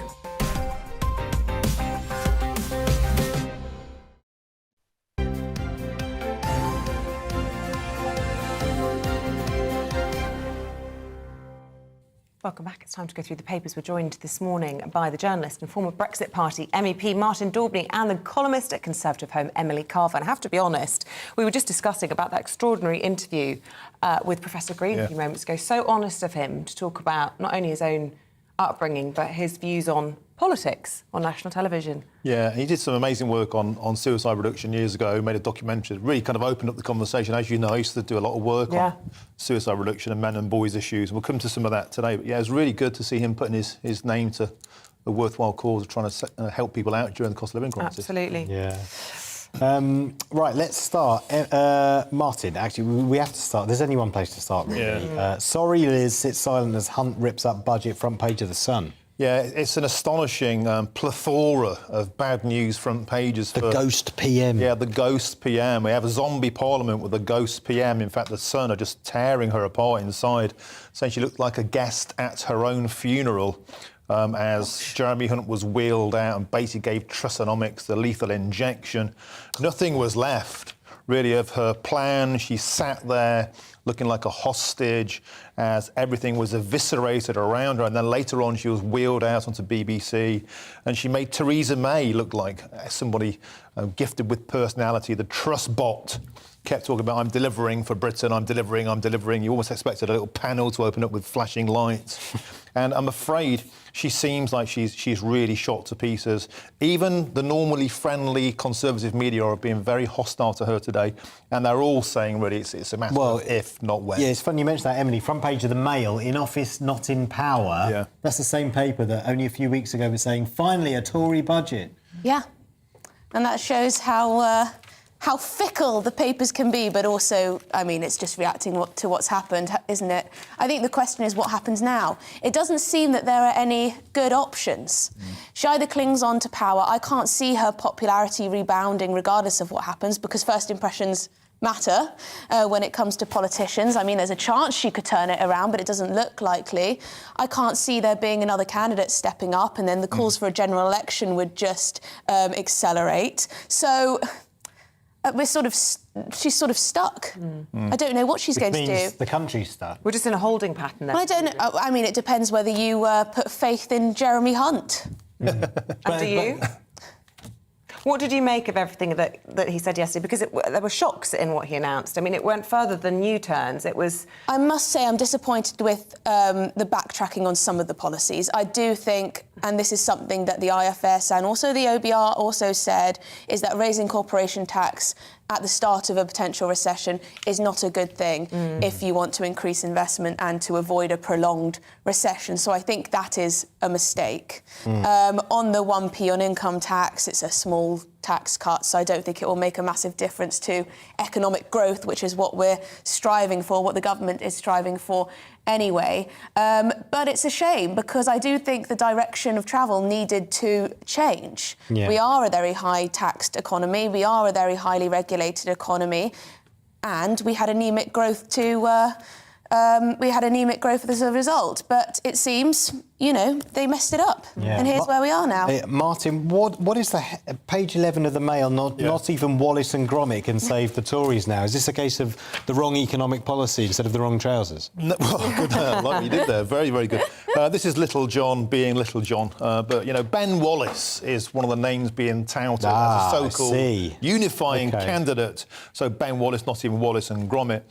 Speaker 1: Welcome back. It's time to go through the papers. We're joined this morning by the journalist and former Brexit Party MEP Martin Daubney and the columnist at Conservative Home Emily Carver. And I have to be honest, we were just discussing about that extraordinary interview with Professor Green a few moments ago. So honest of him to talk about not only his own upbringing but his views on politics on national television.
Speaker 4: Yeah, he did some amazing work on suicide reduction years ago, made a documentary, really kind of opened up the conversation. As you know, I used to do a lot of work on suicide reduction and men and boys issues. We'll come to some of that today. But yeah, it was really good to see him putting his name to a worthwhile cause of trying to help people out during the cost of living crisis.
Speaker 1: Absolutely.
Speaker 2: Yeah. Right, let's start. Martin, actually, we have to start. There's only one place to start, really.
Speaker 4: Yeah.
Speaker 2: Sorry, Liz sits silent as Hunt rips up budget, front page of The Sun.
Speaker 4: Yeah, it's an astonishing plethora of bad news front pages.
Speaker 2: The ghost PM.
Speaker 4: Yeah, the ghost PM. We have a zombie parliament with a ghost PM. In fact, the Sun are just tearing her apart inside, saying she looked like a guest at her own funeral as Jeremy Hunt was wheeled out and basically gave Trussonomics the lethal injection. Nothing was left, really, of her plan. She sat there looking like a hostage as everything was eviscerated around her. And then later on, she was wheeled out onto BBC and she made Theresa May look like somebody gifted with personality, the Truss bot. kept talking about, I'm delivering for Britain, I'm delivering. You almost expected a little panel to open up with flashing lights. And I'm afraid she seems like she's really shot to pieces. Even the normally friendly Conservative media are being very hostile to her today, and they're all saying really it's a matter of if, not when.
Speaker 2: Yeah, it's funny you mentioned that, Emily. Front page of the Mail, in office, not in power.
Speaker 4: Yeah.
Speaker 2: That's the same paper that only a few weeks ago was saying, finally, a Tory budget.
Speaker 5: Yeah, and that shows how fickle the papers can be, but also, I mean, it's just reacting to what's happened, isn't it? I think the question is what happens now. It doesn't seem that there are any good options. She either clings on to power. I can't see her popularity rebounding regardless of what happens, because first impressions matter when it comes to politicians. I mean, there's a chance she could turn it around, but it doesn't look likely. I can't see there being another candidate stepping up, and then the calls for a general election would just accelerate. So she's sort of stuck. I don't know what she's going to do.
Speaker 2: The country's stuck.
Speaker 1: We're just in a holding pattern there.
Speaker 5: I don't know. I mean, it depends whether you put faith in Jeremy Hunt.
Speaker 1: And do you? What did you make of everything that he said yesterday? Because there were shocks in what he announced. I mean, it went further than U-turns. It was...
Speaker 5: I must say I'm disappointed with the backtracking on some of the policies. I do think, and this is something that the IFS and also the OBR also said, is that raising corporation tax at the start of a potential recession is not a good thing if you want to increase investment and to avoid a prolonged recession. So I think that is a mistake. On the 1p on income tax, it's a small tax cut, so I don't think it will make a massive difference to economic growth, which is what we're striving for, what the government is striving for anyway. But it's a shame, because I do think the direction of travel needed to change.
Speaker 2: Yeah.
Speaker 5: We are a very high-taxed economy, we are a very highly regulated economy, and we had anemic growth as a result. But it seems, they messed it up.
Speaker 2: Yeah.
Speaker 5: And here's where we are now.
Speaker 2: Martin, what is the page 11 of the Mail? Not even Wallace and Gromit can save the Tories now. Is this a case of the wrong economic policy instead of the wrong trousers?
Speaker 4: No, well, good, like you did there. Very, very good. This is Little John being Little John. But, Ben Wallace is one of the names being touted as a so-called unifying candidate. So Ben Wallace, not even Wallace and Gromit.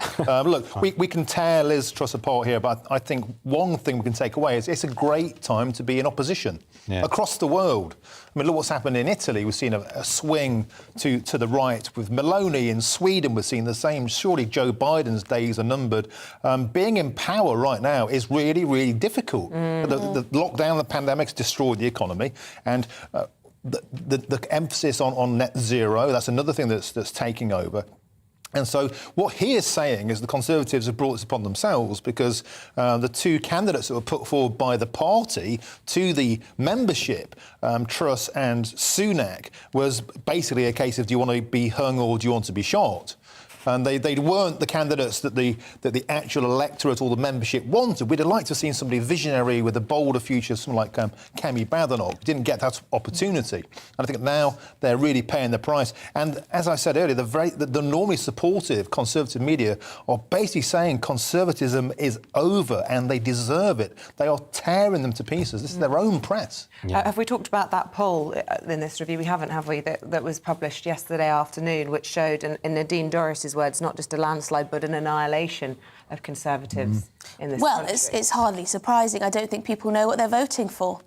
Speaker 4: Look, we can tear Liz Truss apart here, but I think one thing we can take away is it's a great time to be in opposition across the world. I mean, look what's happened in Italy. We've seen a swing to the right with Meloni. In Sweden, we're seeing the same. Surely Joe Biden's days are numbered. Being in power right now is really, really difficult. The lockdown, the pandemic's destroyed the economy, and the emphasis on net zero, that's another thing that's taking over. And so what he is saying is the Conservatives have brought this upon themselves, because the two candidates that were put forward by the party to the membership, Truss and Sunak, was basically a case of, do you want to be hung or do you want to be shot? And they weren't the candidates that the actual electorate or the membership wanted. We'd have liked to have seen somebody visionary with a bolder future, someone like Kemi Badenoch. Didn't get that opportunity. And I think now they're really paying the price. And as I said earlier, the normally supportive Conservative media are basically saying Conservatism is over and they deserve it. They are tearing them to pieces. This is their own press.
Speaker 1: Have we talked about that poll in this review? We haven't, have we? That was published yesterday afternoon, which showed, in Nadine Dorris's words, not just a landslide but an annihilation of Conservatives in this country.
Speaker 5: It's hardly surprising. I don't think people know what they're voting for.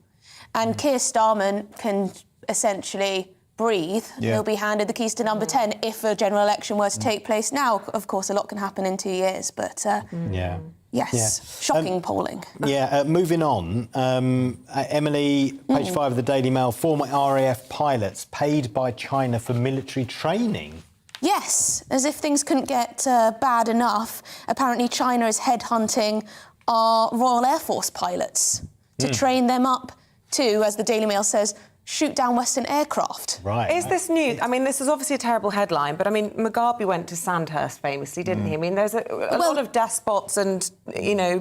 Speaker 5: And Keir Starmer can essentially breathe. He'll be handed the keys to number 10 if a general election were to take place now. Of course, a lot can happen in 2 years, but... Yes, shocking polling.
Speaker 2: Moving on. Emily, page 5 of the Daily Mail, former RAF pilots paid by China for military training.
Speaker 5: Yes, as if things couldn't get bad enough. Apparently China is headhunting our Royal Air Force pilots to train them up to, as the Daily Mail says, shoot down Western aircraft.
Speaker 2: Right.
Speaker 1: Is this new? I mean, this is obviously a terrible headline, but I mean, Mugabe went to Sandhurst famously, didn't he? I mean, there's a lot of despots and,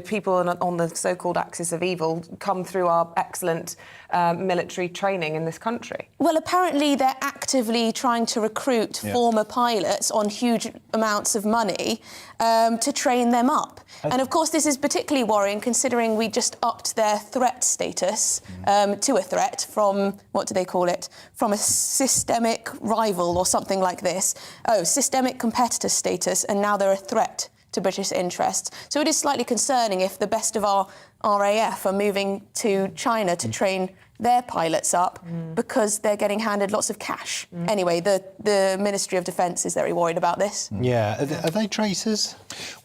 Speaker 1: people on the so-called axis of evil come through our excellent military training in this country.
Speaker 5: Well, apparently they're actively trying to recruit former pilots on huge amounts of money, to train them up. And of course, this is particularly worrying considering we just upped their threat status to a threat from, what do they call it, from a systemic rival or something like this. Oh, systemic competitor status, and now they're a threat to British interests. So it is slightly concerning if the best of our RAF are moving to China to train their pilots up because they're getting handed lots of cash. Anyway, the Ministry of Defence is very worried about this.
Speaker 2: Yeah, are they traitors?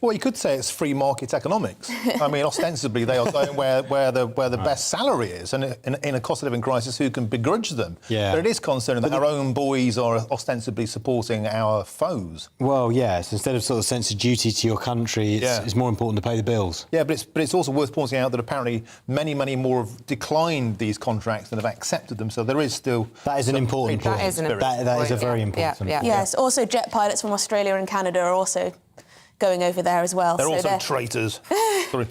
Speaker 4: Well, you could say it's free market economics. I mean, ostensibly they are going where the best salary is, and in a cost of living crisis, who can begrudge them?
Speaker 2: Yeah.
Speaker 4: But it is concerning that our own boys are ostensibly supporting our foes.
Speaker 2: Well, yes. Instead of sort of sense of duty to your country, it's more important to pay the bills.
Speaker 4: Yeah, but it's also worth pointing out that apparently many more have declined these contracts than have accepted them. So there is still
Speaker 2: that is an important point.
Speaker 1: That is
Speaker 2: a very important point.
Speaker 5: Yes. Also, jet pilots from Australia and Canada are also going over there as well.
Speaker 4: They're also traitors. Sorry.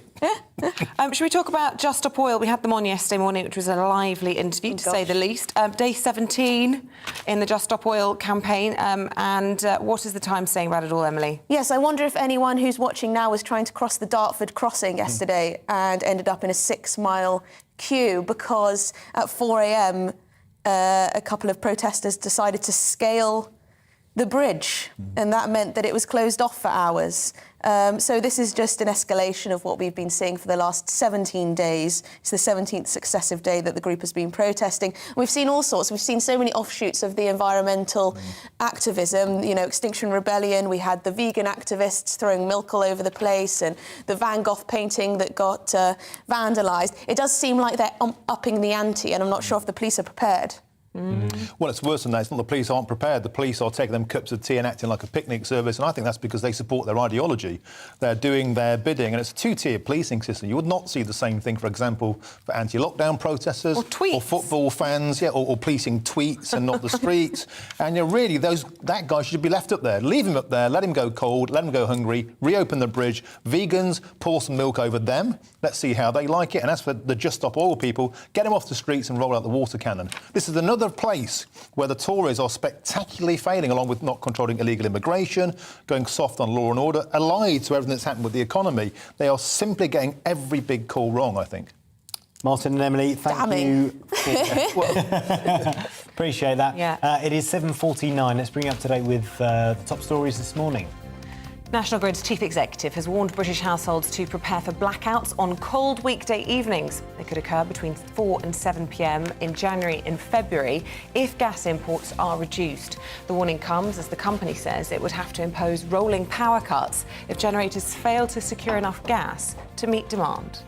Speaker 1: Should we talk about Just Stop Oil? We had them on yesterday morning, which was a lively interview, to say the least. Day 17 in the Just Stop Oil campaign. And what is the Times saying about it all, Emily?
Speaker 5: Yes, I wonder if anyone who's watching now was trying to cross the Dartford crossing yesterday and ended up in a 6-mile queue because at 4 a.m. A couple of protesters decided to scale the bridge, and that meant that it was closed off for hours. So this is just an escalation of what we've been seeing for the last 17 days. It's the 17th successive day that the group has been protesting. We've seen all sorts. We've seen so many offshoots of the environmental activism. You know, Extinction Rebellion. We had the vegan activists throwing milk all over the place, and the Van Gogh painting that got vandalised. It does seem like they're upping the ante, and I'm not sure if the police are prepared.
Speaker 4: Well, it's worse than that. It's not the police aren't prepared. The police are taking them cups of tea and acting like a picnic service, and I think that's because they support their ideology. They're doing their bidding, and it's a two-tier policing system. You would not see the same thing, for example, for anti-lockdown protesters or football fans, or policing tweets and not the streets. And really, that guy should be left up there. Leave him up there, let him go cold, let him go hungry, reopen the bridge. Vegans, pour some milk over them. Let's see how they like it. And as for the Just Stop Oil people, get them off the streets and roll out the water cannon. This is another place where the Tories are spectacularly failing, along with not controlling illegal immigration, going soft on law and order, allied to everything that's happened with the economy. They are simply getting every big call wrong, I think.
Speaker 2: Martin and Emily, thank you. Appreciate that.
Speaker 1: Yeah.
Speaker 2: It is 7:49. Let's bring you up to date with the top stories this morning.
Speaker 1: National Grid's chief executive has warned British households to prepare for blackouts on cold weekday evenings. They could occur between 4 and 7 p.m. in January and February if gas imports are reduced. The warning comes as the company says it would have to impose rolling power cuts if generators fail to secure enough gas to meet demand.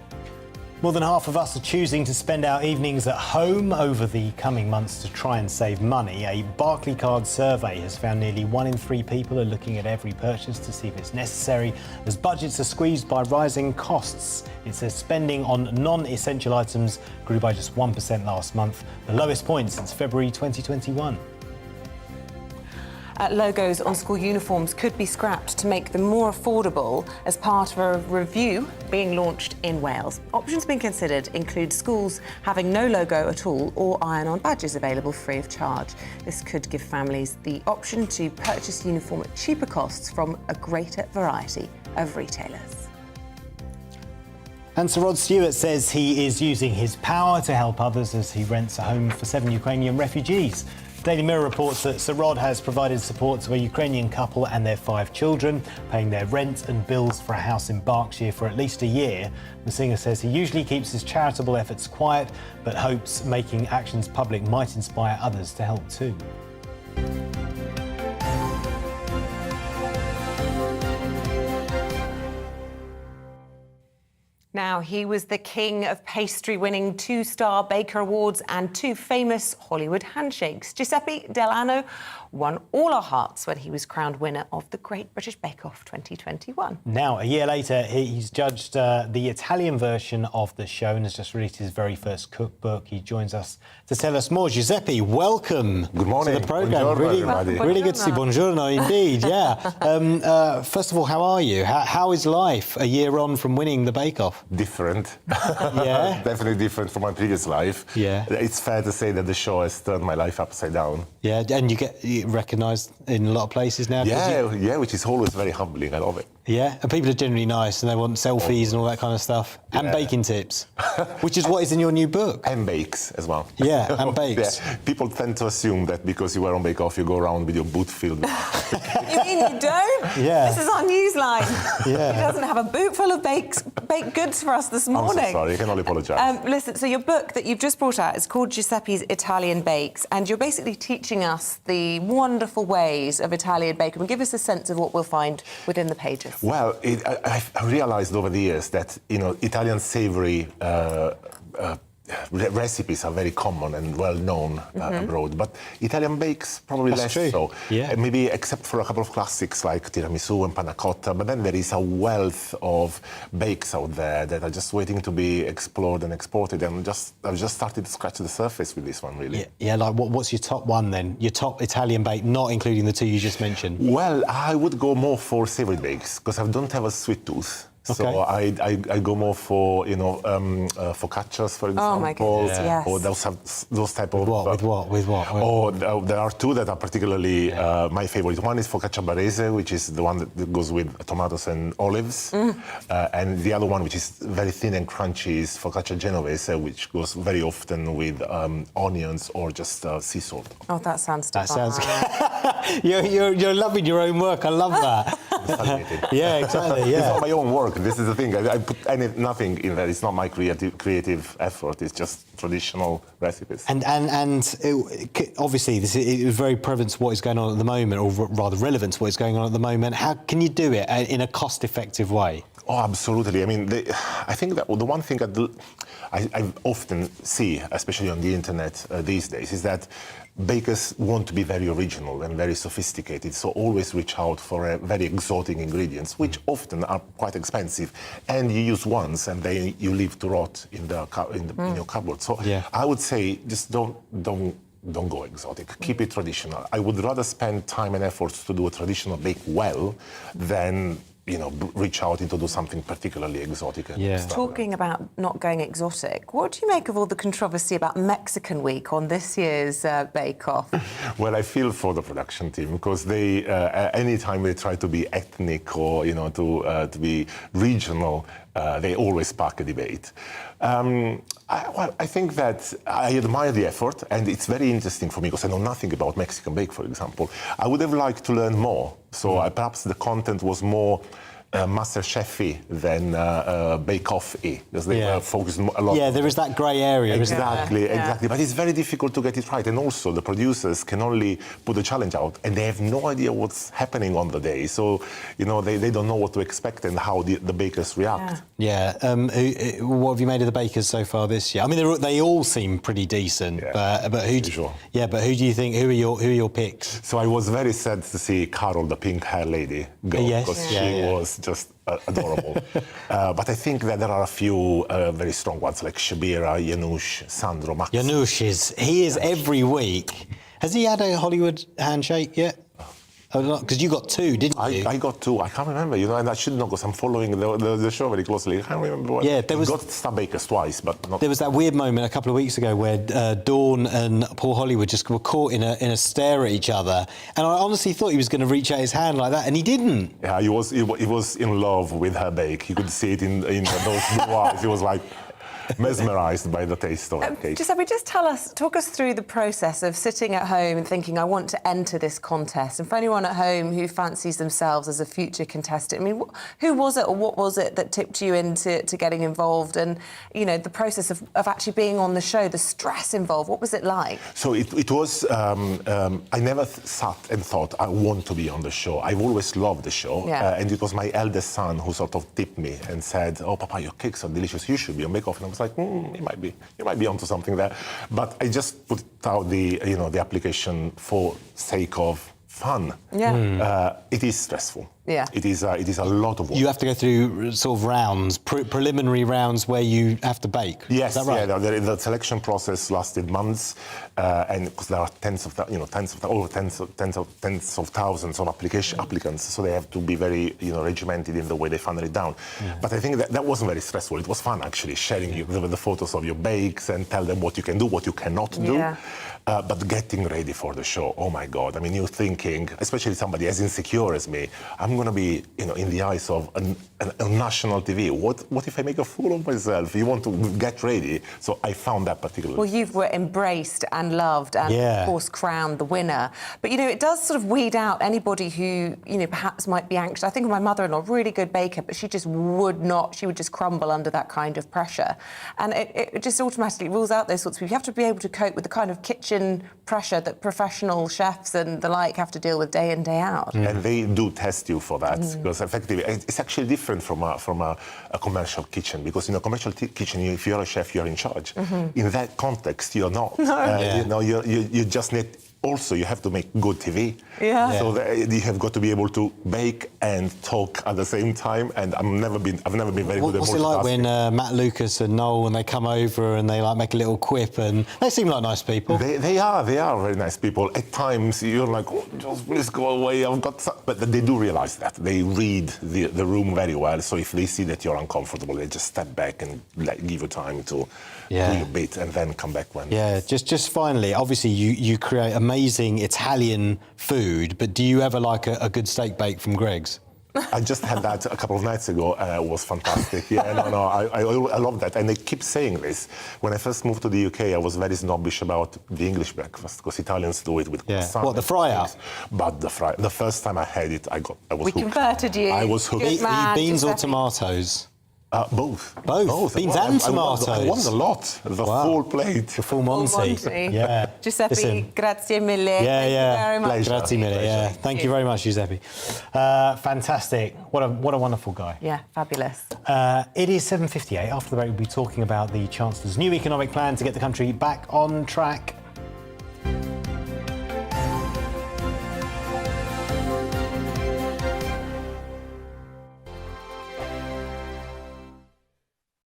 Speaker 2: More than half of us are choosing to spend our evenings at home over the coming months to try and save money. A Barclaycard survey has found nearly 1 in 3 people are looking at every purchase to see if it's necessary, as budgets are squeezed by rising costs. It says spending on non-essential items grew by just 1% last month, the lowest point since February 2021.
Speaker 1: Logos on school uniforms could be scrapped to make them more affordable as part of a review being launched in Wales. Options being considered include schools having no logo at all or iron-on badges available free of charge. This could give families the option to purchase uniform at cheaper costs from a greater variety of retailers.
Speaker 2: And Sir Rod Stewart says he is using his power to help others as he rents a home for 7 Ukrainian refugees. Daily Mirror reports that Sir Rod has provided support to a Ukrainian couple and their 5 children, paying their rent and bills for a house in Berkshire for at least a year. The singer says he usually keeps his charitable efforts quiet, but hopes making actions public might inspire others to help too.
Speaker 1: Now, he was the king of pastry-winning 2-star Baker Awards and 2 famous Hollywood handshakes. Giuseppe Delano won all our hearts when he was crowned winner of the Great British Bake Off 2021.
Speaker 2: Now, a year later, he's judged the Italian version of the show and has just released his very first cookbook. He joins us to tell us more. Giuseppe, welcome.
Speaker 17: Good morning.
Speaker 2: To the programme. Really good to see. Buongiorno, indeed. Yeah. First of all, how are you? How is life a year on from winning the Bake Off? different. Yeah. Definitely different from my previous life.
Speaker 8: Yeah.
Speaker 2: It's fair to say that the show has turned my life upside down.
Speaker 8: Yeah, and you get recognised in a lot of places now.
Speaker 2: Yeah, which is always very humbling. I love it.
Speaker 8: Yeah, and people are generally nice and they want selfies and all that kind of stuff. And baking tips, which is what is in your new book.
Speaker 2: And bakes as well.
Speaker 8: Yeah, and bakes.
Speaker 2: Yeah. People tend to assume that because you were on Bake Off, you go around with your boot filled.
Speaker 1: You mean you don't?
Speaker 2: Yeah.
Speaker 1: This is our newsline.
Speaker 2: Yeah.
Speaker 1: He doesn't have a boot full of baked goods for us this morning.
Speaker 2: I'm so sorry, I can only apologise.
Speaker 1: Listen, so your book that you've just brought out is called Giuseppe's Italian Bakes, and you're basically teaching us the wonderful ways of Italian baking. Give us a sense of what we'll find within the pages.
Speaker 2: Well, I've realised over the years that, Italian savoury recipes are very common and well known abroad, but Italian bakes probably
Speaker 8: That's
Speaker 2: less
Speaker 8: true.
Speaker 2: so.
Speaker 8: Yeah.
Speaker 2: Maybe except for a couple of classics like tiramisu and panna cotta, but then there is a wealth of bakes out there that are just waiting to be explored and exported. And I've just started to scratch the surface with this one, really.
Speaker 8: Yeah, like what's your top one then? Your top Italian bake, not including the two you just mentioned.
Speaker 2: Well, I would go more for savoury bakes because I don't have a sweet tooth.
Speaker 8: Okay.
Speaker 2: So I go more for focaccias, for example.
Speaker 1: Oh my goodness, yes.
Speaker 2: Or those type of.
Speaker 8: With what?
Speaker 2: Oh, there are two that are particularly my favorite. One is focaccia barese, which is the one that goes with tomatoes and olives, and the other one, which is very thin and crunchy, is focaccia genovese, which goes very often with onions or just sea salt.
Speaker 1: Oh, that sounds
Speaker 8: That
Speaker 1: divine.
Speaker 8: sounds. You're loving your own work. I love that. Yeah, exactly.
Speaker 2: It's
Speaker 8: Yeah.
Speaker 2: not my own work. This is the thing. I put nothing in there. It's not my creative effort. It's just traditional recipes.
Speaker 8: And obviously, this is very prevalent to what is going on at the moment, or rather relevant to what is going on at the moment. How can you do it in a cost-effective way?
Speaker 2: Oh, absolutely. I mean, I think that the one thing that I often see, especially on the internet these days, is that bakers want to be very original and very sophisticated, so always reach out for very exotic ingredients, which often are quite expensive, and you use once and then you leave to rot in your cupboard. So I would say just don't go exotic. Keep it traditional. I would rather spend time and efforts to do a traditional bake well than reach out into do something particularly exotic.
Speaker 1: Talking about not going exotic, what do you make of all the controversy about Mexican Week on this year's Bake Off?
Speaker 2: Well, I feel for the production team because they, anytime they try to be ethnic or to be regional, they always spark a debate. I think that I admire the effort, and it's very interesting for me because I know nothing about Mexican bake, for example. I would have liked to learn more, so perhaps the content was more MasterChef-y than Bake Off-y, because they were focused a lot.
Speaker 8: Yeah, there is that grey area.
Speaker 2: Exactly. But it's very difficult to get it right, and also the producers can only put the challenge out, and they have no idea what's happening on the day. So, they don't know what to expect and how the bakers react.
Speaker 8: Yeah. What have you made of the bakers so far this year? I mean, they all seem pretty decent, but who do you think? Who are your picks?
Speaker 2: So I was very sad to see Carol, the pink hair lady, go because she was just adorable. But I think that there are a few very strong ones like Shabira, Janusz, Sandro, Max.
Speaker 8: Janusz is every week. Has he had a Hollywood handshake yet? Because you got two, didn't you?
Speaker 2: I got two. I can't remember, and I should know because I'm following the show very closely. I can't remember what.
Speaker 8: Yeah, there was.
Speaker 2: Got Star Bakers twice, but not.
Speaker 8: There was that weird moment a couple of weeks ago where Dawn and Paul Hollywood just were caught in a stare at each other, and I honestly thought he was going to reach out his hand like that, and he didn't.
Speaker 2: Yeah, he was in love with her bake. You could see it in those blue eyes. He was like mesmerised by the taste of that cake.
Speaker 1: Giuseppe, talk us through the process of sitting at home and thinking, I want to enter this contest. And for anyone at home who fancies themselves as a future contestant, I mean, who was it or what was it that tipped you into getting involved? And, the process of actually being on the show, the stress involved, what was it like?
Speaker 2: So it was, I never sat and thought, I want to be on the show. I've always loved the show. And it was my eldest son who sort of tipped me and said, oh, Papa, your cakes are delicious. You should be on Bake Off. And I was like, you might be onto something there. But I just put out the application for sake of
Speaker 1: fun.
Speaker 9: It is stressful.
Speaker 1: Yeah.
Speaker 9: It is a lot of work.
Speaker 8: You have to go through sort of rounds, preliminary rounds where you have to bake.
Speaker 9: Yes,
Speaker 8: is that right?
Speaker 9: the selection process lasted months, and because there are tens of thousands of applicants, so they have to be very regimented in the way they funnel it down. But I think that wasn't very stressful. It was fun actually, sharing the photos of your bakes and tell them what you can do, what you cannot do.
Speaker 1: Yeah.
Speaker 9: But getting ready for the show, oh my God! I mean, you're thinking, especially somebody as insecure as me, I'm going to be, in the eyes of a national TV. What if I make a fool of myself? You want to get ready. So I found that particularly.
Speaker 1: Well, you were embraced and loved, and of course crowned the winner. But it does sort of weed out anybody who perhaps might be anxious. I think of my mother-in-law, really good baker, but she just would not. She would just crumble under that kind of pressure, and it just automatically rules out those sorts of people. You have to be able to cope with the kind of kitchen pressure that professional chefs and the like have to deal with day in, day out.
Speaker 9: And they do test you for that, because effectively it's actually different from a commercial kitchen, because in a commercial kitchen, if you're a chef, you're in charge. In that context, you're not.
Speaker 1: No.
Speaker 9: You just need. Also, you have to make good TV. So you have got to be able to bake and talk at the same time. And I've never been very good at multitasking.
Speaker 8: What's it like when Matt Lucas and Noel, when they come over and they make a little quip, and they seem like nice people?
Speaker 9: They are very nice people. At times you're like, oh, just please go away. I've got. But they do realise that. They read the room very well. So if they see that you're uncomfortable, they just step back and give you time to do your bit and then come back when.
Speaker 8: Yeah. Just finally, obviously you create amazing Italian food, but do you ever like a good steak bake from Greg's?
Speaker 9: I just had that a couple of nights ago, and it was fantastic. I love that, and they keep saying this. When I first moved to the UK, I was very snobbish about the English breakfast, because Italians do it with croissant.
Speaker 8: What, the fry-out?
Speaker 9: But the first time I had it, I was hooked.
Speaker 1: We converted you.
Speaker 9: I was hooked.
Speaker 1: Good man,
Speaker 8: Beans or
Speaker 1: Giuseppe.
Speaker 8: tomatoes?
Speaker 9: Both.
Speaker 8: Beans and tomatoes.
Speaker 9: I won a lot. The full plate.
Speaker 8: The full Monty.
Speaker 1: Yeah. Giuseppe,
Speaker 8: Listen.
Speaker 1: grazie mille. Thank you very much.
Speaker 8: Pleasure. Grazie mille. Thank you very much, Giuseppe.
Speaker 2: Fantastic. What a wonderful guy.
Speaker 1: Yeah, fabulous.
Speaker 2: It is 7:58. After the break, we'll be talking about the Chancellor's new economic plan to get the country back on track.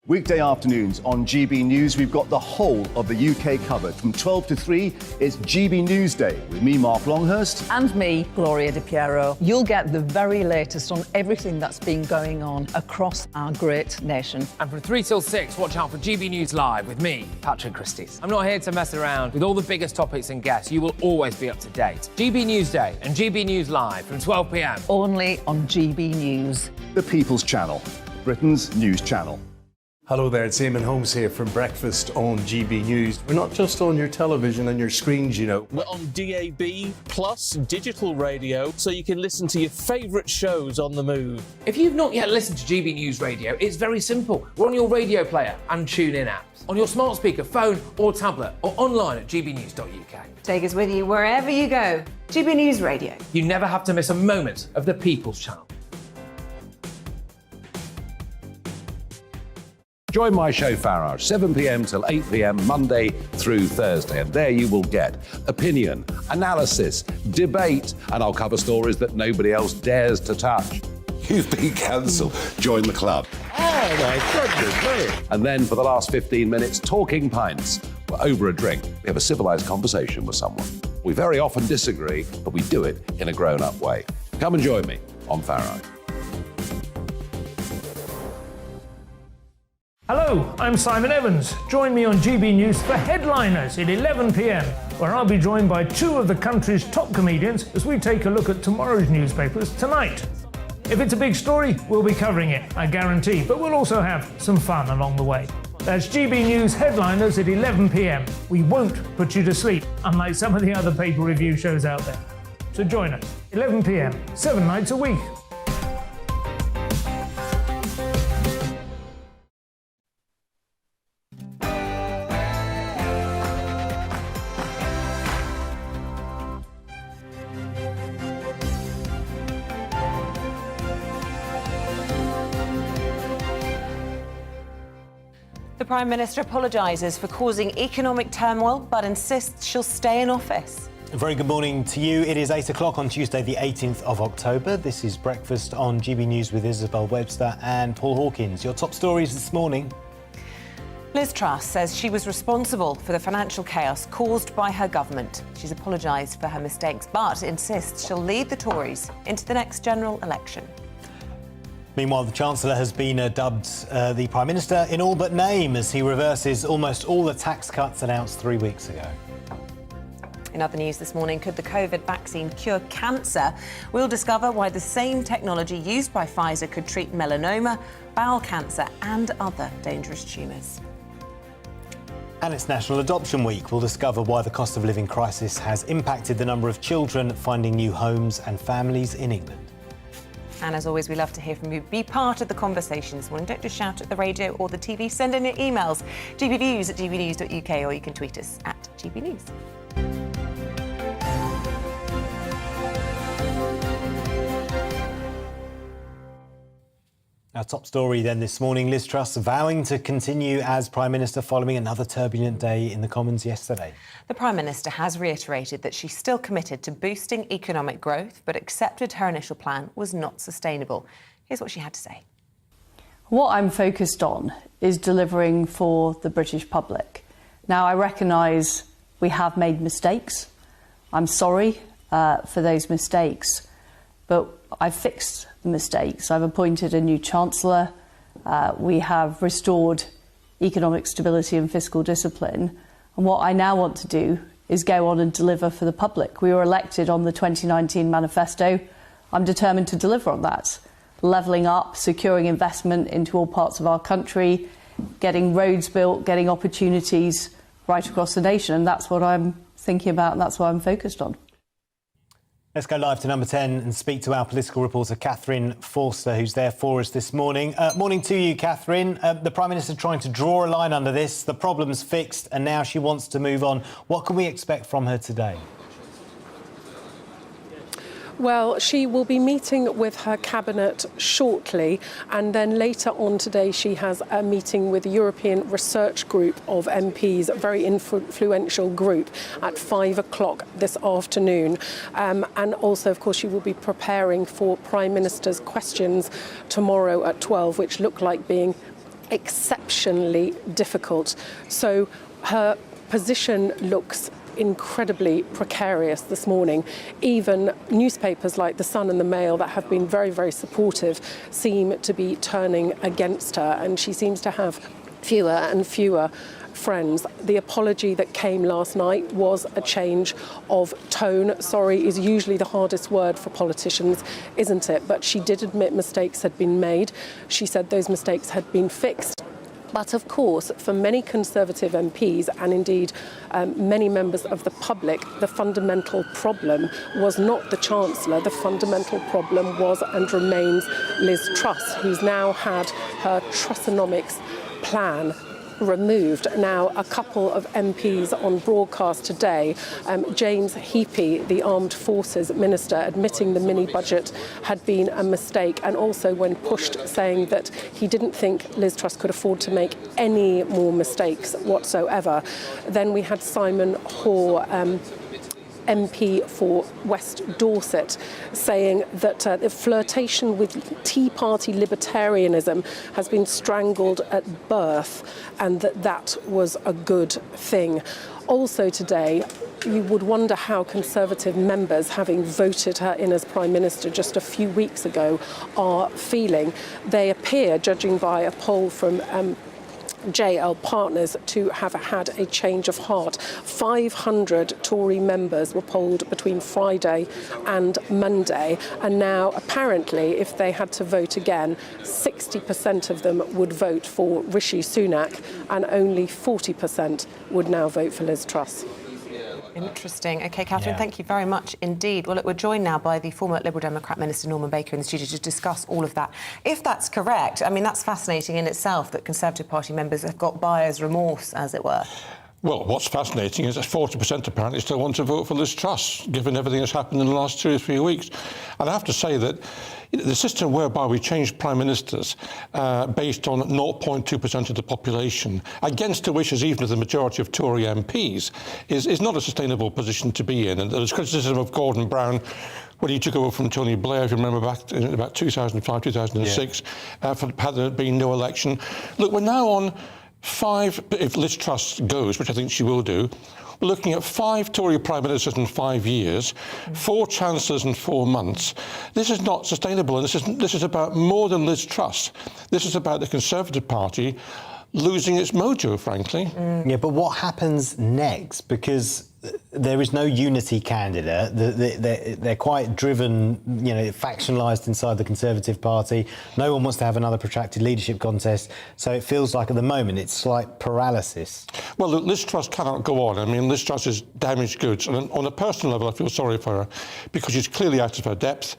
Speaker 11: Weekday afternoons on GB News, we've got the whole of the UK covered. From 12 to 3, it's GB News Day with me, Mark Longhurst.
Speaker 12: And me, Gloria Di Piero. You'll get the very latest on everything that's been going on across our great nation.
Speaker 13: And from 3 till 6, watch out for GB News Live with me, Patrick Christys. I'm not here to mess around with all the biggest topics and guests. You will always be up to date. GB News Day and GB News Live from 12 p.m.
Speaker 12: Only on GB News.
Speaker 11: The People's Channel, Britain's news channel.
Speaker 14: Hello there, it's Eamonn Holmes here from Breakfast on GB News. We're not just on your television and your screens, We're
Speaker 15: on DAB plus digital radio, so you can listen to your favourite shows on the move.
Speaker 13: If you've not yet listened to GB News Radio, it's very simple. We're on your radio player and TuneIn apps, on your smart speaker, phone or tablet, or online at gbnews.uk.
Speaker 20: Take us with you wherever you go. GB News Radio.
Speaker 13: You never have to miss a moment of the People's Channel.
Speaker 16: Join my show Farage, 7 p.m. till 8 p.m. Monday through Thursday. And there you will get opinion, analysis, debate, and I'll cover stories that nobody else dares to touch.
Speaker 17: You've been cancelled. Join the club.
Speaker 16: Oh my goodness me. And then for the last 15 minutes, talking pints. We're over a drink. We have a civilised conversation with someone. We very often disagree, but we do it in a grown-up way. Come and join me on Farage.
Speaker 18: Hello, I'm Simon Evans. Join me on GB News for Headliners at 11 p.m, where I'll be joined by two of the country's top comedians as we take a look at tomorrow's newspapers tonight. If it's a big story, we'll be covering it, I guarantee, but we'll also have some fun along the way. That's GB News Headliners at 11 p.m. We won't put you to sleep, unlike some of the other paper review shows out there. So join us, 11 p.m, 7 nights a week.
Speaker 1: The Prime Minister apologises for causing economic turmoil but insists she'll stay in office.
Speaker 2: A very good morning to you. It is 8 o'clock on Tuesday, the 18th of October. This is Breakfast on GB News with Isabel, Webster and Paul Hawkins. Your top stories this morning.
Speaker 1: Liz Truss says she was responsible for the financial chaos caused by her government. She's apologised for her mistakes, but insists she'll lead the Tories into the next general election.
Speaker 2: Meanwhile, the Chancellor has been dubbed the Prime Minister in all but name as he reverses almost all the tax cuts announced 3 weeks ago.
Speaker 1: In other news this morning, could the COVID vaccine cure cancer? We'll discover why the same technology used by Pfizer could treat melanoma, bowel cancer and other dangerous tumours.
Speaker 2: And it's National Adoption Week. We'll discover why the cost of living crisis has impacted the number of children finding new homes and families in England.
Speaker 1: And as always, we love to hear from you. Be part of the conversation this morning. Don't just shout at the radio or the TV. Send in your emails, gbviews@gbnews.uk, or you can tweet us at gbnews.
Speaker 2: Our top story then this morning, Liz Truss vowing to continue as Prime Minister following another turbulent day in the Commons yesterday.
Speaker 1: The Prime Minister has reiterated that she's still committed to boosting economic growth, but accepted her initial plan was not sustainable. Here's what she had to say.
Speaker 6: What I'm focused on is delivering for the British public. Now, I recognise we have made mistakes. I'm sorry for those mistakes, but I've fixed the mistakes. I've appointed a new Chancellor. We have restored economic stability and fiscal discipline. And what I now want to do is go on and deliver for the public. We were elected on the 2019 manifesto. I'm determined to deliver on that. Levelling up, securing investment into all parts of our country, getting roads built, getting opportunities right across the nation. And that's what I'm thinking about and that's what I'm focused on.
Speaker 2: Let's go live to number 10 and speak to our political reporter, Catherine Forster, who's there for us this morning. Morning to you, Catherine. The Prime Minister trying to draw a line under this. The problem's fixed and now she wants to move on. What can we expect from her today?
Speaker 21: Well, she will be meeting with her cabinet shortly, and then later on today she has a meeting with the European Research Group of MPs, a very influential group, at 5 o'clock this afternoon. And also, of course, she will be preparing for Prime Minister's questions tomorrow at 12, which look like being exceptionally difficult. So her position looks incredibly precarious this morning. Even newspapers like The Sun and The Mail that have been very, very supportive seem to be turning against her, and she seems to have fewer and fewer friends. The apology that came last night was a change of tone. Sorry is usually the hardest word for politicians, isn't it? But she did admit mistakes had been made. She said those mistakes had been fixed. But of course, for many Conservative MPs and indeed many members of the public, the fundamental problem was not the Chancellor. The fundamental problem was and remains Liz Truss, who's now had her Trussonomics plan removed. Now, a couple of MPs on broadcast today, James Heapy, the Armed Forces Minister, admitting the mini-budget had been a mistake, and also when pushed saying that he didn't think Liz Truss could afford to make any more mistakes whatsoever. Then we had Simon Hoare, MP for West Dorset, saying that the flirtation with Tea Party libertarianism has been strangled at birth and that was a good thing. Also today, you would wonder how Conservative members, having voted her in as Prime Minister just a few weeks ago, are feeling. They appear, judging by a poll from JL Partners, to have had a change of heart. 500 Tory members were polled between Friday and Monday, and now apparently if they had to vote again, 60% of them would vote for Rishi Sunak and only 40% would now vote for Liz Truss.
Speaker 1: Interesting. OK, Catherine, thank you very much indeed. Well, look, we're joined now by the former Liberal Democrat Minister Norman Baker in the studio to discuss all of that. If that's correct, I mean, that's fascinating in itself that Conservative Party members have got buyer's remorse, as it were.
Speaker 3: Well, what's fascinating is that 40% apparently still want to vote for Liz Truss, given everything that's happened in the last 2 or 3 weeks. And I have to say that the system whereby we change prime ministers based on 0.2% of the population, against the wishes even of the majority of Tory MPs, is not a sustainable position to be in. And there's criticism of Gordon Brown when he took over from Tony Blair, if you remember back in about 2005, 2006, had there been no election. Look, we're now on 5, if Liz Truss goes, which I think she will do, we're looking at 5 Tory Prime Ministers in 5 years, 4 Chancellors in 4 months. This is not sustainable, and this is about more than Liz Truss. This is about the Conservative Party losing its mojo, frankly.
Speaker 8: Yeah, but what happens next? Because there is no unity candidate. They're quite driven, factionalised inside the Conservative Party. No one wants to have another protracted leadership contest. So it feels like at the moment it's slight paralysis.
Speaker 3: Well, look, Liz Truss cannot go on. I mean, Liz Truss is damaged goods. And on a personal level, I feel sorry for her because she's clearly out of her depth.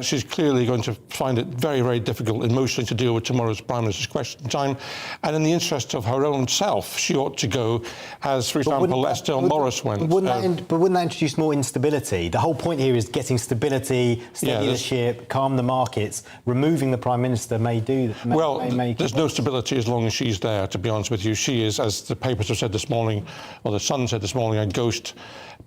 Speaker 3: She's clearly going to find it very, very difficult emotionally to deal with tomorrow's Prime Minister's question time. And in the interest of her own self, she ought to go, as, for example, Estelle Morris went.
Speaker 8: But wouldn't that introduce more instability? The whole point here is getting stability, steady leadership, calm the markets. Removing the Prime Minister may do that.
Speaker 3: Well, there's no stability as long as she's there, to be honest with you. She is, as the papers have said this morning, or the Sun said this morning, a ghost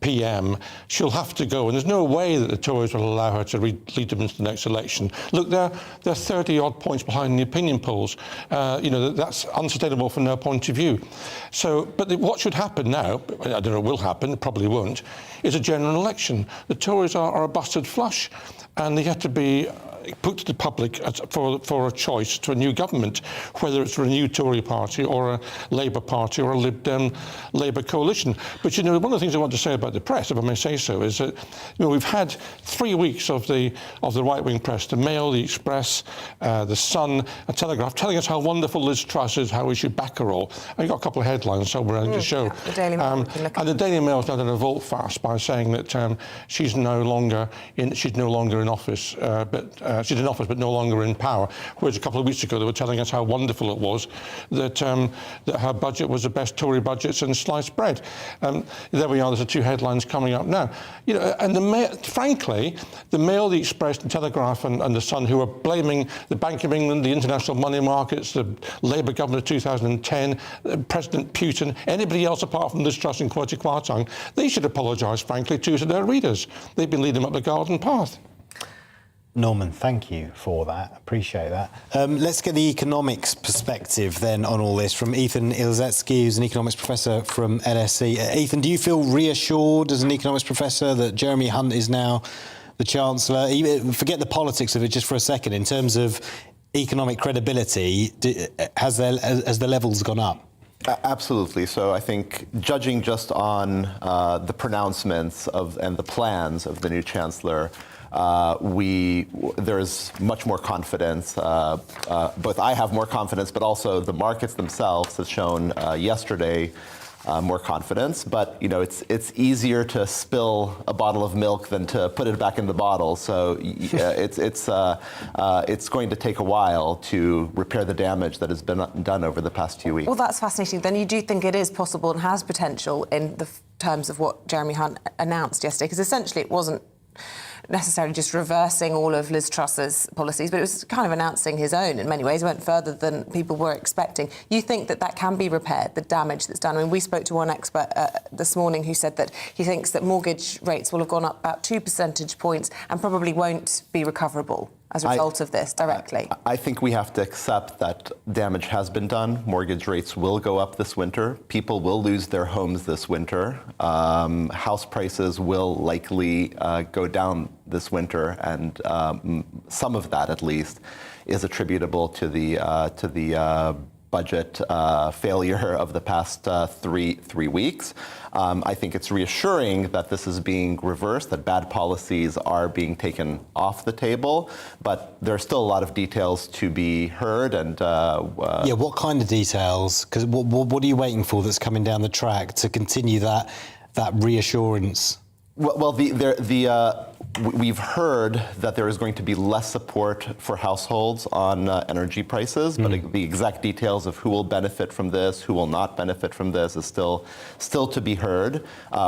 Speaker 3: PM. She'll have to go, and there's no way that the Tories will allow her to lead them into the next election. Look, they're 30-odd points behind the opinion polls. That's unsustainable from their point of view. So, but what should happen now, I don't know, will happen, it probably won't, is a general election. The Tories are a busted flush, and they have to be put to the public for a choice to a new government, whether it's a renewed Tory party or a Labour party or a Lib Dem Labour coalition. But one of the things I want to say about the press, if I may say so, is that we've had 3 weeks of the right-wing press, the Mail, the Express, the Sun, a Telegraph, telling us how wonderful Liz Truss is, how we should back her all. I've got a couple of headlines somewhere around the show.
Speaker 1: Yeah, the Daily Mail.
Speaker 3: And the Daily Mail's now done a volte-face by saying that she's no longer in office, she's in office but no longer in power. Whereas a couple of weeks ago they were telling us how wonderful it was that her budget was the best Tory budget since sliced bread. There we are. There's the 2 headlines coming up now. And frankly, the Mail, the Express, the Telegraph, and the Sun, who are blaming the Bank of England, the international money markets, the Labour government of 2010, President Putin, anybody else apart from Liz Truss and Kwasi Kwarteng, they should apologise, frankly, to their readers. They've been leading them up the garden path.
Speaker 8: Norman, thank you for that. Appreciate that. Let's get the economics perspective then on all this from Ethan Ilzetsky, who's an economics professor from LSE. Ethan, do you feel reassured as an economics professor that Jeremy Hunt is now the Chancellor? Forget the politics of it just for a second. In terms of economic credibility, has the levels gone up?
Speaker 7: Absolutely. So I think judging just on the pronouncements and the plans of the new Chancellor, there's much more confidence. Both I have more confidence, but also the markets themselves have shown yesterday more confidence. But it's easier to spill a bottle of milk than to put it back in the bottle. So it's going to take a while to repair the damage that has been done over the past few weeks.
Speaker 1: Well, that's fascinating. Then you do think it is possible and has potential in the terms of what Jeremy Hunt announced yesterday, because essentially it wasn't necessarily just reversing all of Liz Truss's policies, but it was kind of announcing his own in many ways. It went further than people were expecting. You think that can be repaired, the damage that's done? I mean, we spoke to one expert this morning who said that he thinks that mortgage rates will have gone up about 2 percentage points and probably won't be recoverable as a result of this directly.
Speaker 7: I think we have to accept that damage has been done. Mortgage rates will go up this winter. People will lose their homes this winter. House prices will likely go down this winter, and some of that, at least, is attributable to the budget failure of the past three weeks. I think it's reassuring that this is being reversed, that bad policies are being taken off the table, but there are still a lot of details to be heard. And
Speaker 8: what kind of details? Because what are you waiting for that's coming down the track to continue that reassurance?
Speaker 7: Well, we've heard that there is going to be less support for households on energy prices, but the exact details of who will benefit from this, who will not benefit from this, is still to be heard.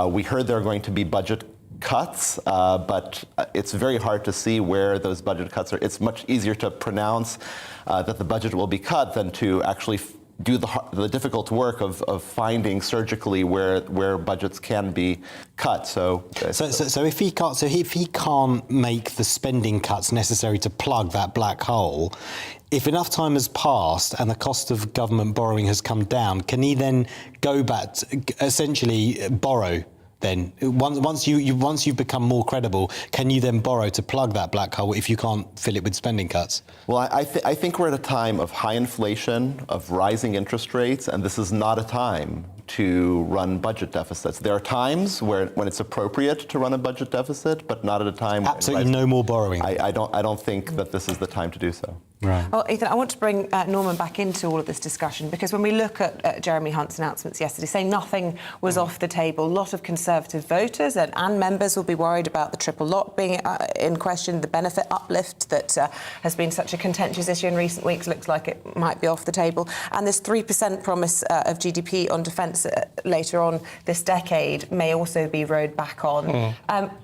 Speaker 7: We heard there are going to be budget cuts, but it's very hard to see where those budget cuts are. It's much easier to pronounce that the budget will be cut than to actually do the difficult work of finding surgically where budgets can be cut. So
Speaker 8: if he can't make the spending cuts necessary to plug that black hole, if enough time has passed and the cost of government borrowing has come down, can he then go back to essentially borrow? Then once you've become more credible, can you then borrow to plug that black hole if you can't fill it with spending cuts?
Speaker 7: Well, I think we're at a time of high inflation, of rising interest rates, and this is not a time to run budget deficits. There are times when it's appropriate to run a budget deficit, but not at a time.
Speaker 8: Absolutely no more borrowing.
Speaker 7: I don't think that this is the time to do so.
Speaker 8: Right.
Speaker 1: Well, Ethan, I want to bring Norman back into all of this discussion, because when we look at Jeremy Hunt's announcements yesterday, saying nothing was off the table, a lot of Conservative voters and members will be worried about the triple lock being in question, the benefit uplift that has been such a contentious issue in recent weeks looks like it might be off the table, and this 3% promise of GDP on defence later on this decade may also be rowed back on.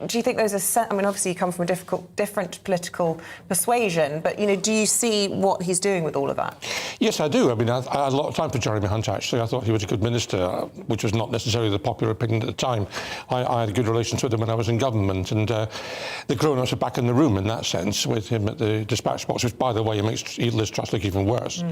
Speaker 1: Do you think those are... I mean, obviously you come from a different political persuasion, but, do you see what he's doing with all of that?
Speaker 3: Yes, I do. I mean, I had a lot of time for Jeremy Hunt, actually. I thought he was a good minister, which was not necessarily the popular opinion at the time. I had good relations with him when I was in government, and the grown-ups are back in the room in that sense with him at the dispatch box, which, by the way, makes Liz Truss look even worse.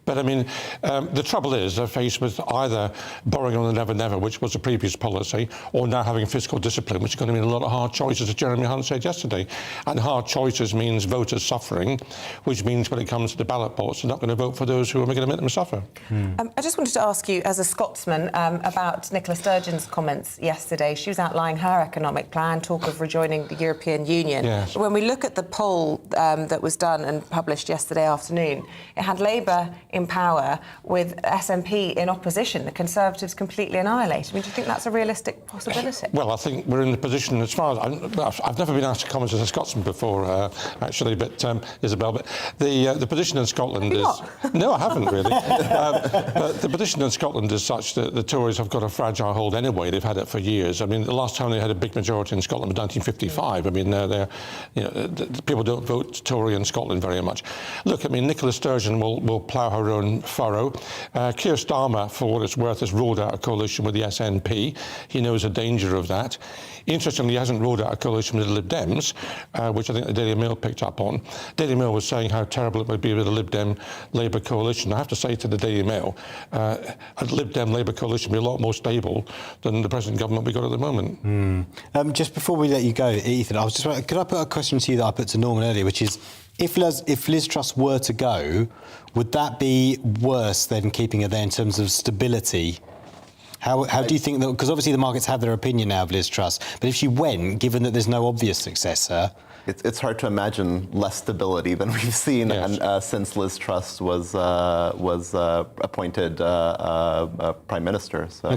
Speaker 3: But, I mean, the trouble is they're faced with either borrowing on the never-never, which was the previous policy, or now having fiscal discipline, which is going to mean a lot of hard choices, as Jeremy Hunt said yesterday. And hard choices means voters suffering, which means when it comes to the ballot box, they're not going to vote for those who are going to make them suffer.
Speaker 1: I just wanted to ask you, as a Scotsman, about Nicola Sturgeon's comments yesterday. She was outlining her economic plan, talk of rejoining the European Union.
Speaker 3: Yes.
Speaker 1: When we look at the poll that was done and published yesterday afternoon, it had Labour in power with SNP in opposition, the Conservatives completely annihilated. I mean, do you think that's a realistic possibility?
Speaker 3: Well, I think we're in the position, as far as... I've never been asked to comment as a Scotsman before, actually, but Isabel, but the position in Scotland is... No, I haven't really. But the position in Scotland is such that the Tories have got a fragile hold anyway. They've had it for years. I mean, the last time they had a big majority in Scotland was 1955. I mean, people don't vote Tory in Scotland very much. Look, I mean, Nicola Sturgeon will plough her own furrow. Keir Starmer, for what it's worth, has ruled out a coalition with the SNP. He knows the danger of that. Interestingly, he hasn't ruled out a coalition with the Lib Dems, which I think the Daily Mail picked up on. Daily Mail was saying how terrible it would be with a Lib Dem Labour coalition. I have to say to the Daily Mail, a Lib Dem Labour coalition would be a lot more stable than the present government we've got at the moment.
Speaker 8: Just before we let you go, Ethan, could I put a question to you that I put to Norman earlier, which is, if Liz Truss were to go, would that be worse than keeping her there in terms of stability? How do you think that... Because obviously the markets have their opinion now of Liz Truss, but if she went, given that there's no obvious successor...
Speaker 7: It's hard to imagine less stability than we've seen since Liz Truss was appointed Prime Minister. So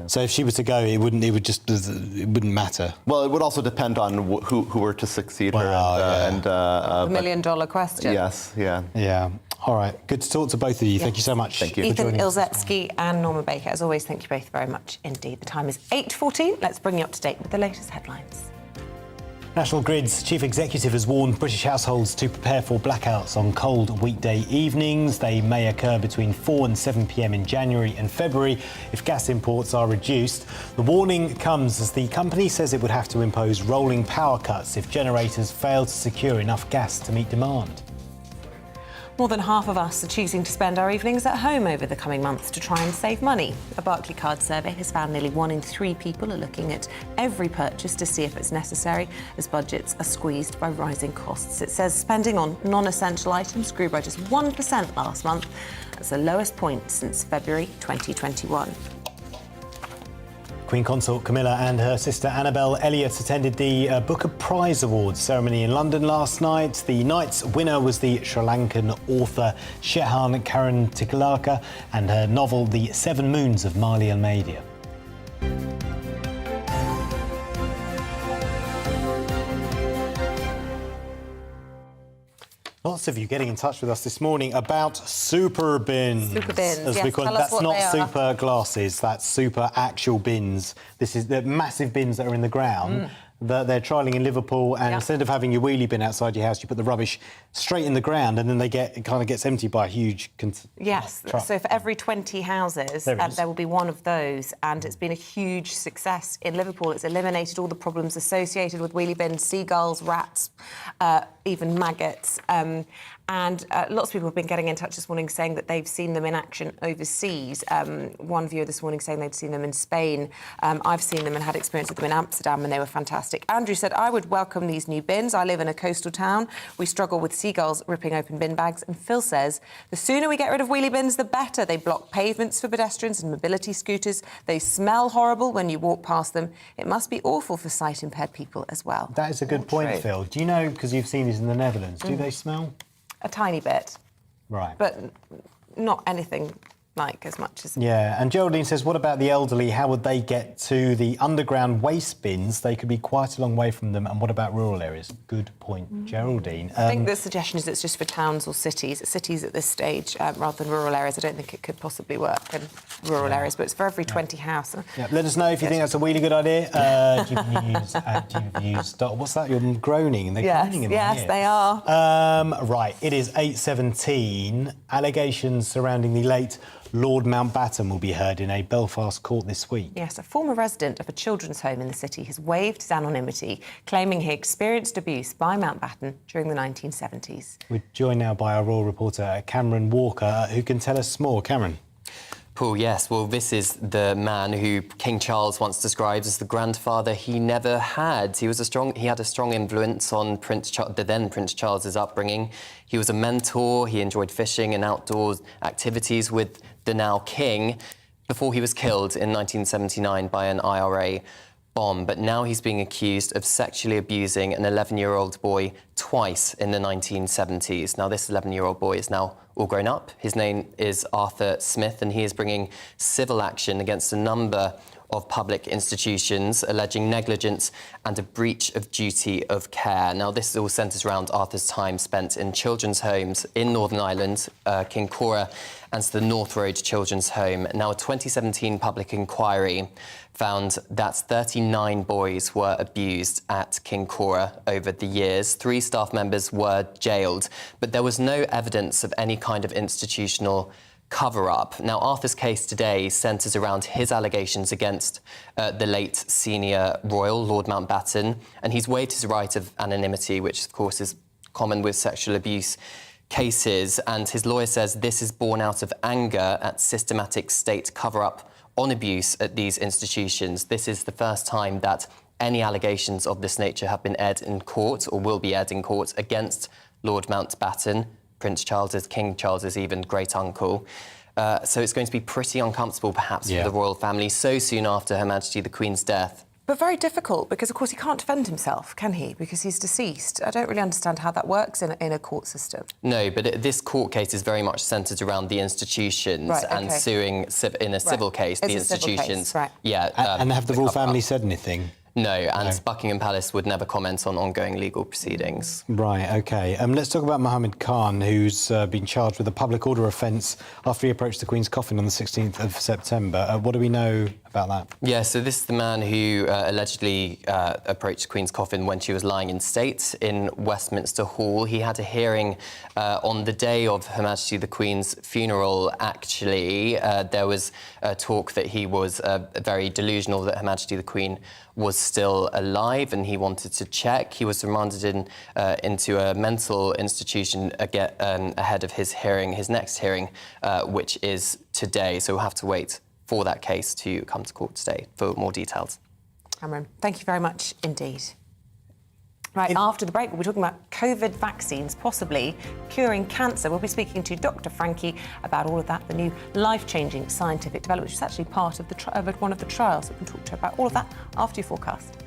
Speaker 8: So if she were to go, it wouldn't matter.
Speaker 7: Well, it would also depend on who were to succeed her.
Speaker 1: The million-dollar question.
Speaker 7: Yes,
Speaker 8: yeah. All right. Good to talk to both of you. Thank you so much.
Speaker 7: Thank you.
Speaker 1: Ethan Ilzetsky and Norman Baker, as always, thank you both very much indeed. The time is 8:14. Let's bring you up to date with the latest headlines.
Speaker 8: National Grid's chief executive has warned British households to prepare for blackouts on cold weekday evenings. They may occur between 4 and 7 p.m. in January and February if gas imports are reduced. The warning comes as the company says it would have to impose rolling power cuts if generators fail to secure enough gas to meet demand.
Speaker 1: More than half of us are choosing to spend our evenings at home over the coming months to try and save money. A Barclaycard survey has found nearly 1 in 3 people are looking at every purchase to see if it's necessary, as budgets are squeezed by rising costs. It says spending on non-essential items grew by just 1% last month. That's the lowest point since February 2021.
Speaker 8: Queen Consort Camilla and her sister Annabel Elliott attended the Booker Prize Awards ceremony in London last night. The night's winner was the Sri Lankan author Shehan Karuntikalaka and her novel The 7 Moons of Mali and Media.
Speaker 2: Lots of you getting in touch with us this morning about super bins.
Speaker 1: Super bins,
Speaker 2: as
Speaker 1: yes,
Speaker 2: we call them.
Speaker 1: tell us
Speaker 2: That's
Speaker 1: what
Speaker 2: not
Speaker 1: they are.
Speaker 2: super glasses, that's super actual bins. This is the massive bins that are in the ground that they're trialling in Liverpool, and instead of having your wheelie bin outside your house, you put the rubbish straight in the ground, and then it kind of gets emptied by a huge
Speaker 1: Yes,
Speaker 2: truck.
Speaker 1: so for every 20 houses, there will be one of those, and it's been a huge success in Liverpool. It's eliminated all the problems associated with wheelie bins, seagulls, rats, even maggots. And lots of people have been getting in touch this morning saying that they've seen them in action overseas. One viewer this morning saying they'd seen them in Spain. I've seen them and had experience with them in Amsterdam, and they were fantastic. Andrew said, I would welcome these new bins. I live in a coastal town. We struggle with seagulls ripping open bin bags. And Phil says, the sooner we get rid of wheelie bins, the better. They block pavements for pedestrians and mobility scooters. They smell horrible when you walk past them. It must be awful for sight-impaired people as well.
Speaker 2: That is a good point, Phil. Do you know, because you've seen these in the Netherlands, do they smell?
Speaker 1: A tiny bit.
Speaker 2: Right.
Speaker 1: But not anything like as much as...
Speaker 2: Yeah, and Geraldine says, what about the elderly? How would they get to the underground waste bins? They could be quite a long way from them. And what about rural areas? Good point, Geraldine.
Speaker 1: I think the suggestion is it's just for towns or cities. Cities at this stage, rather than rural areas. I don't think it could possibly work in rural areas, but it's for every 20 house.
Speaker 2: Yeah, let us know if you think that's a really good idea. GBnews. What's that? You're groaning. They're groaning in my ear.
Speaker 1: They are.
Speaker 2: Right, it is 8:17. Allegations surrounding the late Lord Mountbatten will be heard in a Belfast court this week.
Speaker 1: Yes, a former resident of a children's home in the city has waived his anonymity, claiming he experienced abuse by Mountbatten during the 1970s.
Speaker 2: We're joined now by our royal reporter, Cameron Walker, who can tell us more. Cameron.
Speaker 10: Paul, yes. Well, this is the man who King Charles once described as the grandfather he never had. He had a strong influence on the then Prince Charles's upbringing. He was a mentor. He enjoyed fishing and outdoor activities with the now king before he was killed in 1979 by an IRA bomb. But now he's being accused of sexually abusing an 11-year-old boy twice in the 1970s. Now, this 11-year-old boy is now all grown up. His name is Arthur Smith, and he is bringing civil action against a number of public institutions, alleging negligence and a breach of duty of care. Now, this all centres around Arthur's time spent in children's homes in Northern Ireland, Kincora, and the North Road Children's Home. Now, a 2017 public inquiry found that 39 boys were abused at Kincora over the years. 3 staff members were jailed, but there was no evidence of any kind of institutional cover-up. Now, Arthur's case today centres around his allegations against the late senior royal, Lord Mountbatten, and he's waived his right of anonymity, which, of course, is common with sexual abuse cases, and his lawyer says this is born out of anger at systematic state cover-up on abuse at these institutions. This is the first time that any allegations of this nature have been aired in court or will be aired in court against Lord Mountbatten, Prince Charles's, King Charles's even great-uncle. So it's going to be pretty uncomfortable, perhaps, for the royal family so soon after Her Majesty the Queen's death.
Speaker 1: But very difficult, because, of course, he can't defend himself, can he? Because he's deceased. I don't really understand how that works in a court system.
Speaker 10: No, but this court case is very much centred around the institutions and suing in a civil case, the institutions. Yeah.
Speaker 2: And have the royal family said anything?
Speaker 10: No, and Buckingham Palace would never comment on ongoing legal proceedings.
Speaker 2: Right, OK. Let's talk about Mohammed Khan, who's been charged with a public order offence after he approached the Queen's coffin on the 16th of September. What do we know about that?
Speaker 10: Yeah, so this is the man who allegedly approached the Queen's coffin when she was lying in state in Westminster Hall. He had a hearing on the day of Her Majesty the Queen's funeral, actually. There was talk that he was very delusional that Her Majesty the Queen was still alive, and he wanted to check. He was remanded into a mental institution ahead of his hearing, his next hearing, which is today. So we'll have to wait for that case to come to court today for more details.
Speaker 1: Cameron, thank you very much indeed. Right, after the break, we'll be talking about COVID vaccines possibly curing cancer. We'll be speaking to Dr. Frankie about all of that, the new life-changing scientific development, which is actually part of one of the trials. We can talk to her about all of that after your forecast.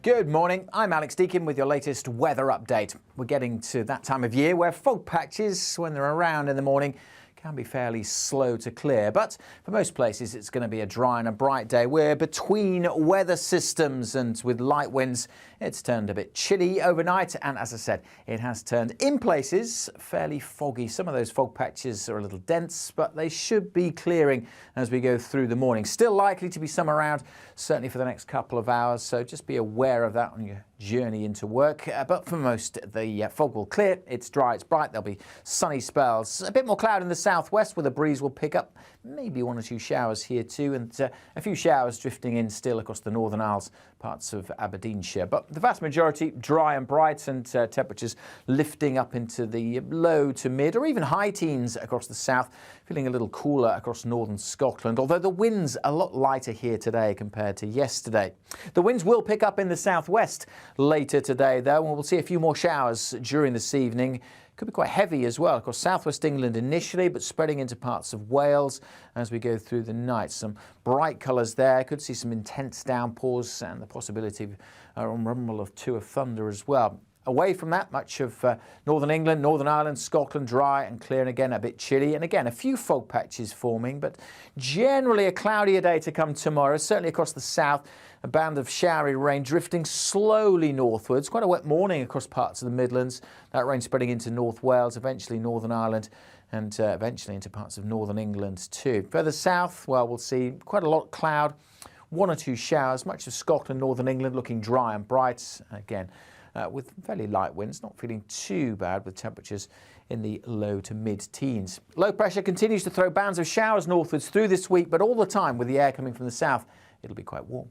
Speaker 22: Good morning, I'm Alex Deakin with your latest weather update. We're getting to that time of year where fog patches, when they're around in the morning, can be fairly slow to clear, but for most places it's going to be a dry and a bright day. We're between weather systems, and with light winds it's turned a bit chilly overnight, and as I said, it has turned in places fairly foggy. Some of those fog patches are a little dense, but they should be clearing as we go through the morning. Still likely to be some around, certainly for the next couple of hours, so just be aware of that on your journey into work. But for most, the fog will clear. It's dry, it's bright, there'll be sunny spells. A bit more cloud in the southwest where the breeze will pick up. Maybe one or two showers here too, and a few showers drifting in still across the Northern Isles, parts of Aberdeenshire. But the vast majority dry and bright, and temperatures lifting up into the low to mid or even high teens across the south, feeling a little cooler across northern Scotland, although the winds a lot lighter here today compared to yesterday. The winds will pick up in the southwest later today though, and we'll see a few more showers during this evening. Could be quite heavy as well across southwest England initially, but spreading into parts of Wales as we go through the night. Some bright colours there. Could see some intense downpours and the possibility of a rumble of two of thunder as well. Away from that, much of northern England, Northern Ireland, Scotland, dry and clear, and again a bit chilly. And again, a few fog patches forming, but generally a cloudier day to come tomorrow, certainly across the south. A band of showery rain drifting slowly northwards. Quite a wet morning across parts of the Midlands. That rain spreading into North Wales, eventually Northern Ireland, and eventually into parts of northern England too. Further south, well, we'll see quite a lot of cloud, one or two showers. Much of Scotland, northern England looking dry and bright. Again, with fairly light winds, not feeling too bad with temperatures in the low to mid-teens. Low pressure continues to throw bands of showers northwards through this week, but all the time with the air coming from the south, it'll be quite warm.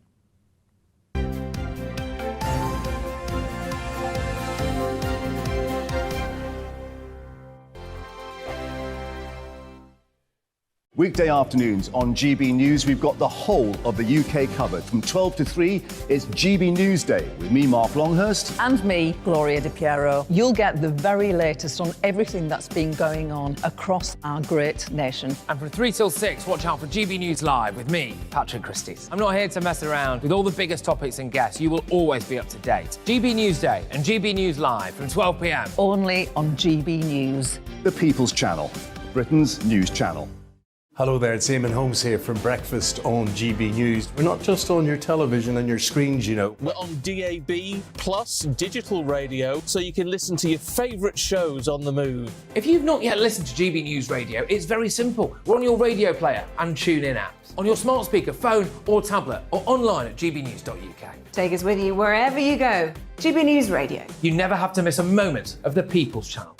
Speaker 11: Weekday afternoons on GB News, we've got the whole of the UK covered. From 12 to 3, it's GB News Day with me, Mark Longhurst.
Speaker 12: And me, Gloria Di Piero. You'll get the very latest on everything that's been going on across our great nation.
Speaker 13: And from 3 till 6, watch out for GB News Live with me, Patrick Christie. I'm not here to mess around. With all the biggest topics and guests, you will always be up to date. GB News Day and GB News Live from 12 p.m.
Speaker 12: Only on GB News.
Speaker 11: The People's Channel, Britain's news channel.
Speaker 14: Hello there, it's Eamonn Holmes here from Breakfast on GB News. We're not just on your television and your screens, you know.
Speaker 15: We're on DAB plus digital radio, so you can listen to your favourite shows on the move.
Speaker 13: If you've not yet listened to GB News Radio, it's very simple. We're on your radio player and TuneIn apps, on your smart speaker, phone or tablet, or online at gbnews.uk.
Speaker 20: Take us with you wherever you go. GB News Radio.
Speaker 13: You never have to miss a moment of the People's Channel.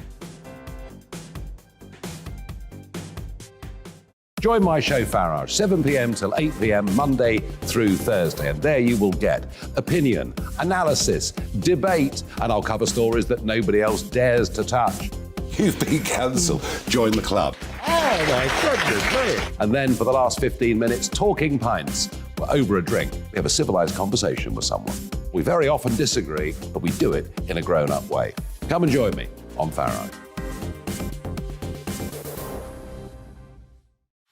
Speaker 16: Join my show Farage, 7 p.m. till 8 p.m. Monday through Thursday, and there you will get opinion, analysis, debate, and I'll cover stories that nobody else dares to touch.
Speaker 17: You've been cancelled. Join the club.
Speaker 16: Oh my goodness me! And then for the last 15 minutes, talking pints. We're over a drink. We have a civilised conversation with someone. We very often disagree, but we do it in a grown-up way. Come and join me on Farage.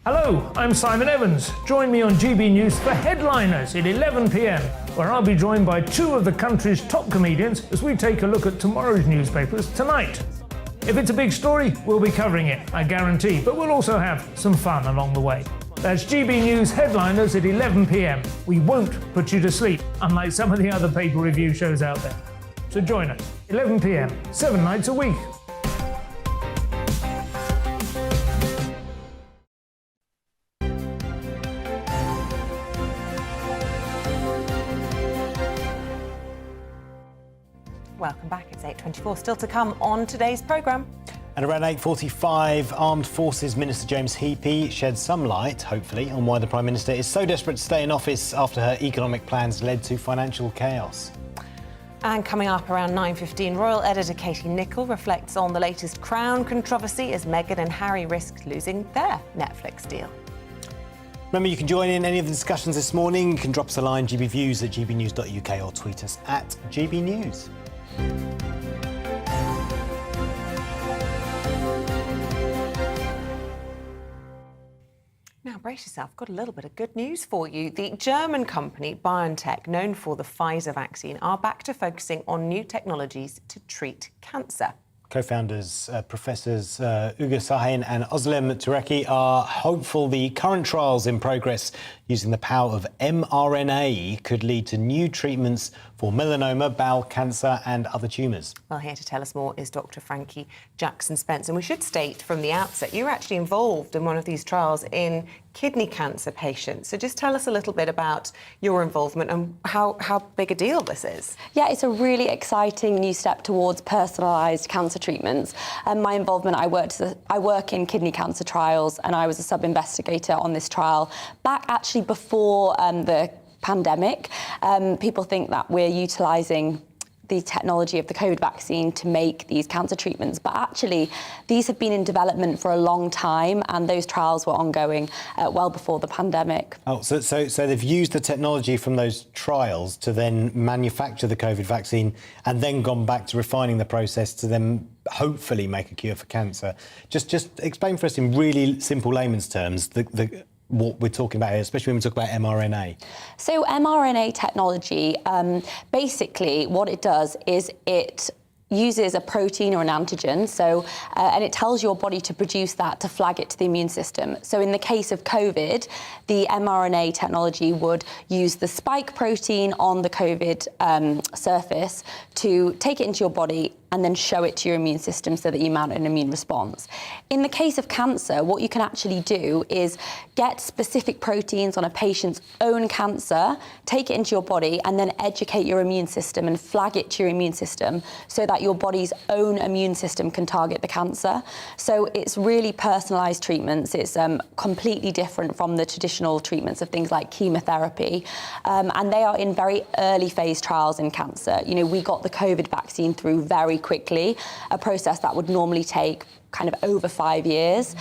Speaker 18: Hello, I'm Simon Evans. Join me on GB News for Headliners at 11 p.m, where I'll be joined by two of the country's top comedians as we take a look at tomorrow's newspapers tonight. If it's a big story, we'll be covering it, I guarantee, but we'll also have some fun along the way. That's GB News Headliners at 11 p.m. We won't put you to sleep, unlike some of the other paper review shows out there. So join us, 11 p.m, 7 nights a week.
Speaker 1: Welcome back. It's 8:24. Still to come on today's programme.
Speaker 8: And around 8:45, Armed Forces Minister James Heappey sheds some light, hopefully, on why the Prime Minister is so desperate to stay in office after her economic plans led to financial chaos.
Speaker 1: And coming up around 9:15, Royal editor Katie Nicholl reflects on the latest Crown controversy as Meghan and Harry risk losing their Netflix deal.
Speaker 8: Remember, you can join in any of the discussions this morning. You can drop us a line, gbviews@gbnews.uk, or tweet us at gbnews.
Speaker 1: Now, brace yourself, got a little bit of good news for you. The German company BioNTech, known for the Pfizer vaccine, are back to focusing on new technologies to treat cancer.
Speaker 8: co-founders, Professors Ugur Sahin and Özlem Tureki, are hopeful the current trials in progress using the power of mRNA could lead to new treatments for melanoma, bowel cancer and other tumours.
Speaker 1: Well, here to tell us more is Dr. Frankie Jackson-Spence. And we should state from the outset, you were actually involved in one of these trials in kidney cancer patients. So just tell us a little bit about your involvement and how big a deal this is.
Speaker 5: Yeah, it's a really exciting new step towards personalised cancer treatments. My involvement, I work in kidney cancer trials, and I was a sub-investigator on this trial back actually before the pandemic. People think that we're utilising the technology of the COVID vaccine to make these cancer treatments, but actually these have been in development for a long time, and those trials were ongoing well before the pandemic.
Speaker 8: Oh, so they've used the technology from those trials to then manufacture the COVID vaccine and then gone back to refining the process to then hopefully make a cure for cancer. Just explain for us in really simple layman's terms what we're talking about here, especially when we talk about mRNA.
Speaker 5: So mRNA technology, basically what it does is it uses a protein or an antigen, and it tells your body to produce that to flag it to the immune system. So in the case of COVID, the mRNA technology would use the spike protein on the COVID surface to take it into your body and then show it to your immune system so that you mount an immune response. In the case of cancer, what you can actually do is get specific proteins on a patient's own cancer, take it into your body, and then educate your immune system and flag it to your immune system so that your body's own immune system can target the cancer. So it's really personalised treatments. It's completely different from the traditional treatments of things like chemotherapy. And they are in very early phase trials in cancer. You know, we got the COVID vaccine through very quickly, a process that would normally take kind of over 5 years.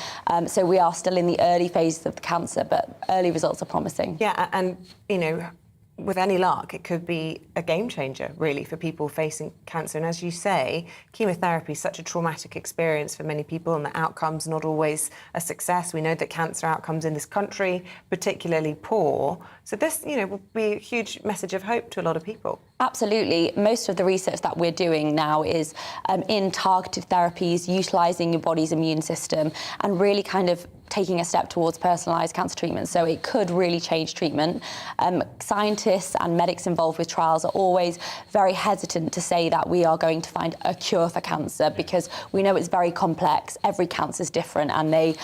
Speaker 5: So we are still in the early phases of the cancer, but early results are promising.
Speaker 1: Yeah, and, you know, with any luck, it could be a game changer, really, for people facing cancer. And as you say, chemotherapy is such a traumatic experience for many people, and the outcome's not always a success. We know that cancer outcomes in this country, particularly poor. So this, you know, will be a huge message of hope to a lot of people.
Speaker 5: Absolutely. Most of the research that we're doing now is in targeted therapies, utilising your body's immune system and really kind of taking a step towards personalised cancer treatment. So it could really change treatment. Scientists and medics involved with trials are always very hesitant to say that we are going to find a cure for cancer because we know it's very complex. Every cancer is different and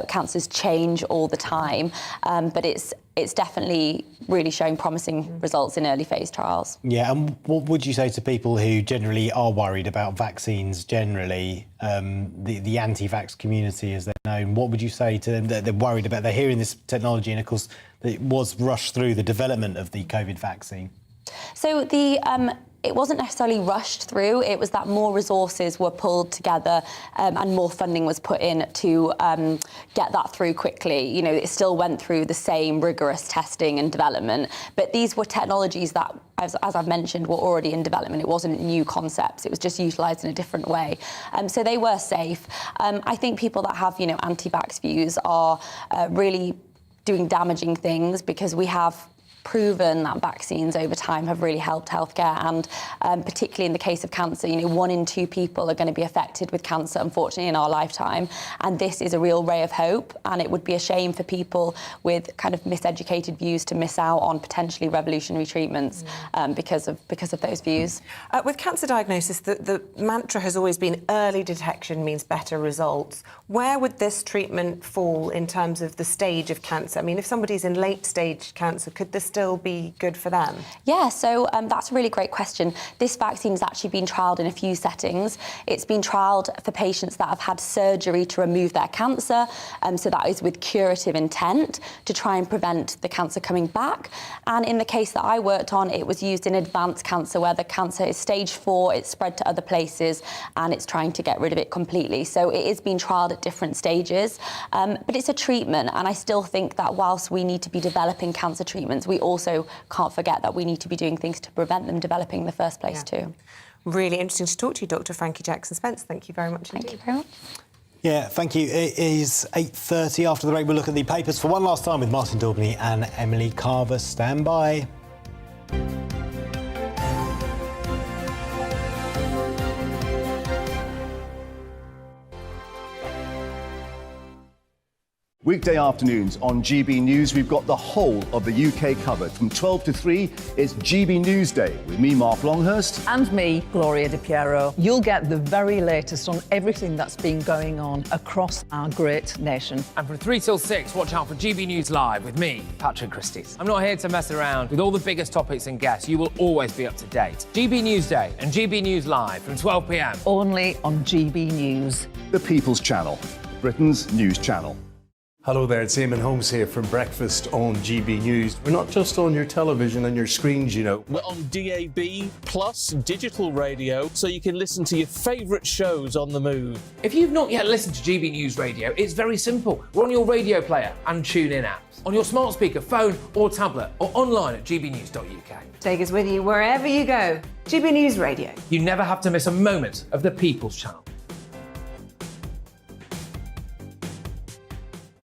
Speaker 5: cancers change all the time. But it's definitely really showing promising results in early phase trials.
Speaker 8: Yeah, and what would you say to people who generally are worried about vaccines generally, the anti-vax community as they're known? What would you say to them that they're worried about? They're hearing this technology and, of course, it was rushed through the development of the COVID vaccine.
Speaker 5: So it wasn't necessarily rushed through. It was that more resources were pulled together and more funding was put in to get that through quickly. You know, it still went through the same rigorous testing and development, but these were technologies that, as I've mentioned, were already in development. It wasn't new concepts. It was just utilised in a different way. So they were safe. I think people that have, you know, anti-vax views are really doing damaging things because we have proven that vaccines over time have really helped healthcare, and particularly in the case of cancer, you know, 1 in 2 people are going to be affected with cancer, unfortunately, in our lifetime. And this is a real ray of hope, and it would be a shame for people with kind of miseducated views to miss out on potentially revolutionary treatments because of those views.
Speaker 1: With cancer diagnosis, the mantra has always been early detection means better results. Where would this treatment fall in terms of the stage of cancer? I mean, if somebody's in late stage cancer, could this still be good for them?
Speaker 5: Yeah, so that's a really great question. This vaccine has actually been trialled in a few settings. It's been trialled for patients that have had surgery to remove their cancer, so that is with curative intent to try and prevent the cancer coming back. And in the case that I worked on, it was used in advanced cancer where the cancer is stage 4, it's spread to other places, and it's trying to get rid of it completely. So it is being trialled at different stages, but it's a treatment, and I still think that whilst we need to be developing cancer treatments, we also can't forget that we need to be doing things to prevent them developing in the first place too.
Speaker 1: Really interesting to talk to you, Dr. Frankie Jackson-Spence. Thank you very much indeed.
Speaker 5: Thank you very much.
Speaker 8: Yeah, thank you. It is 8:30. After the break, we'll look at the papers for one last time with Martin Daubney and Emily Carver. Stand by.
Speaker 11: Weekday afternoons on GB News, we've got the whole of the UK covered. From 12 to 3, it's GB News Day with me, Mark Longhurst.
Speaker 12: And me, Gloria Di Piero. You'll get the very latest on everything that's been going on across our great nation.
Speaker 13: And from 3 till 6, watch out for GB News Live with me, Patrick Christys. I'm not here to mess around. With all the biggest topics and guests, you will always be up to date. GB News Day and GB News Live from 12 p.m.
Speaker 12: Only on GB News.
Speaker 11: The People's Channel, Britain's news channel.
Speaker 14: Hello there, it's Eamonn Holmes here from Breakfast on GB News. We're not just on your television and your screens, you know.
Speaker 15: We're on DAB plus digital radio, so you can listen to your favourite shows on the move.
Speaker 13: If you've not yet listened to GB News Radio, it's very simple. We're on your radio player and TuneIn apps, on your smart speaker, phone or tablet, or online at gbnews.uk.
Speaker 20: Take us with you wherever you go. GB News Radio.
Speaker 13: You never have to miss a moment of the People's Channel.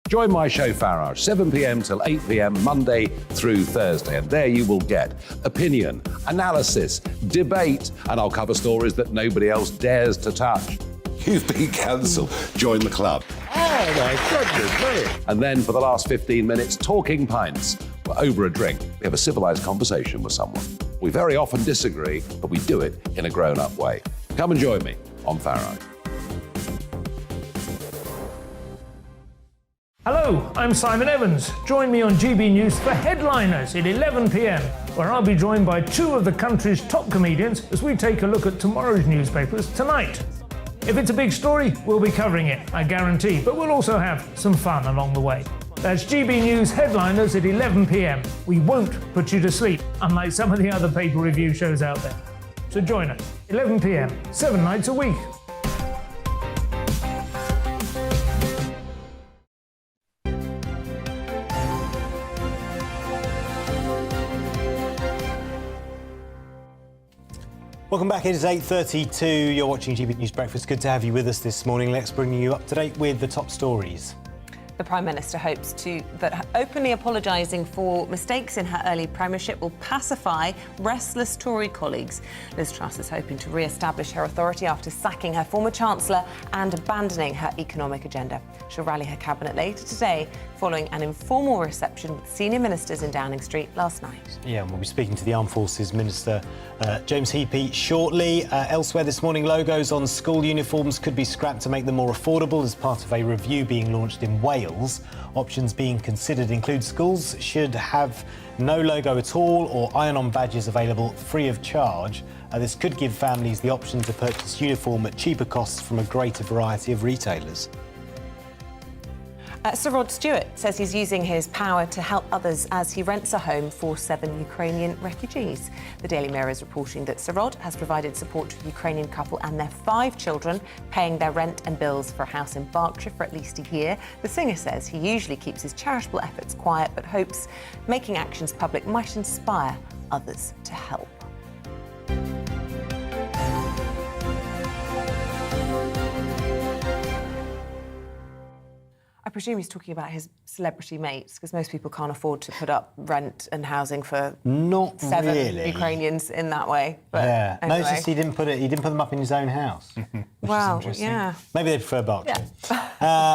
Speaker 16: Join my show Farage, 7 p.m. till 8 p.m. Monday through Thursday. And there you will get opinion, analysis, debate, and I'll cover stories that nobody else dares to touch.
Speaker 17: You've been cancelled. Join the club.
Speaker 16: Oh my goodness me. And then for the last 15 minutes, talking pints. We're over a drink. We have a civilised conversation with someone. We very often disagree, but we do it in a grown-up way. Come and join me on Farage.
Speaker 18: Hello, I'm Simon Evans. Join me on GB News for Headliners at 11 p.m, where I'll be joined by two of the country's top comedians as we take a look at tomorrow's newspapers tonight. If it's a big story, we'll be covering it, I guarantee, but we'll also have some fun along the way. That's GB News Headliners at 11 p.m. We won't put you to sleep, unlike some of the other paper review shows out there. So join us, 11 p.m, 7 nights a week.
Speaker 2: Welcome back, it is 8:32. You're watching GB News Breakfast. Good to have you with us this morning. Let's bring you up to date with the top stories.
Speaker 1: The Prime Minister hopes that openly apologising for mistakes in her early premiership will pacify restless Tory colleagues. Liz Truss is hoping to re-establish her authority after sacking her former Chancellor and abandoning her economic agenda. She'll rally her cabinet later today following an informal reception with senior ministers in Downing Street last night.
Speaker 2: Yeah, and we'll be speaking to the Armed Forces Minister James Heappey shortly. Elsewhere this morning, logos on school uniforms could be scrapped to make them more affordable as part of a review being launched in Wales. Options being considered include schools should have no logo at all or iron-on badges available free of charge. This could give families the option to purchase uniform at cheaper costs from a greater variety of retailers.
Speaker 1: Sir Rod Stewart says he's using his power to help others as he rents a home for 7 Ukrainian refugees. The Daily Mirror is reporting that Sir Rod has provided support to the Ukrainian couple and their 5 children, paying their rent and bills for a house in Berkshire for at least a year. The singer says he usually keeps his charitable efforts quiet, but hopes making actions public might inspire others to help. I presume he's talking about his celebrity mates, because most people can't afford to put up rent and housing for
Speaker 2: Not
Speaker 1: 7
Speaker 2: really.
Speaker 1: Ukrainians in that way. But
Speaker 2: Yeah,
Speaker 1: anyway.
Speaker 2: notice he didn't put them up in his own house.
Speaker 1: Wow, yeah.
Speaker 2: Maybe they prefer Berkshire.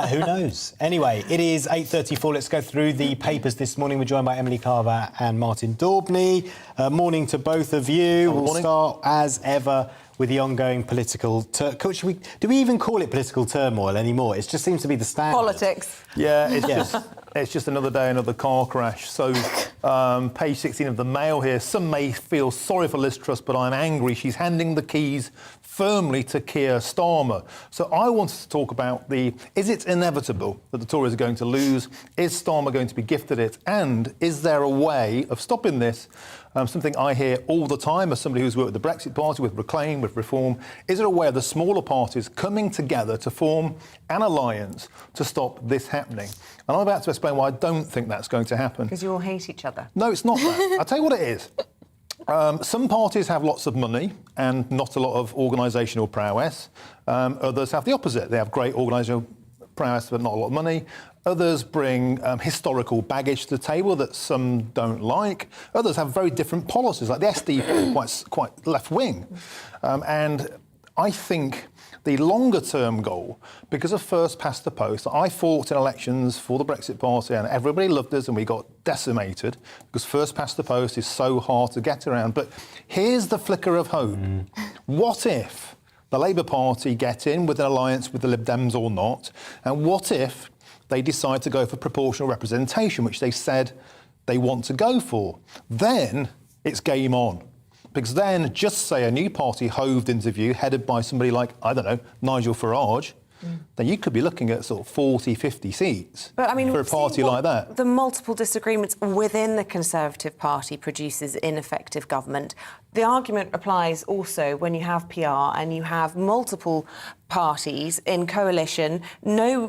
Speaker 2: Who knows? Anyway, it is 8:34. Let's go through the papers this morning. We're joined by Emily Carver and Martin Daubney. Morning to both of you. We'll start as ever with the ongoing political... do we even call it political turmoil anymore? It just seems to be the standard.
Speaker 1: Politics.
Speaker 4: Yeah, it's just another day, another car crash. So, page 16 of the Mail here. Some may feel sorry for Liz Truss, but I'm angry. She's handing the keys firmly to Keir Starmer. So I wanted to talk about is it inevitable that the Tories are going to lose? Is Starmer going to be gifted it? And is there a way of stopping this? Something I hear all the time as somebody who's worked with the Brexit Party, with Reclaim, with Reform. Is there a way of the smaller parties coming together to form an alliance to stop this happening? And I'm about to explain why I don't think that's going to happen.
Speaker 1: Because you all hate each other.
Speaker 4: No, it's not that. I'll tell you what it is. Some parties have lots of money and not a lot of organisational prowess. Others have the opposite. They have great organisational prowess but not a lot of money. Others bring historical baggage to the table that some don't like. Others have very different policies, like the SDP, quite left-wing. And I think the longer-term goal, because of first past the post, I fought in elections for the Brexit Party and everybody loved us and we got decimated because first past the post is so hard to get around. But here's the flicker of hope. What if the Labour Party get in with an alliance with the Lib Dems or not? And what if they decide to go for proportional representation, which they said they want to go for? Then it's game on. Because then, just say a new party hoved into view, headed by somebody like, I don't know, Nigel Farage, then you could be looking at sort of 40, 50 seats
Speaker 1: But, I mean,
Speaker 4: for a party like that.
Speaker 1: The multiple disagreements within the Conservative Party produces ineffective government. The argument applies also when you have PR and you have multiple parties in coalition. No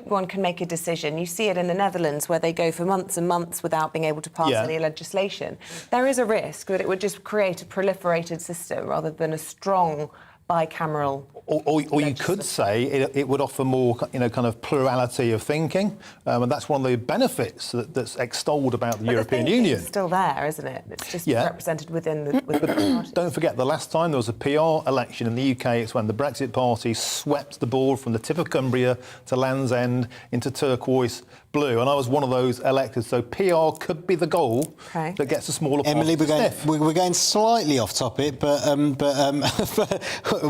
Speaker 1: one can make a decision. You see it in the Netherlands where they go for months and months without being able to pass any legislation. There is a risk that it would just create a proliferated system rather than a strong bicameral.
Speaker 4: Or you could say it would offer more, kind of plurality of thinking, and that's one of the benefits that's extolled about the European Union.
Speaker 1: It's still there, isn't it? It's just represented within the party.
Speaker 4: Don't forget, the last time there was a PR election in the UK, it's when the Brexit Party swept the ball from the tip of Cumbria to Land's End into turquoise blue, and I was one of those elected. So PR could be the goal that gets a smaller party.
Speaker 8: Emily, we're going slightly off topic, but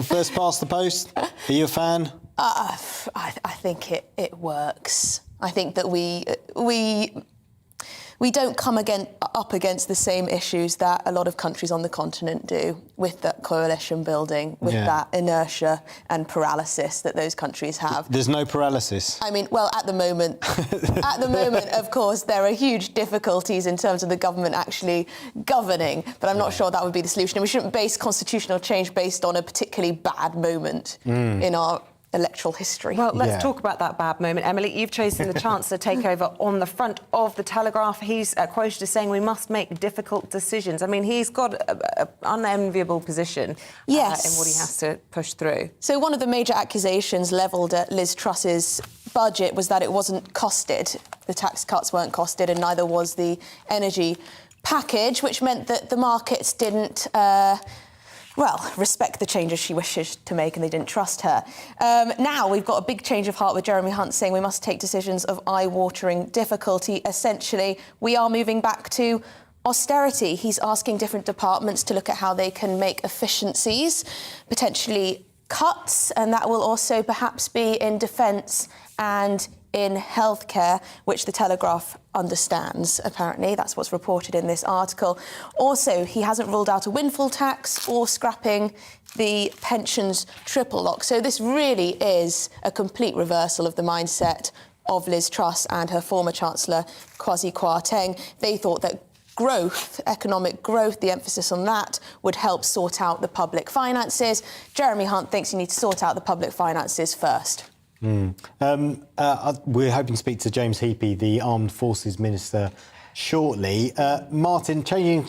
Speaker 8: first past the post. Are you a fan?
Speaker 9: I think it works. I think that we don't come up against the same issues that a lot of countries on the continent do, with that coalition building, with that inertia and paralysis that those countries have.
Speaker 8: There's no paralysis.
Speaker 9: I mean, well, at the moment, of course, there are huge difficulties in terms of the government actually governing, but I'm not sure that would be the solution. And we shouldn't base constitutional change based on a particularly bad moment in our electoral history.
Speaker 1: Well, let's talk about that bad moment. Emily, you've chosen the Chancellor to take over on the front of the Telegraph. He's quoted as saying we must make difficult decisions. I mean, he's got an unenviable position in what he has to push through.
Speaker 9: So one of the major accusations levelled at Liz Truss's budget was that it wasn't costed. The tax cuts weren't costed, and neither was the energy package, which meant that the markets didn't respect the changes she wishes to make, and they didn't trust her. Now we've got a big change of heart with Jeremy Hunt saying we must take decisions of eye-watering difficulty. Essentially, we are moving back to austerity. He's asking different departments to look at how they can make efficiencies, potentially cuts, and that will also perhaps be in defence and in healthcare, which the Telegraph understands, apparently. That's what's reported in this article. Also, he hasn't ruled out a windfall tax or scrapping the pensions triple lock. So this really is a complete reversal of the mindset of Liz Truss and her former Chancellor, Kwasi Kwarteng. They thought that growth, economic growth, the emphasis on that would help sort out the public finances. Jeremy Hunt thinks you need to sort out the public finances first.
Speaker 8: We're hoping to speak to James Heapy, the Armed Forces Minister, shortly. Martin, changing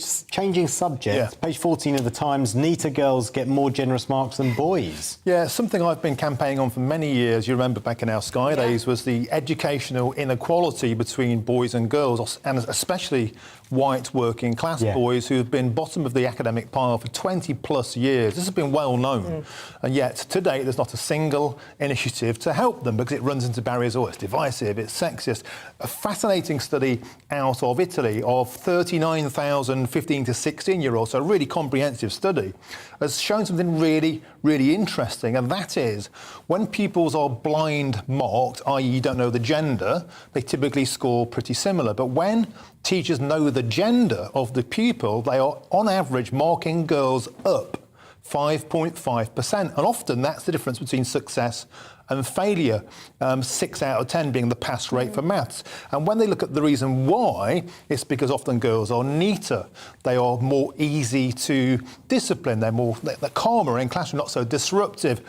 Speaker 8: subject, page 14 of the Times, neater girls get more generous marks than boys.
Speaker 4: Yeah, something I've been campaigning on for many years, you remember back in our Sky days, was the educational inequality between boys and girls, and especially white working class boys who have been bottom of the academic pile for 20 plus years. This has been well known, and yet to date there's not a single initiative to help them because it runs into barriers. It's divisive, it's sexist. A fascinating study out of Italy of 39,000 15 to 16-year-olds, so a really comprehensive study, has shown something really, really interesting, and that is when pupils are blind marked, i.e. you don't know the gender, they typically score pretty similar. But when teachers know the gender of the pupil, they are on average marking girls up 5.5%, and often that's the difference between success and failure, 6 out of 10 being the pass rate for maths. And when they look at the reason why, it's because often girls are neater, they are more easy to discipline, they're calmer in classroom, not so disruptive.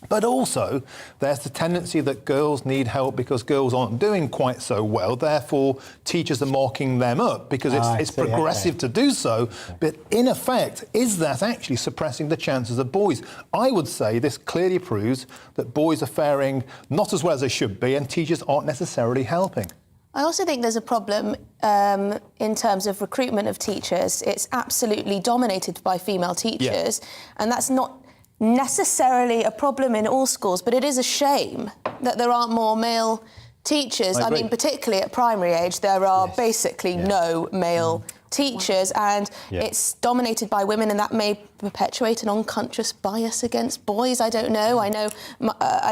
Speaker 4: But also, there's the tendency that girls need help because girls aren't doing quite so well. Therefore, teachers are marking them up because it's progressive to do so. But in effect, is that actually suppressing the chances of boys? I would say this clearly proves that boys are faring not as well as they should be, and teachers aren't necessarily helping.
Speaker 9: I also think there's a problem in terms of recruitment of teachers. It's absolutely dominated by female teachers, and that's not necessarily a problem in all schools, but it is a shame that there aren't more male teachers. I mean, particularly at primary age, there are basically no male teachers, and it's dominated by women, and that may perpetuate an unconscious bias against boys. I don't know. I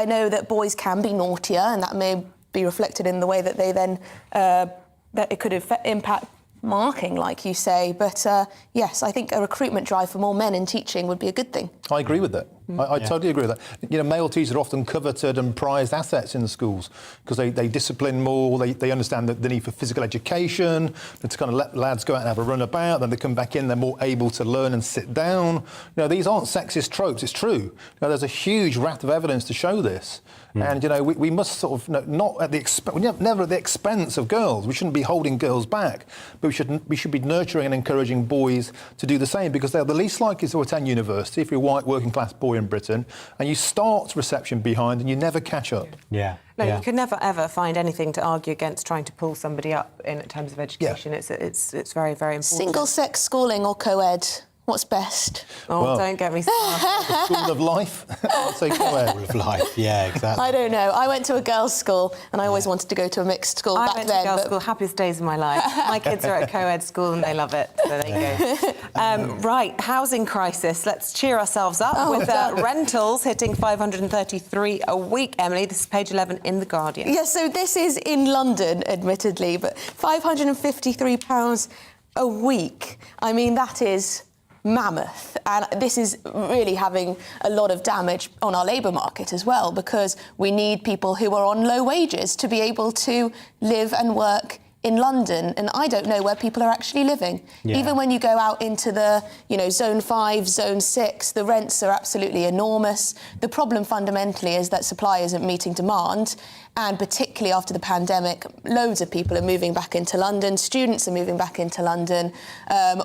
Speaker 9: know that boys can be naughtier, and that may be reflected in the way that they then that it could impact marking, like you say. But yes, I think a recruitment drive for more men in teaching would be a good thing.
Speaker 4: I agree with that. I totally agree with that. You know, male teachers are often coveted and prized assets in the schools because they discipline more, they understand the need for physical education, and to kind of let lads go out and have a run about, then they come back in, they're more able to learn and sit down. You know, these aren't sexist tropes, it's true. You know, there's a huge raft of evidence to show this. And, you know, we must sort of, not at the never at the expense of girls. We shouldn't be holding girls back, but we should be nurturing and encouraging boys to do the same, because they're the least likely to attend university if you're a white working class boy in Britain, and you start reception behind and you never catch up.
Speaker 1: No, you could never ever find anything to argue against trying to pull somebody up in terms of education. It's very, very important.
Speaker 9: Single-sex schooling or co-ed? What's best?
Speaker 1: Oh, well, don't get me started.
Speaker 4: The school of life? I'd say co-ed.
Speaker 2: School of life, yeah, exactly.
Speaker 9: I don't know. I went to a girls' school and I always wanted to go to a mixed school back then.
Speaker 1: I went to girls' school, happiest days of my life. My kids are at a co-ed school and they love it, so there you go. Right, housing crisis. Let's cheer ourselves up with rentals hitting 533 a week, Emily. This is page 11 in The Guardian.
Speaker 9: Yeah, so this is in London, admittedly, but £553 a week. I mean, that is mammoth, and this is really having a lot of damage on our labour market as well, because we need people who are on low wages to be able to live and work in London, and I don't know where people are actually living. Even when you go out into the, you know, zone 5, zone 6, the rents are absolutely enormous. The problem fundamentally is that supply isn't meeting demand, and particularly after the pandemic, loads of people are moving back into London, students are moving back into London,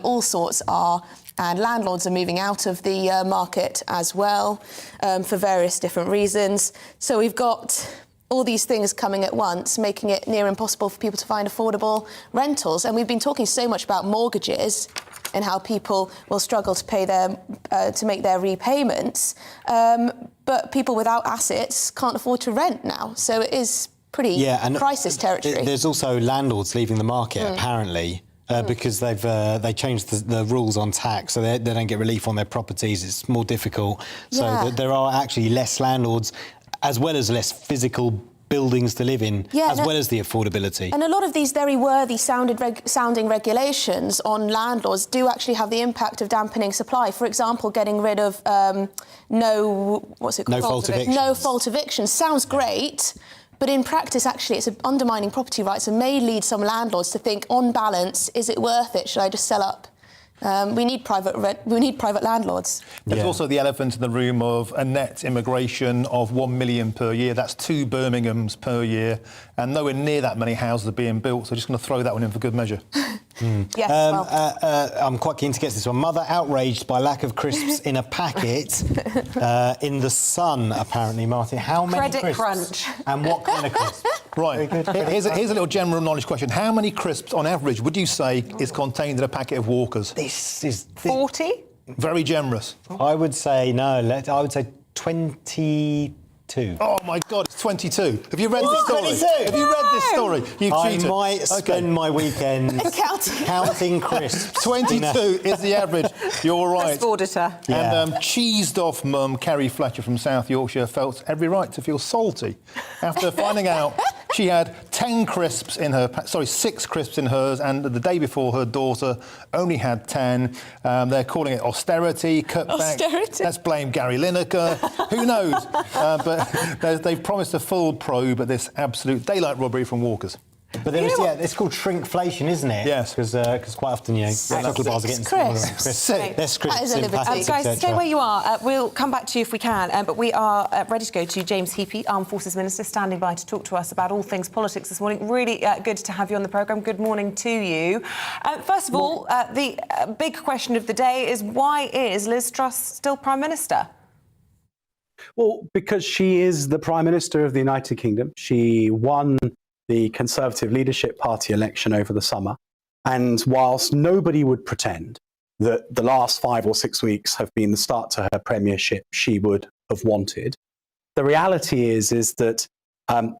Speaker 9: all sorts are, and landlords are moving out of the market as well for various different reasons. So we've got all these things coming at once, making it near impossible for people to find affordable rentals. And we've been talking so much about mortgages and how people will struggle to pay to make their repayments, but people without assets can't afford to rent now. So it is pretty crisis territory.
Speaker 2: There's also landlords leaving the market, apparently. Because they changed the rules on tax, so they don't get relief on their properties. It's more difficult. So there are actually less landlords, as well as less physical buildings to live in, as well as the affordability.
Speaker 9: And a lot of these very worthy sounding regulations on landlords do actually have the impact of dampening supply. For example, getting rid of no fault evictions sounds great. But in practice, actually, it's undermining property rights and may lead some landlords to think, on balance, is it worth it? Should I just sell up? We need private landlords.
Speaker 4: There's also the elephant in the room of a net immigration of 1 million per year. That's 2 Birminghams per year, and nowhere near that many houses are being built. So just going to throw that one in for good measure.
Speaker 9: Yes,
Speaker 2: I'm quite keen to get to this one. Mother outraged by lack of crisps in a packet in the Sun, apparently, Martin. How many
Speaker 1: Credit
Speaker 2: crisps?
Speaker 1: crunch.
Speaker 2: And what kind of crisps?
Speaker 4: Right. Here's a little general knowledge question. How many crisps, on average, would you say is contained in a packet of Walkers?
Speaker 2: This is...
Speaker 1: 40?
Speaker 4: Very generous.
Speaker 2: I would say, I would say 22.
Speaker 4: Oh, my God, it's 22. Have you read this story?
Speaker 2: 22?
Speaker 4: Have you read this story? You've cheated.
Speaker 2: I might spend my weekend counting crisps.
Speaker 4: 22 is the average. You're right.
Speaker 1: Crisp auditor.
Speaker 4: And cheesed-off mum, Kerry Fletcher from South Yorkshire, felt every right to feel salty after finding out she had 6 crisps in hers, and the day before her daughter only had 10. They're calling it austerity, cutback.
Speaker 9: Austerity?
Speaker 4: Let's blame Gary Lineker. Who knows? But they've promised a full probe at this absolute daylight robbery from Walkers.
Speaker 2: But there is, it's called shrinkflation, isn't it?
Speaker 4: Yes.
Speaker 2: Because quite often, chocolate bars are getting smaller. Less crisps in plastics,
Speaker 1: guys, stay where you are. We'll come back to you if we can, but we are ready to go to James Heappey, Armed Forces Minister, standing by to talk to us about all things politics this morning. Really good to have you on the programme. Good morning to you. First of all, the big question of the day is, why is Liz Truss still Prime Minister?
Speaker 6: Well, because she is the Prime Minister of the United Kingdom. She won the Conservative Leadership Party election over the summer. And whilst nobody would pretend that the last 5 or 6 weeks have been the start to her premiership she would have wanted. The reality is that,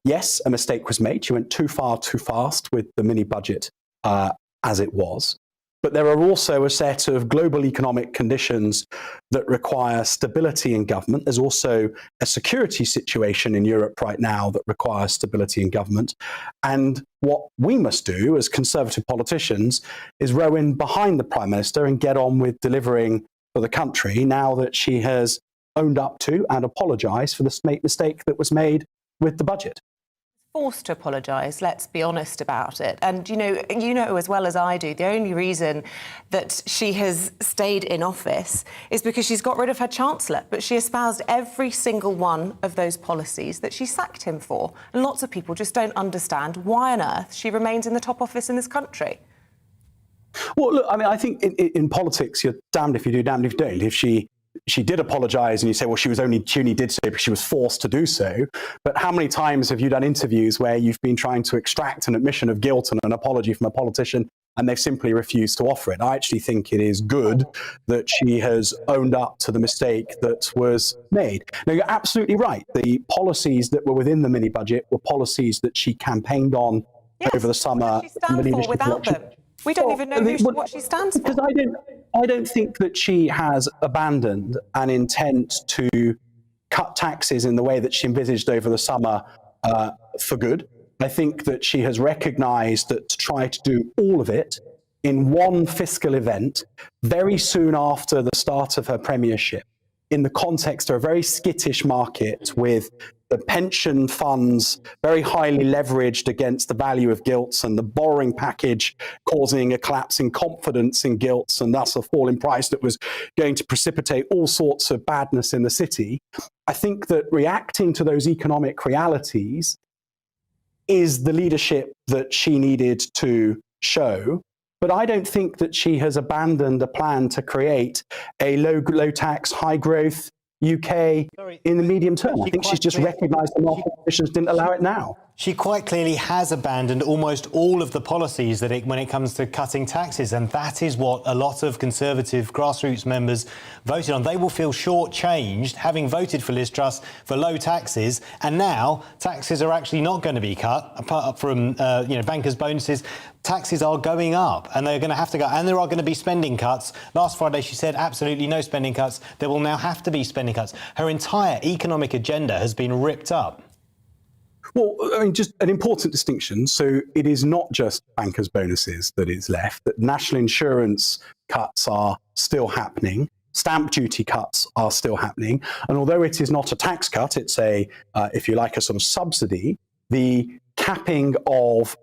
Speaker 6: yes, a mistake was made. She went too far too fast with the mini budget as it was. But there are also a set of global economic conditions that require stability in government. There's also a security situation in Europe right now that requires stability in government. And what we must do as Conservative politicians is row in behind the Prime Minister and get on with delivering for the country now that she has owned up to and apologised for the mistake that was made with the budget.
Speaker 1: Forced to apologise, let's be honest about it. And you know as well as I do, the only reason that she has stayed in office is because she's got rid of her Chancellor, but she espoused every single one of those policies that she sacked him for. And lots of people just don't understand why on earth she remains in the top office in this country.
Speaker 6: Well, look, I mean, I think in politics, you're damned if you do, damned if you don't. If she did apologise and you say, well, she only did so because she was forced to do so. But how many times have you done interviews where you've been trying to extract an admission of guilt and an apology from a politician and they've simply refused to offer it? I actually think it is good that she has owned up to the mistake that was made. Now, you're absolutely right. The policies that were within the mini budget were policies that she campaigned on over the summer.
Speaker 1: What does she stand for without them? We don't even know what she stands for.
Speaker 6: Because I don't think that she has abandoned an intent to cut taxes in the way that she envisaged over the summer for good. I think that she has recognised that to try to do all of it in one fiscal event very soon after the start of her premiership, in the context of a very skittish market with the pension funds very highly leveraged against the value of gilts and the borrowing package causing a collapse in confidence in gilts and thus a fall in price that was going to precipitate all sorts of badness in the city. I think that reacting to those economic realities is the leadership that she needed to show. But I don't think that she has abandoned a plan to create a low tax, high growth UK in the medium term. I think she's just recognised the market conditions didn't allow it now.
Speaker 2: She quite clearly has abandoned almost all of the policies that when it comes to cutting taxes, and that is what a lot of Conservative grassroots members voted on. They will feel shortchanged having voted for Liz Truss for low taxes, and now taxes are actually not going to be cut, apart from bankers' bonuses. Taxes are going up, and they're going to have to go, and there are going to be spending cuts. Last Friday she said absolutely no spending cuts. There will now have to be spending cuts. Her entire economic agenda has been ripped up.
Speaker 6: Well, I mean, just an important distinction. So it is not just bankers' bonuses that is left. That national insurance cuts are still happening. Stamp duty cuts are still happening. And although it is not a tax cut, it's if you like, a sort of subsidy, the capping of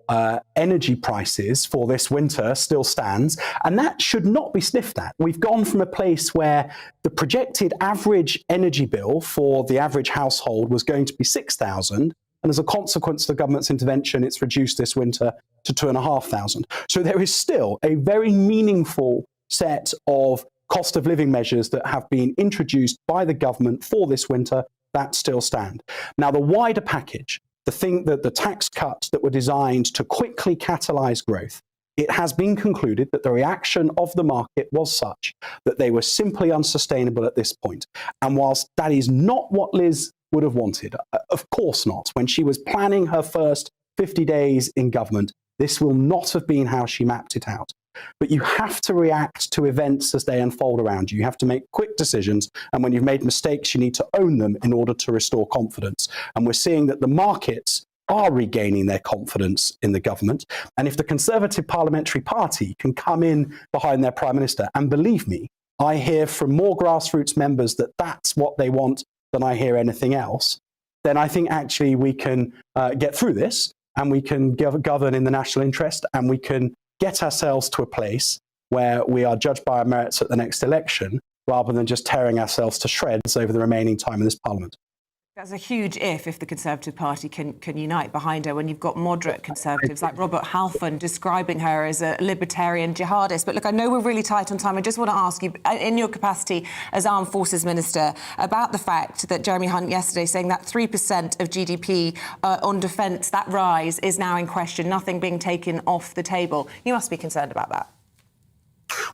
Speaker 6: energy prices for this winter still stands, and that should not be sniffed at. We've gone from a place where the projected average energy bill for the average household was going to be £6,000, and as a consequence of the government's intervention, it's reduced this winter to £2,500. So there is still a very meaningful set of cost of living measures that have been introduced by the government for this winter that still stand. Now, the wider package, the tax cuts that were designed to quickly catalyse growth, it has been concluded that the reaction of the market was such that they were simply unsustainable at this point. And whilst that is not what Liz would have wanted, of course not, when she was planning her first 50 days in government, this will not have been how she mapped it out. But you have to react to events as they unfold around you. You have to make quick decisions. And when you've made mistakes, you need to own them in order to restore confidence. And we're seeing that the markets are regaining their confidence in the government. And if the Conservative Parliamentary Party can come in behind their Prime Minister, and believe me, I hear from more grassroots members that that's what they want than I hear anything else, then I think actually we can get through this and we can govern in the national interest and we can get ourselves to a place where we are judged by our merits at the next election rather than just tearing ourselves to shreds over the remaining time in this Parliament.
Speaker 1: That's a huge if the Conservative Party can unite behind her when you've got moderate Conservatives like Robert Halfon describing her as a libertarian jihadist. But look, I know we're really tight on time. I just want to ask you, in your capacity as Armed Forces Minister, about the fact that Jeremy Hunt yesterday saying that 3% of GDP on defence, that rise is now in question, nothing being taken off the table. You must be concerned about that.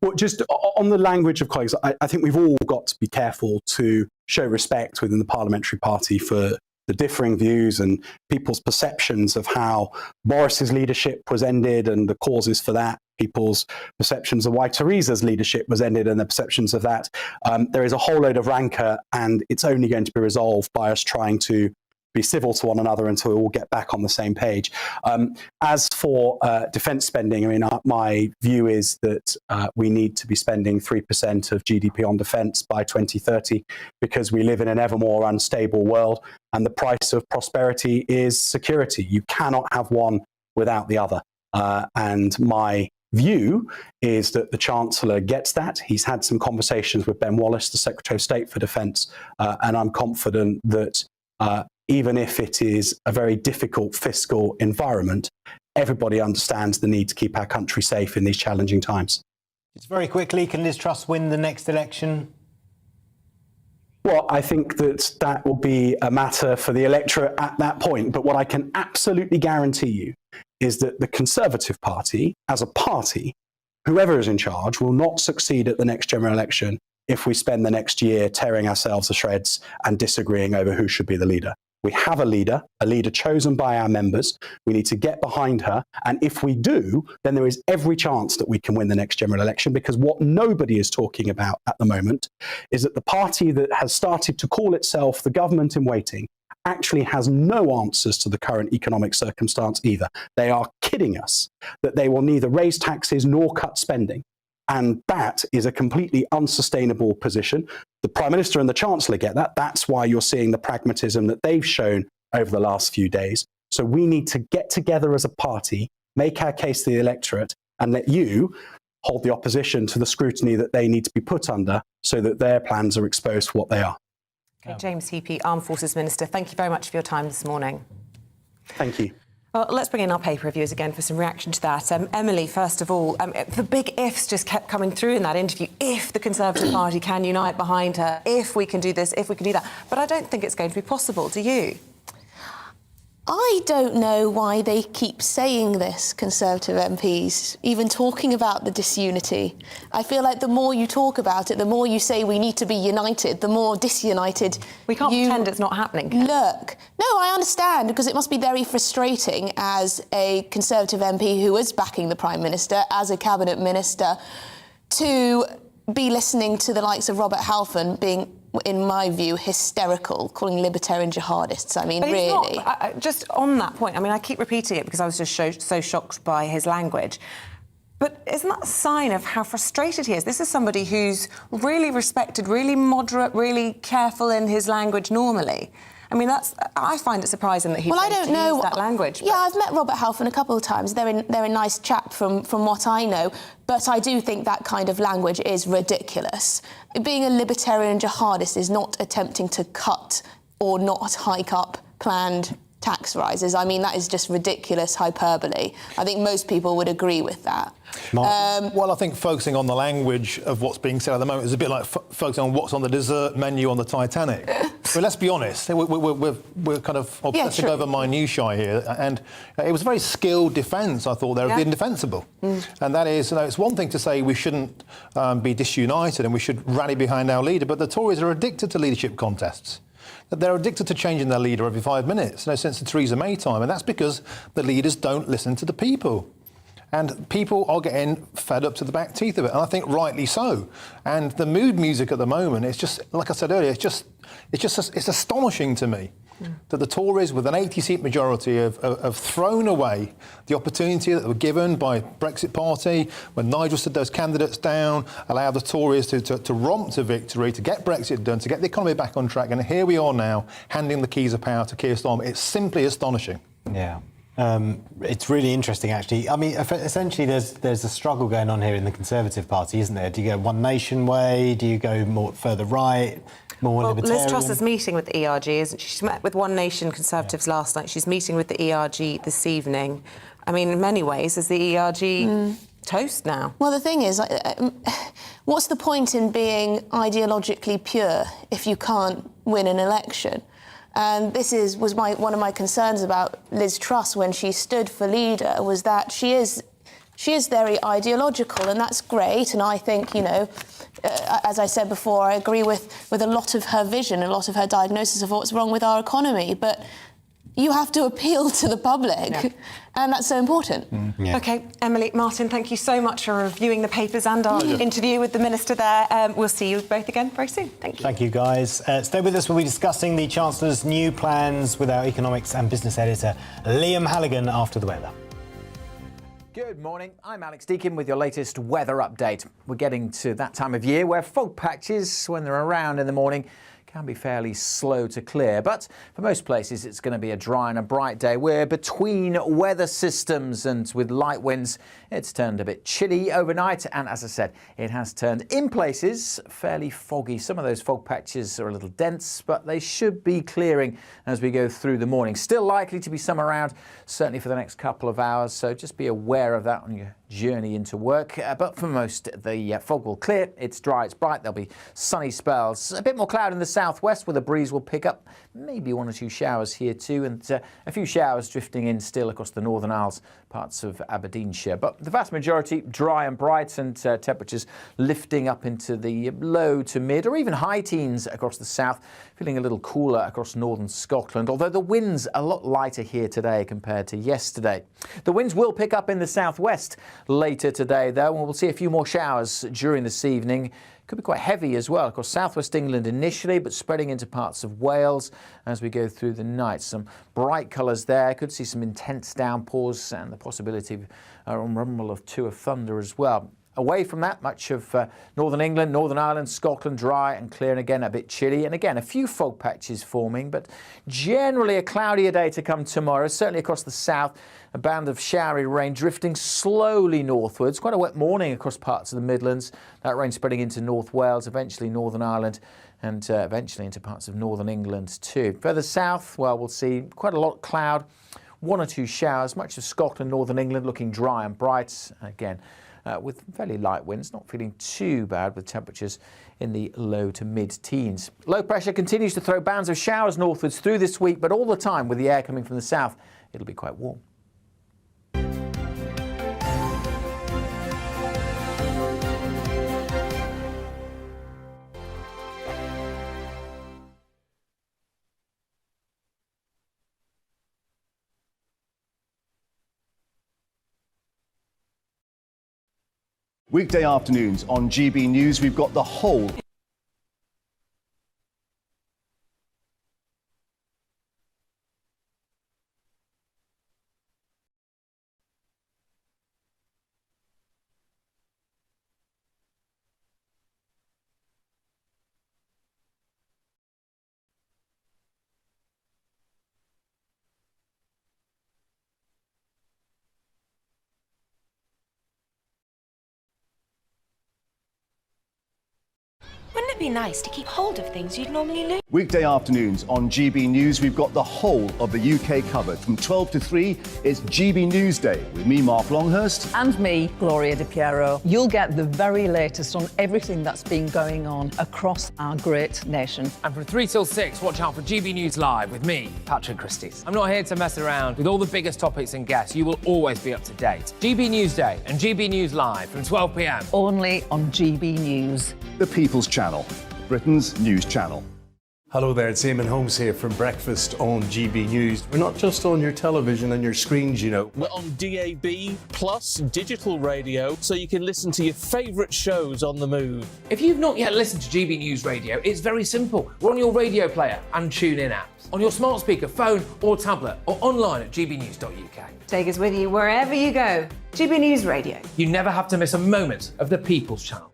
Speaker 6: Well, just on the language of colleagues, I think we've all got to be careful to show respect within the parliamentary party for the differing views and people's perceptions of how Boris's leadership was ended and the causes for that, people's perceptions of why Theresa's leadership was ended and the perceptions of that. There is a whole load of rancour, and it's only going to be resolved by us trying to be civil to one another until we all get back on the same page. As for defence spending, I mean, my view is that we need to be spending 3% of GDP on defence by 2030 because we live in an ever more unstable world, and the price of prosperity is security. You cannot have one without the other. And my view is that the Chancellor gets that. He's had some conversations with Ben Wallace, the Secretary of State for Defence, and I'm confident that even if it is a very difficult fiscal environment, everybody understands the need to keep our country safe in these challenging times.
Speaker 2: Just very quickly, can Liz Truss win the next election?
Speaker 6: Well, I think that will be a matter for the electorate at that point. But what I can absolutely guarantee you is that the Conservative Party, as a party, whoever is in charge, will not succeed at the next general election if we spend the next year tearing ourselves to shreds and disagreeing over who should be the leader. We have a leader chosen by our members. We need to get behind her. And if we do, then there is every chance that we can win the next general election, because what nobody is talking about at the moment is that the party that has started to call itself the government in waiting actually has no answers to the current economic circumstance either. They are kidding us that they will neither raise taxes nor cut spending. And that is a completely unsustainable position. The Prime Minister and the Chancellor get that. That's why you're seeing the pragmatism that they've shown over the last few days. So we need to get together as a party, make our case to the electorate, and let you hold the opposition to the scrutiny that they need to be put under so that their plans are exposed for what they are.
Speaker 1: Okay, James Heappey, Armed Forces Minister, thank you very much for your time this morning.
Speaker 6: Thank you.
Speaker 1: Well, let's bring in our paper reviewers again for some reaction to that. Emily, first of all, the big ifs just kept coming through in that interview. If the Conservative Party can unite behind her, if we can do this, if we can do that. But I don't think it's going to be possible, do you?
Speaker 9: I don't know why they keep saying this, Conservative MPs, even talking about the disunity. I feel like the more you talk about it, the more you say we need to be united, the more disunited
Speaker 1: we can't pretend it's not happening.
Speaker 9: Look. No, I understand, because it must be very frustrating as a Conservative MP who is backing the Prime Minister, as a Cabinet Minister, to be listening to the likes of Robert Halfon being, in my view, hysterical, calling libertarian jihadists. I mean,
Speaker 1: but
Speaker 9: really.
Speaker 1: Just on that point, I mean, I keep repeating it because I was just so shocked by his language. But isn't that a sign of how frustrated he is? This is somebody who's really respected, really moderate, really careful in his language normally. I mean, I find it surprising that he use that language.
Speaker 9: Yeah, I've met Robert Halfon a couple of times. They're a nice chap from what I know. But I do think that kind of language is ridiculous. Being a libertarian jihadist is not attempting to cut or not hike up planned tax rises. I mean, that is just ridiculous hyperbole. I think most people would agree with that.
Speaker 4: Well, I think focusing on the language of what's being said at the moment is a bit like focusing on what's on the dessert menu on the Titanic. But let's be honest, we're kind of obsessing over minutiae here, and it was a very skilled defence, I thought, there of the indefensible. And that is, it's one thing to say we shouldn't be disunited and we should rally behind our leader, but the Tories are addicted to leadership contests. They're addicted to changing their leader every 5 minutes, since the Theresa May time, and that's because the leaders don't listen to the people. And people are getting fed up to the back teeth of it, and I think rightly so. And the mood music at the moment, it's just, like I said earlier, it's astonishing to me that the Tories, with an 80-seat majority, have thrown away the opportunity that were given by Brexit Party when Nigel stood those candidates down, allowed the Tories to romp to victory, to get Brexit done, to get the economy back on track, and here we are now handing the keys of power to Keir Starmer. It's simply astonishing.
Speaker 2: Yeah. It's really interesting, actually. I mean, essentially, there's a struggle going on here in the Conservative Party, isn't there? Do you go One Nation way? Do you go more further right? More libertarian?
Speaker 1: Liz Truss is meeting with the ERG, isn't she? She met with One Nation Conservatives last night. She's meeting with the ERG this evening. I mean, in many ways, is the ERG toast now?
Speaker 9: Well, the thing is, what's the point in being ideologically pure if you can't win an election? And this was one of my concerns about Liz Truss when she stood for leader, was that she is She is very ideological, and that's great. And I think, as I said before, I agree with a lot of her vision, a lot of her diagnosis of what's wrong with our economy. But you have to appeal to the public, and that's so important.
Speaker 1: OK, Emily, Martin, thank you so much for reviewing the papers and our interview with the Minister there. We'll see you both again very soon. Thank you.
Speaker 2: Thank you, guys. Stay with us. We'll be discussing the Chancellor's new plans with our economics and business editor, Liam Halligan, after the weather.
Speaker 22: Good morning, I'm Alex Deakin with your latest weather update. We're getting to that time of year where fog patches, when they're around in the morning, can be fairly slow to clear, but for most places it's going to be a dry and a bright day. We're between weather systems, and with light winds it's turned a bit chilly overnight, and as I said, it has turned in places fairly foggy. Some of those fog patches are a little dense, but they should be clearing as we go through the morning. Still likely to be some around, certainly for the next couple of hours, so just be aware of that on your journey into work. But for most, the fog will clear. It's dry, it's bright, there'll be sunny spells. A bit more cloud in the southwest where the breeze will pick up. Maybe one or two showers here too, and a few showers drifting in still across the Northern Isles, parts of Aberdeenshire. But the vast majority dry and bright, and temperatures lifting up into the low to mid or even high teens across the south, feeling a little cooler across northern Scotland, although the winds are a lot lighter here today compared to yesterday. The winds will pick up in the southwest later today, though, and we'll see a few more showers during this evening. Could be quite heavy as well across southwest England initially, but spreading into parts of Wales as we go through the night. Some bright colours there. Could see some intense downpours and the possibility of a rumble of two of thunder as well. Away from that, much of northern England, Northern Ireland, Scotland, dry and clear, and again a bit chilly. And again, a few fog patches forming, but generally a cloudier day to come tomorrow, certainly across the south. A band of showery rain drifting slowly northwards. Quite a wet morning across parts of the Midlands. That rain spreading into North Wales, eventually Northern Ireland, and eventually into parts of Northern England too. Further south, well, we'll see quite a lot of cloud, one or two showers. Much of Scotland, Northern England looking dry and bright. Again, with fairly light winds, not feeling too bad with temperatures in the low to mid-teens. Low pressure continues to throw bands of showers northwards through this week, but all the time with the air coming from the south, it'll be quite warm.
Speaker 11: Weekday afternoons on GB News, we've got the whole
Speaker 19: Wouldn't it be nice to keep hold of things you'd normally lose?
Speaker 11: Weekday afternoons on GB News, we've got the whole of the UK covered. From 12 to 3, it's GB Newsday with me, Mark Longhurst.
Speaker 12: And me, Gloria Di Piero. You'll get the very latest on everything that's been going on across our great nation.
Speaker 13: And from 3 till 6, watch out for GB News Live with me, Patrick Christys. I'm not here to mess around. With all the biggest topics and guests, you will always be up to date. GB Newsday and GB News Live from 12 p.m.
Speaker 12: Only on GB News.
Speaker 11: The People's Channel, Britain's news channel.
Speaker 14: Hello there, it's Eamonn Holmes here from Breakfast on GB News. We're not just on your television and your screens, you know.
Speaker 15: We're on DAB plus digital radio, so you can listen to your favourite shows on the move.
Speaker 13: If you've not yet listened to GB News Radio, it's very simple. We're on your radio player and TuneIn apps, on your smart speaker, phone or tablet, or online at gbnews.uk.
Speaker 20: Take us with you wherever you go. GB News Radio.
Speaker 13: You never have to miss a moment of the People's Channel.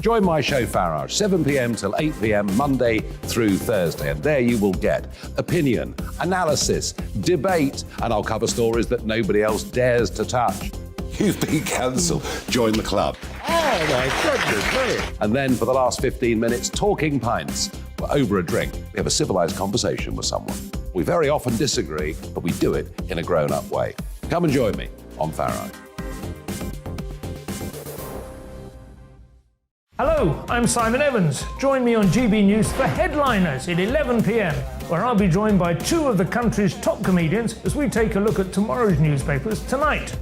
Speaker 16: Join my show Farage, 7 p.m. till 8 p.m. Monday through Thursday. And there you will get opinion, analysis, debate, and I'll cover stories that nobody else dares to touch.
Speaker 17: You've been cancelled. Join the club.
Speaker 16: Oh my goodness me. And then for the last 15 minutes, talking pints. We're over a drink. We have a civilised conversation with someone. We very often disagree, but we do it in a grown-up way. Come and join me on Farage.
Speaker 18: Hello, I'm Simon Evans. Join me on GB News for Headliners at 11 p.m, where I'll be joined by two of the country's top comedians as we take a look at tomorrow's newspapers tonight.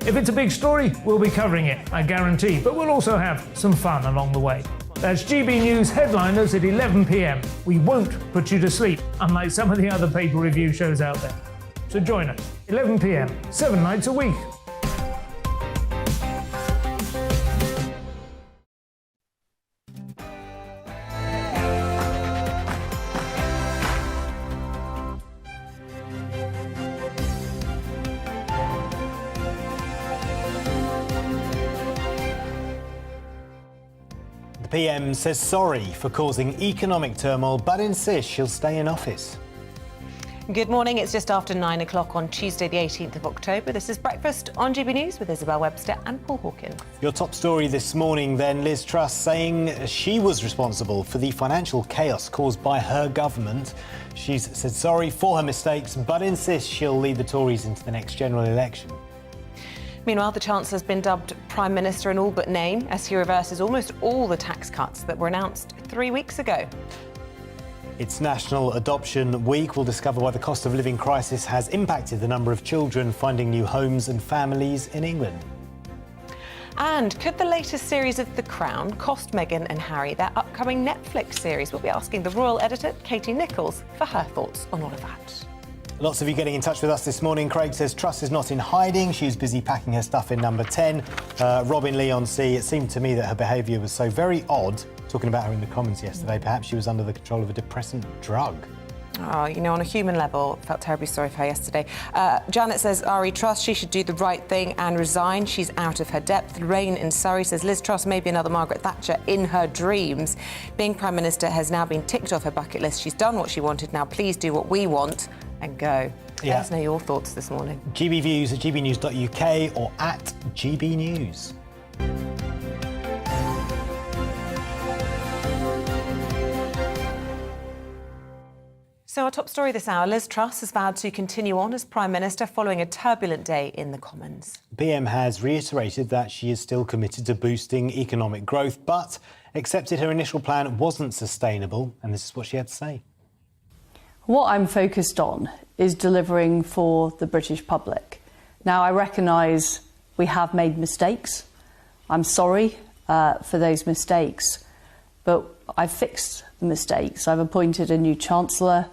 Speaker 18: If it's a big story, we'll be covering it, I guarantee, but we'll also have some fun along the way. That's GB News headliners at 11 p.m. We won't put you to sleep, unlike some of the other paper review shows out there. So join us, 11 p.m, 7 nights a week.
Speaker 2: The PM says sorry for causing economic turmoil, but insists she'll stay in office.
Speaker 1: Good morning, it's just after 9 o'clock on Tuesday the 18th of October. This is Breakfast on GB News with Isabel, Webster and Paul Hawkins.
Speaker 2: Your top story this morning then, Liz Truss saying she was responsible for the financial chaos caused by her government. She's said sorry for her mistakes, but insists she'll lead the Tories into the next general election.
Speaker 1: Meanwhile, the Chancellor's been dubbed Prime Minister in all but name as he reverses almost all the tax cuts that were announced 3 weeks ago.
Speaker 2: It's National Adoption Week. We'll discover why the cost of living crisis has impacted the number of children finding new homes and families in England.
Speaker 1: And could the latest series of The Crown cost Meghan and Harry their upcoming Netflix series? We'll be asking the royal editor, Katie Nichols, for her thoughts on all of that.
Speaker 2: Lots of you getting in touch with us this morning. Craig says Truss is not in hiding. She's busy packing her stuff in number 10. Robin Lee on C. It seemed to me that her behaviour was so very odd. Talking about her in the Commons yesterday, perhaps she was under the control of a depressant drug.
Speaker 1: Oh, you know, on a human level, felt terribly sorry for her yesterday. Janet says Ari Truss, she should do the right thing and resign. She's out of her depth. Lorraine in Surrey says Liz Truss may be another Margaret Thatcher in her dreams. Being Prime Minister has now been ticked off her bucket list. She's done what she wanted. Now please do what we want and go. Let us know your thoughts this morning.
Speaker 2: GB Views at gbnews.uk or at GB News.
Speaker 1: So our top story this hour, Liz Truss has vowed to continue on as Prime Minister following a turbulent day in the Commons.
Speaker 2: PM has reiterated that she is still committed to boosting economic growth, but accepted her initial plan wasn't sustainable, and this is what she had to say.
Speaker 3: What I'm focused on is delivering for the British public. Now, I recognise we have made mistakes. I'm sorry for those mistakes, but I've fixed the mistakes. I've appointed a new Chancellor.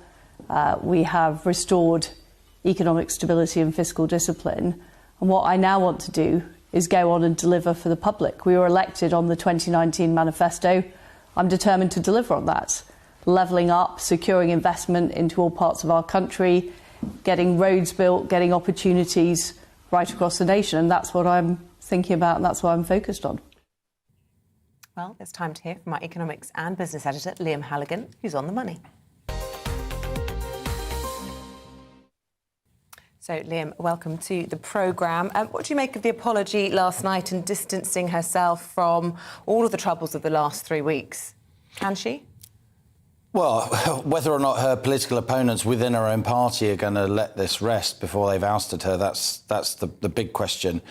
Speaker 3: We have restored economic stability and fiscal discipline. And what I now want to do is go on and deliver for the public. We were elected on the 2019 manifesto. I'm determined to deliver on that. Levelling up, securing investment into all parts of our country, getting roads built, getting opportunities right across the nation. And that's what I'm thinking about and that's what I'm focused on.
Speaker 1: Well, it's time to hear from our economics and business editor, Liam Halligan, who's on the money. So, Liam, welcome to the programme. What do you make of the apology last night and distancing herself from all of the troubles of the last 3 weeks? Can she?
Speaker 21: Well, whether or not her political opponents within her own party are going to let this rest before they've ousted her, that's the big question.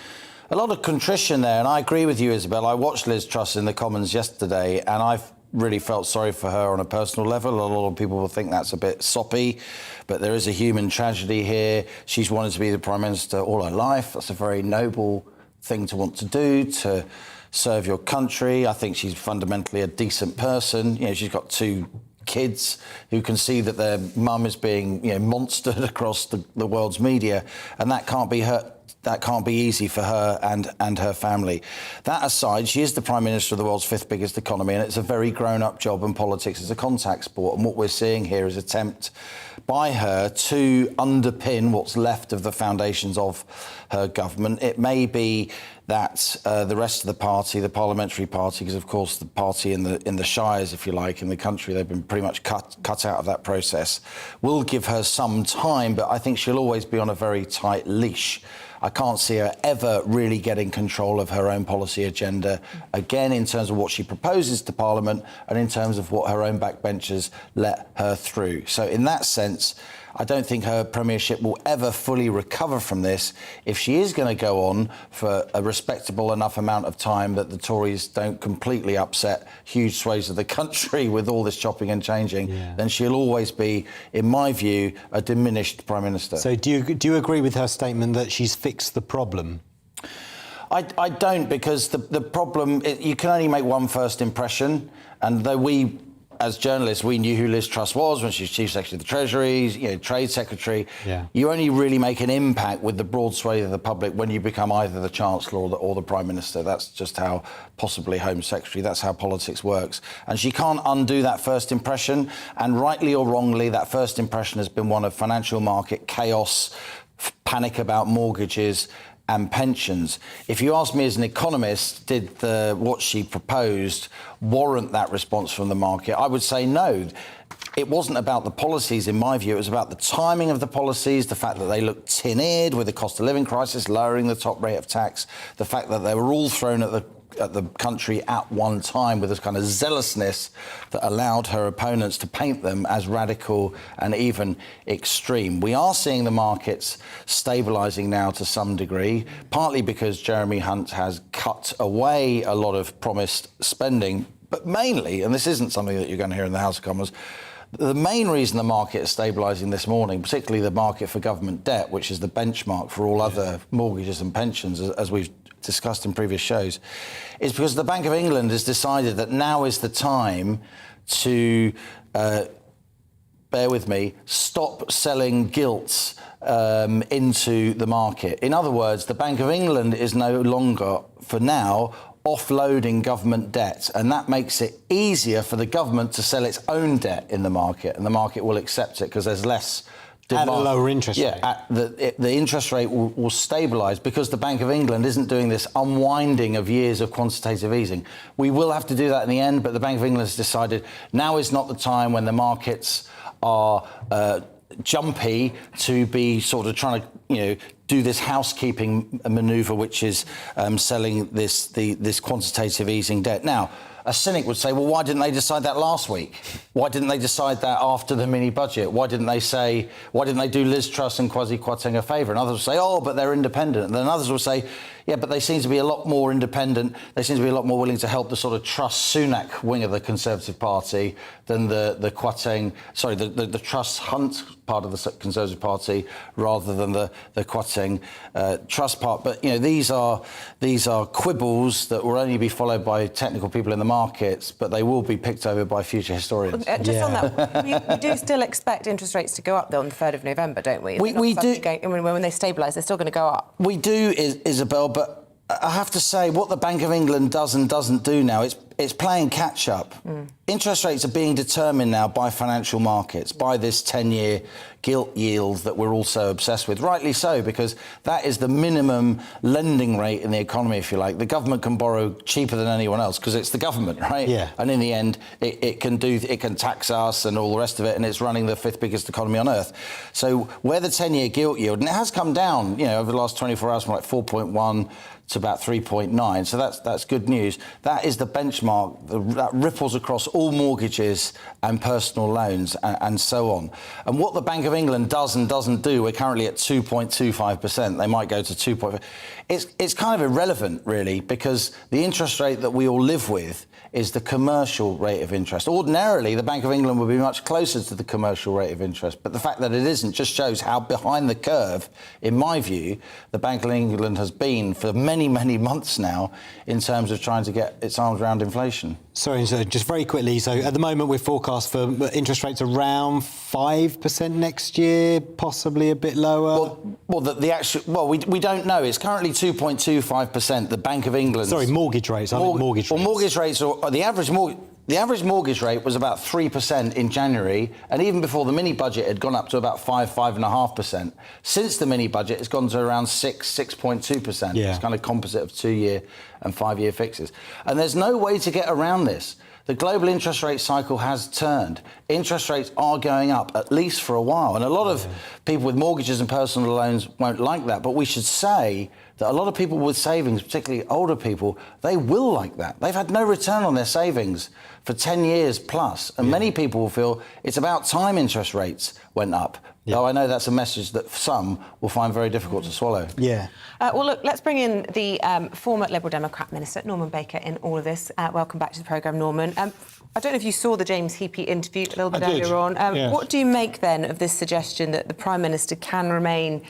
Speaker 21: A lot of contrition there, and I agree with you, Isabel. I watched Liz Truss in the Commons yesterday, and I've really felt sorry for her on a personal level. A lot of people will think that's a bit soppy, but there is a human tragedy here. She's wanted to be the Prime Minister all her life. That's a very noble thing to want to do, to serve your country. I think she's fundamentally a decent person. You know, she's got 2 kids who can see that their mum is being, monstered across the world's media, and that can't be easy for her and her family. That aside, she is the Prime Minister of the world's 5th biggest economy, and it's a very grown-up job, and politics is a contact sport. And what we're seeing here is an attempt by her to underpin what's left of the foundations of her government. It may be that the rest of the party, the parliamentary party, because of course the party in the shires, if you like, in the country, they've been pretty much cut out of that process, will give her some time, but I think she'll always be on a very tight leash. I can't see her ever really getting control of her own policy agenda, again, in terms of what she proposes to Parliament and in terms of what her own backbenchers let her through. So in that sense, I don't think her premiership will ever fully recover from this if she is going to go on for a respectable enough amount of time that the Tories don't completely upset huge swathes of the country with all this chopping and changing. Then she'll always be, in my view, a diminished Prime Minister.
Speaker 2: So do you agree with her statement that she's fixed the problem?
Speaker 21: I don't, because the problem, you can only make one first impression, and though we, as journalists, we knew who Liz Truss was when she was Chief Secretary of the Treasury, Trade Secretary. You only really make an impact with the broad swathe of the public when you become either the Chancellor or the Prime Minister. That's just how, possibly Home Secretary, that's how politics works. And she can't undo that first impression, and rightly or wrongly, that first impression has been one of financial market chaos, panic about mortgages and pensions. If you ask me as an economist, did what she proposed warrant that response from the market? I would say no. It wasn't about the policies, in my view. It was about the timing of the policies, the fact that they looked tin-eared with the cost of living crisis, lowering the top rate of tax, the fact that they were all thrown at the country at one time with this kind of zealousness that allowed her opponents to paint them as radical and even extreme. We are seeing the markets stabilising now to some degree, partly because Jeremy Hunt has cut away a lot of promised spending, but mainly, and this isn't something that you're going to hear in the House of Commons, the main reason the market is stabilising this morning, particularly the market for government debt, which is the benchmark for all other mortgages and pensions, as we've discussed in previous shows, is because the Bank of England has decided that now is the time to, bear with me, stop selling gilts into the market. In other words, the Bank of England is no longer, for now, offloading government debt, and that makes it easier for the government to sell its own debt in the market, and the market will accept it because there's less demand.
Speaker 2: At a lower interest rate.
Speaker 21: The interest rate will stabilise because the Bank of England isn't doing this unwinding of years of quantitative easing. We will have to do that in the end, but the Bank of England has decided now is not the time when the markets are jumpy to be sort of trying to, do this housekeeping manoeuvre, which is selling this quantitative easing debt. Now, a cynic would say, well, why didn't they decide that last week? Why didn't they decide that after the mini-budget? Why didn't they do Liz Truss and Kwasi Kwarteng a favour? And others would say, oh, but they're independent. And then others would say, yeah, but they seem to be a lot more independent. They seem to be a lot more willing to help the sort of Truss-Sunak wing of the Conservative Party than the Truss-Hunt part of the Conservative Party, rather than the Kwarteng Truss part. But these are quibbles that will only be followed by technical people in the markets, but they will be picked over by future historians.
Speaker 1: On that, we do still expect interest rates to go up though on the 3rd of November, don't we?
Speaker 21: We do.
Speaker 1: When they stabilise, they're still going to go up.
Speaker 21: We do, Isabel, but I have to say what the Bank of England does and doesn't do now, it's playing catch-up. Interest rates are being determined now by financial markets, by this 10-year gilt yield that we're all so obsessed with. Rightly so, because that is the minimum lending rate in the economy, if you like. The government can borrow cheaper than anyone else because it's the government, right?
Speaker 2: Yeah.
Speaker 21: And in the end, it can tax us and all the rest of it, and it's running the 5th biggest economy on earth. So where the 10-year gilt yield, and it has come down, over the last 24 hours from like 4.1 to about 3.9, so that's good news. That is the benchmark that ripples across all mortgages and personal loans and so on. And what the Bank of England does and doesn't do, we're currently at 2.25%. They might go to 2.5%. It's kind of irrelevant, really, because the interest rate that we all live with is the commercial rate of interest. Ordinarily, the Bank of England would be much closer to the commercial rate of interest, but the fact that it isn't just shows how behind the curve, in my view, the Bank of England has been for many, many months now in terms of trying to get its arms around inflation.
Speaker 2: Sorry, so just very quickly, so at the moment we're forecast for interest rates around 5% next year, possibly a bit lower?
Speaker 21: We don't know. It's currently 2.25%, the Bank of England.
Speaker 2: Sorry, mortgage rates. Mortgage rates
Speaker 21: are the average mortgage rate was about 3% in January, and even before the mini-budget had gone up to about 5.5%. Since the mini-budget, it's gone to around 6.2%.
Speaker 2: Yeah.
Speaker 21: It's kind of composite of 2-year and 5-year fixes. And there's no way to get around this. The global interest rate cycle has turned. Interest rates are going up, at least for a while. And a lot of people with mortgages and personal loans won't like that. But we should say that a lot of people with savings, particularly older people, they will like that. They've had no return on their savings for 10 years plus, and many people will feel it's about time interest rates went up. Though I know that's a message that some will find very difficult to swallow.
Speaker 2: Yeah.
Speaker 1: Well, look, let's bring in the former Liberal Democrat Minister, Norman Baker, in all of this. Welcome back to the programme, Norman. I don't know if you saw the James Heappey interview a little bit earlier on.
Speaker 18: Yes.
Speaker 1: What do you make, then, of this suggestion that the Prime Minister can remain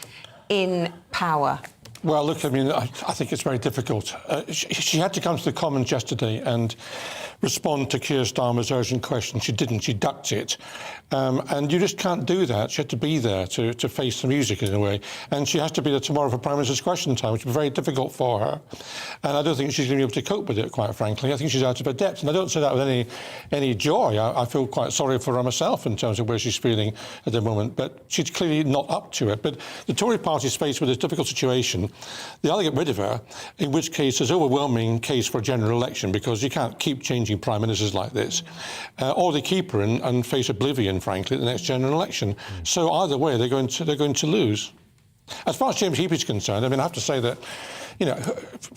Speaker 1: in power?
Speaker 18: Well, look, I mean, I think it's very difficult. She had to come to the Commons yesterday and respond to Keir Starmer's urgent question. She didn't. She ducked it. And you just can't do that. She had to be there to face the music in a way. And she has to be there tomorrow for Prime Minister's question time, which will be very difficult for her. And I don't think she's going to be able to cope with it, quite frankly. I think she's out of her depth. And I don't say that with any joy. I feel quite sorry for her myself in terms of where she's feeling at the moment. But she's clearly not up to it. But the Tory party is faced with this difficult situation. They either get rid of her, in which case there's overwhelming case for a general election, because you can't keep changing prime ministers like this, or they keep her and face oblivion, frankly, at the next general election. So either way, they're going to lose. As far as James Heappey is concerned, I mean, I have to say that, you know,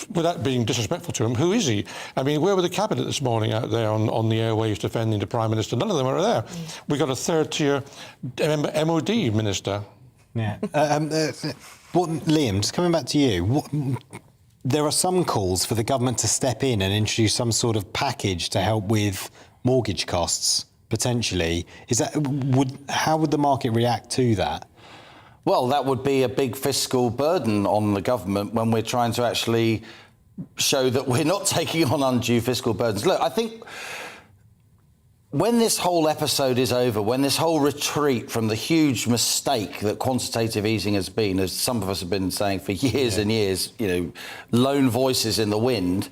Speaker 18: without being disrespectful to him, who is he? I mean, where were the cabinet this morning out there on the airwaves defending the Prime Minister? None of them are there. We got a third-tier MOD minister.
Speaker 2: Yeah. Liam, just coming back to you, there are some calls for the government to step in and introduce some sort of package to help with mortgage costs, potentially. How would the market react to that?
Speaker 21: Well, that would be a big fiscal burden on the government when we're trying to actually show that we're not taking on undue fiscal burdens. Look, I think when this whole episode is over, when this whole retreat from the huge mistake that quantitative easing has been, as some of us have been saying for years and years, you know, lone voices in the wind,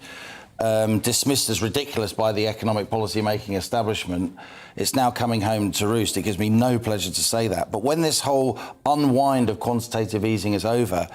Speaker 21: dismissed as ridiculous by the economic policy-making establishment, it's now coming home to roost. It gives me no pleasure to say that. But when this whole unwind of quantitative easing is over,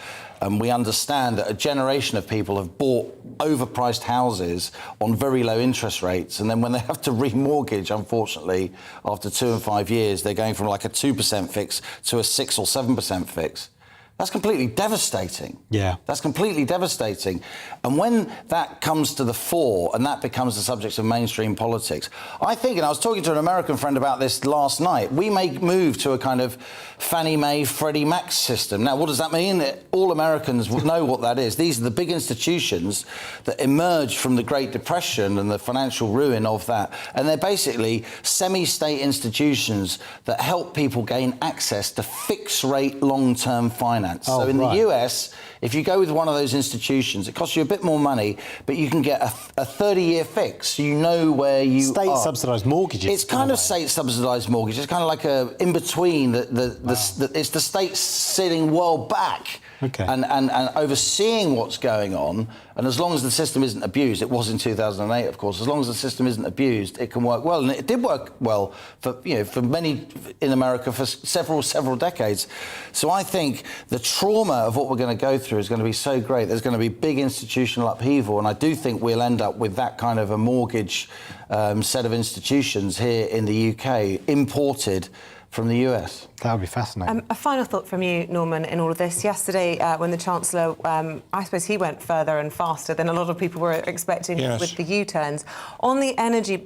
Speaker 21: we understand that a generation of people have bought overpriced houses on very low interest rates, and then when they have to remortgage, unfortunately, after 2 and 5 years, they're going from like a 2% fix to a 6 or 7% fix. That's completely devastating.
Speaker 2: Yeah.
Speaker 21: That's completely devastating. And when that comes to the fore and that becomes the subject of mainstream politics, I think, and I was talking to an American friend about this last night, we may move to a kind of Fannie Mae, Freddie Mac system. Now, what does that mean? All Americans will know what that is. These are the big institutions that emerged from the Great Depression and the financial ruin of that. And they're basically semi-state institutions that help people gain access to fixed-rate long-term finance. So in the US, if you go with one of those institutions, it costs you a bit more money, but you can get a 30-year fix. You know where you are.
Speaker 2: State-subsidised mortgages.
Speaker 21: It's kind of state-subsidised mortgage. It's kind of like a in-between. It's the state sitting well back and overseeing what's going on. And as long as the system isn't abused, it was in 2008, of course, as long as the system isn't abused, it can work well. And it did work well for many in America for several decades. So I think the trauma of what we're going to go through is going to be so great. There's going to be big institutional upheaval. And I do think we'll end up with that kind of a mortgage set of institutions here in the UK, imported from the US.
Speaker 2: That would be fascinating.
Speaker 1: A final thought from you, Norman, in all of this. Yesterday, when the Chancellor, I suppose he went further and faster than a lot of people were expecting with the U-turns. On the energy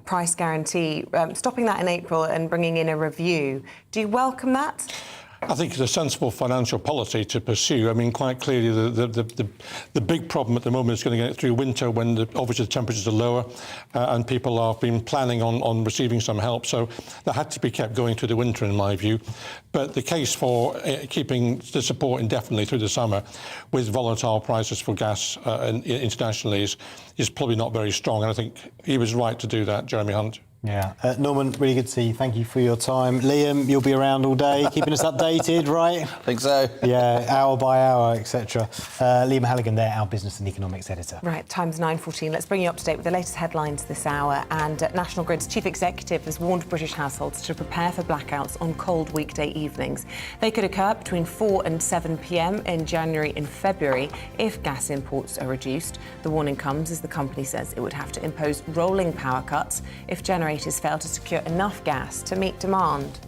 Speaker 1: price guarantee, stopping that in April and bringing in a review, do you welcome that?
Speaker 18: I think it's a sensible financial policy to pursue. I mean, quite clearly, the big problem at the moment is going to get through winter when obviously the temperatures are lower and people have been planning on receiving some help. So that had to be kept going through the winter, in my view. But the case for keeping the support indefinitely through the summer with volatile prices for gas internationally is probably not very strong. And I think he was right to do that, Jeremy Hunt.
Speaker 2: Yeah. Norman, really good to see you. Thank you for your time. Liam, you'll be around all day, keeping us updated, right?
Speaker 21: I think so.
Speaker 2: Yeah, hour by hour, etc. Liam Halligan there, our business and economics editor.
Speaker 1: Right, time's 9:14. Let's bring you up to date with the latest headlines this hour. And National Grid's chief executive has warned British households to prepare for blackouts on cold weekday evenings. They could occur between 4 and 7 p.m. in January and February if gas imports are reduced. The warning comes as the company says it would have to impose rolling power cuts if generators fail to secure enough gas to meet demand.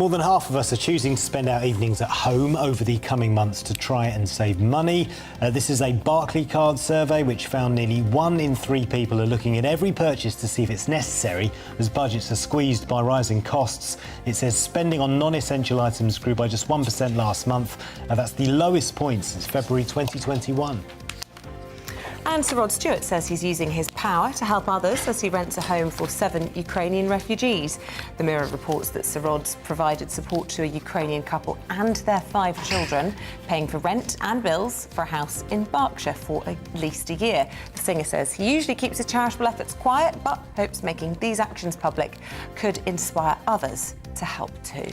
Speaker 2: More than half of us are choosing to spend our evenings at home over the coming months to try and save money. This is a Barclaycard survey which found nearly 1 in 3 people are looking at every purchase to see if it's necessary as budgets are squeezed by rising costs. It says spending on non-essential items grew by just 1% last month. That's the lowest point since February 2021.
Speaker 1: And Sir Rod Stewart says he's using his power to help others as he rents a home for 7 Ukrainian refugees. The Mirror reports that Sir Rod's provided support to a Ukrainian couple and their 5 children, paying for rent and bills for a house in Berkshire for at least a year. The singer says he usually keeps his charitable efforts quiet, but hopes making these actions public could inspire others to help too.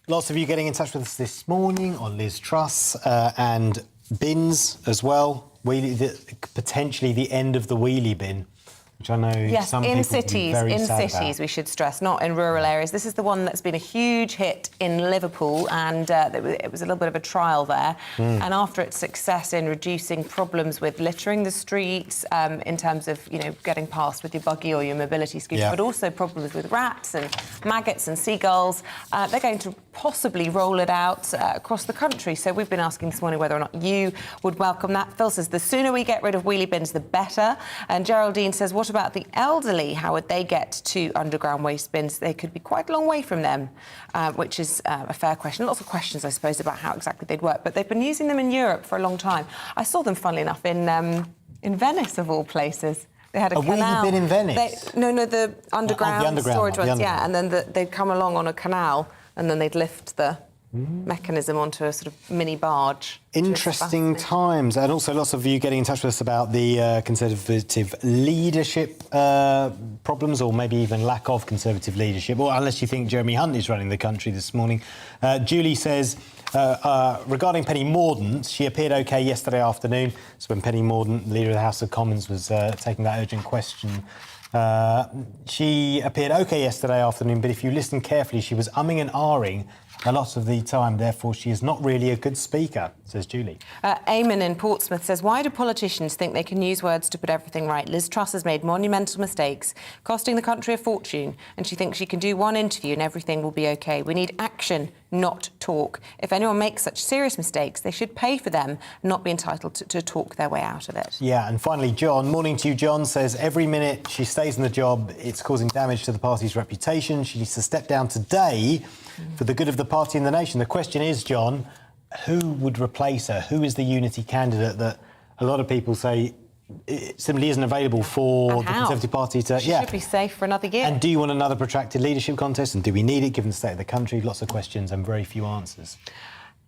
Speaker 2: Lots of you getting in touch with us this morning on Liz Truss and bins as well. Potentially the end of the wheelie bin, which I know some people would be very sad about.
Speaker 1: We should stress, not in rural areas. This is the one that's been a huge hit in Liverpool, and it was a little bit of a trial there. And after its success in reducing problems with littering the streets, in terms of getting past with your buggy or your mobility scooter, but also problems with rats and maggots and seagulls, they're going to possibly roll it out across the country. So we've been asking this morning whether or not you would welcome that. Phil says the sooner we get rid of wheelie bins, the better. And Geraldine says, what about the elderly? How would they get to underground waste bins? They could be quite a long way from them, which is a fair question. Lots of questions, I suppose, about how exactly they'd work. But they've been using them in Europe for a long time. I saw them, funnily enough, in Venice, of all places. They had a canal.
Speaker 2: wheelie bin in Venice?
Speaker 1: The underground storage ones, yeah. And then they'd come along on a canal, and then they'd lift the mechanism onto a sort of mini barge.
Speaker 2: Interesting times. And also lots of you getting in touch with us about the Conservative leadership problems, or maybe even lack of Conservative leadership, or unless you think Jeremy Hunt is running the country this morning. Julie says, regarding Penny Mordaunt, she appeared OK yesterday afternoon. So when Penny Mordaunt, leader of the House of Commons, was taking that urgent question, she appeared OK yesterday afternoon, but if you listen carefully, she was umming and ahhing a lot of the time. Therefore, she is not really a good speaker, says Julie.
Speaker 1: Eamonn in Portsmouth says, why do politicians think they can use words to put everything right? Liz Truss has made monumental mistakes, costing the country a fortune, and she thinks she can do one interview and everything will be OK. We need action, not talk. If anyone makes such serious mistakes, they should pay for them, not be entitled to talk their way out of it.
Speaker 2: Yeah, and finally, John, morning to you, John, says every minute she stays in the job, it's causing damage to the party's reputation. She needs to step down today for the good of the party and the nation. The question is, John, who would replace her? Who is the unity candidate that a lot of people say simply isn't available for the Conservative Party to...
Speaker 1: She should be safe for another year.
Speaker 2: And do you want another protracted leadership contest? And do we need it, given the state of the country? Lots of questions and very few answers.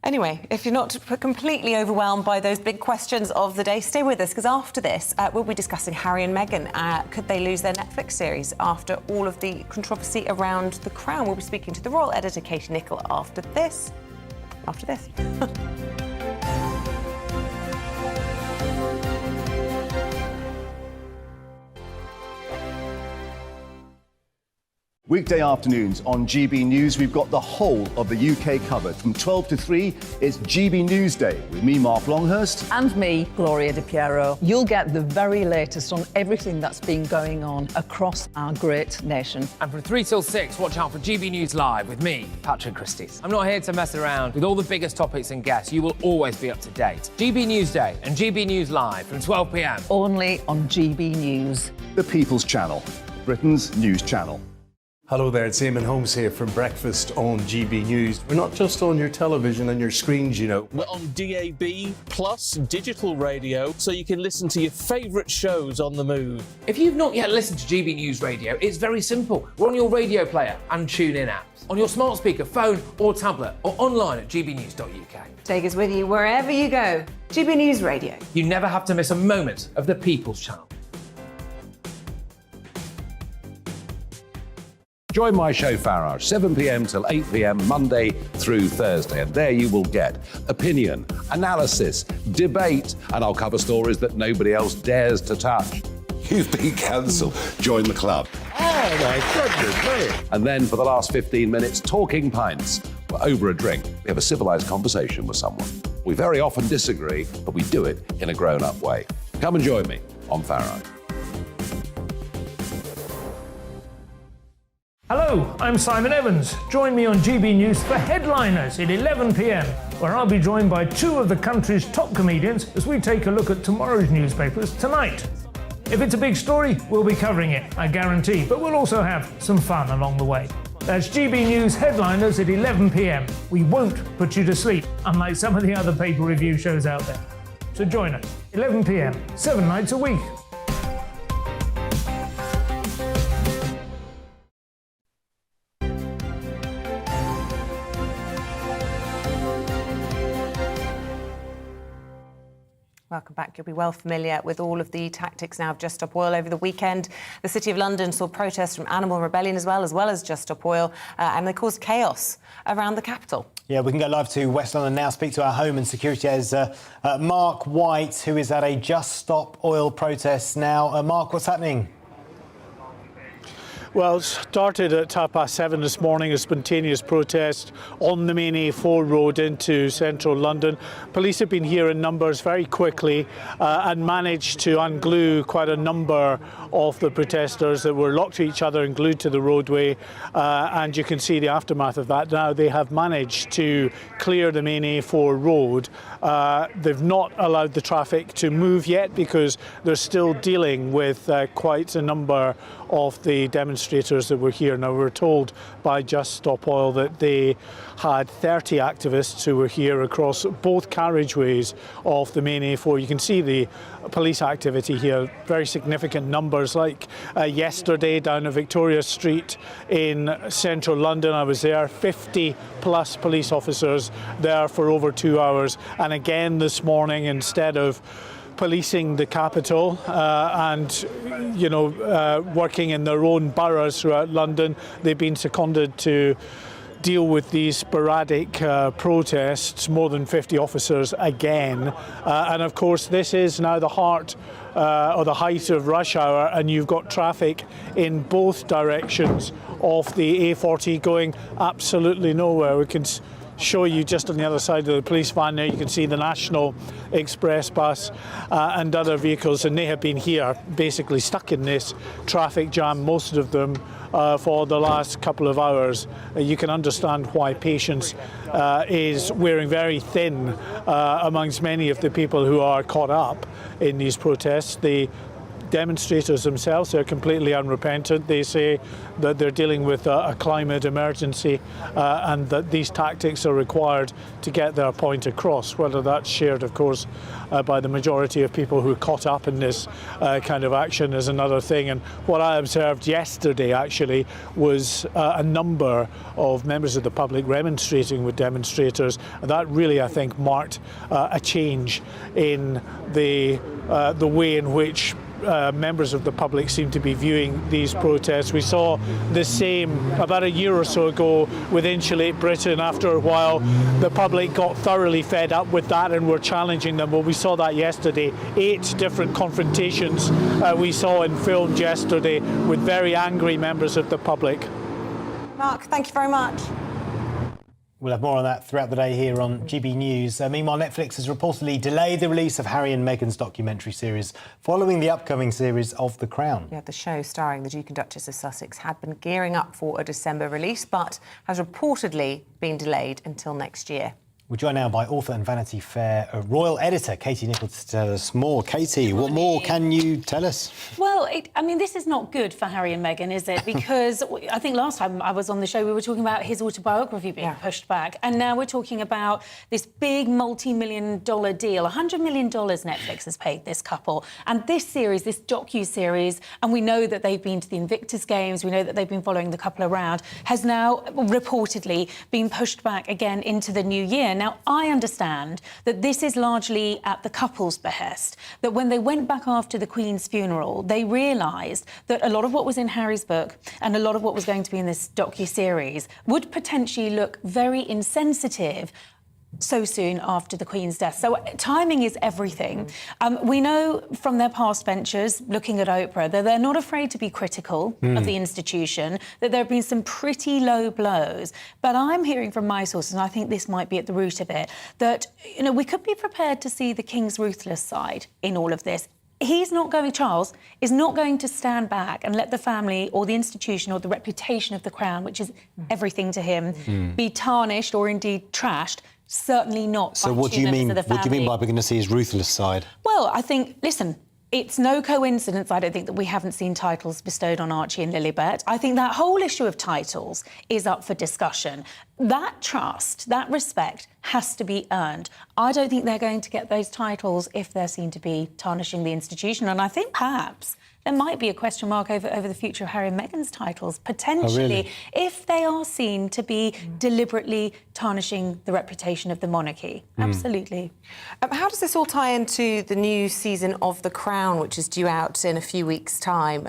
Speaker 1: Anyway, if you're not completely overwhelmed by those big questions of the day, stay with us, because after this, we'll be discussing Harry and Meghan. Could they lose their Netflix series after all of the controversy around The Crown? We'll be speaking to the royal editor, Katie Nicholl, after this.
Speaker 11: Weekday afternoons on GB News, we've got the whole of the UK covered. From 12 to 3, it's GB Newsday with me, Mark Longhurst.
Speaker 12: And me, Gloria Di Piero. You'll get the very latest on everything that's been going on across our great nation.
Speaker 13: And from 3 till 6, watch out for GB News Live with me, Patrick Christys. I'm not here to mess around with all the biggest topics and guests. You will always be up to date. GB Newsday and GB News Live from 12 p.m.
Speaker 12: Only on GB News.
Speaker 11: The People's Channel, Britain's news channel.
Speaker 14: Hello there, it's Eamonn Holmes here from Breakfast on GB News. We're not just on your television and your screens, you know.
Speaker 15: We're on DAB plus digital radio, so you can listen to your favourite shows on the move.
Speaker 13: If you've not yet listened to GB News Radio, it's very simple. We're on your radio player and TuneIn apps, on your smart speaker, phone or tablet, or online at gbnews.uk.
Speaker 20: Take us with you wherever you go. GB News Radio.
Speaker 13: You never have to miss a moment of the People's Channel.
Speaker 16: Join my show Farage, 7 p.m. till 8 p.m. Monday through Thursday. And there you will get opinion, analysis, debate, and I'll cover stories that nobody else dares to touch.
Speaker 17: You've been cancelled. Join the club.
Speaker 16: Oh, my goodness me. And then for the last 15 minutes, talking pints. We're over a drink. We have a civilised conversation with someone. We very often disagree, but we do it in a grown-up way. Come and join me on Faro.
Speaker 18: Hello, I'm Simon Evans. Join me on GB News for Headliners at 11 p.m, where I'll be joined by two of the country's top comedians as we take a look at tomorrow's newspapers tonight. If it's a big story, we'll be covering it, I guarantee, but we'll also have some fun along the way. That's GB News Headliners at 11 p.m. We won't put you to sleep, unlike some of the other paper review shows out there. So join us, 11 p.m, 7 nights a week.
Speaker 1: Welcome back. You'll be well familiar with all of the tactics now of Just Stop Oil. Over the weekend, the City of London saw protests from Animal Rebellion as well as Just Stop Oil, and they caused chaos around the capital.
Speaker 2: Yeah, we can go live to West London now, speak to our home and security editor, Mark White, who is at a Just Stop Oil protest now. Mark, what's happening?
Speaker 7: Well, it started at 7:30 this morning, a spontaneous protest on the main A4 road into central London. Police have been here in numbers very quickly and managed to unglue quite a number of the protesters that were locked to each other and glued to the roadway. And you can see the aftermath of that now. They have managed to clear the main A4 road. They've not allowed the traffic to move yet because they're still dealing with quite a number of the demonstrators that were here. Now, we were told by Just Stop Oil that they had 30 activists who were here across both carriageways of the main A4. You can see the police activity here, very significant numbers, like yesterday down at Victoria Street in central London. I was there, 50 plus police officers there for over 2 hours. And again this morning, instead of policing the capital and working in their own boroughs throughout London, they've been seconded to deal with these sporadic protests, more than 50 officers again. And of course, this is now the heart or the height of rush hour, and you've got traffic in both directions of the A40 going absolutely nowhere. We can show you just on the other side of the police van there, you can see the National Express bus and other vehicles, and they have been here basically stuck in this traffic jam, most of them for the last couple of hours. You can understand why patience is wearing very thin amongst many of the people who are caught up in these protests. The demonstrators themselves are completely unrepentant. They say that they're dealing with a climate emergency and that these tactics are required to get their point across. Whether that's shared, of course, by the majority of people who are caught up in this kind of action is another thing. And what I observed yesterday actually was a number of members of the public remonstrating with demonstrators. And that really, I think, marked a change in the way in which members of the public seem to be viewing these protests. We saw the same about a year or so ago with Insulate Britain. After a while, the public got thoroughly fed up with that and were challenging them. Well, we saw that yesterday. 8 different confrontations we saw and filmed yesterday with very angry members of the public.
Speaker 1: Mark, thank you very much.
Speaker 2: We'll have more on that throughout the day here on GB News. Meanwhile, Netflix has reportedly delayed the release of Harry and Meghan's documentary series following the upcoming series of The Crown.
Speaker 1: Yeah, the show starring the Duke and Duchess of Sussex had been gearing up for a December release, but has reportedly been delayed until next year.
Speaker 2: We're joined now by author and Vanity Fair royal editor Katie Nichols to tell us more. Katie, what more can you tell us?
Speaker 10: Well, this is not good for Harry and Meghan, is it? Because I think last time I was on the show, we were talking about his autobiography being pushed back. And now we're talking about this big multi-million-dollar deal. $100 million Netflix has paid this couple. And this series, this docu-series, and we know that they've been to the Invictus Games, we know that they've been following the couple around, has now reportedly been pushed back again into the new year. Now, I understand that this is largely at the couple's behest, that when they went back after the Queen's funeral, they realised that a lot of what was in Harry's book and a lot of what was going to be in this docu-series would potentially look very insensitive so soon after the Queen's death. So timing is everything. We know from their past ventures, looking at Oprah, that they're not afraid to be critical of the institution, that there have been some pretty low blows. But I'm hearing from my sources, and I think this might be at the root of it, that we could be prepared to see the King's ruthless side in all of this, Charles is not going to stand back and let the family or the institution or the reputation of the Crown, which is everything to him, be tarnished or indeed trashed. Certainly not.
Speaker 2: So
Speaker 10: by
Speaker 2: what
Speaker 10: two
Speaker 2: do you
Speaker 10: members
Speaker 2: mean?
Speaker 10: of the
Speaker 2: What do you mean
Speaker 10: family.
Speaker 2: by we're going to see his ruthless side?
Speaker 10: Well, I think, listen, it's no coincidence, I don't think, that we haven't seen titles bestowed on Archie and Lilibet. I think that whole issue of titles is up for discussion. That trust, that respect has to be earned. I don't think they're going to get those titles if they're seen to be tarnishing the institution. And I think perhaps there might be a question mark over the future of Harry and Meghan's titles, potentially,
Speaker 2: really?
Speaker 10: if they are seen to be deliberately tarnishing the reputation of the monarchy. Absolutely.
Speaker 1: How does this all tie into the new season of The Crown, which is due out in a few weeks' time?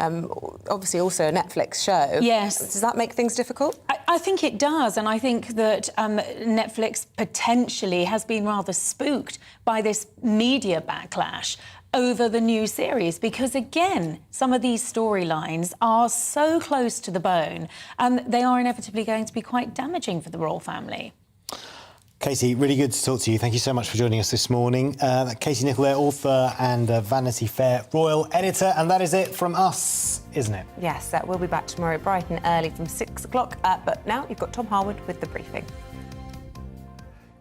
Speaker 1: Obviously also a Netflix show.
Speaker 10: Yes.
Speaker 1: Does that make things difficult?
Speaker 10: I think it does, and I think that Netflix potentially has been rather spooked by this media backlash over the new series because, again, some of these storylines are so close to the bone and they are inevitably going to be quite damaging for the royal family.
Speaker 2: Katie, really good to talk to you. Thank you so much for joining us this morning. Katie Nicholl there, author and Vanity Fair royal editor. And that is it from us, isn't it?
Speaker 1: Yes, we'll be back tomorrow bright and early from 6 o'clock. But now you've got Tom Harwood with the briefing.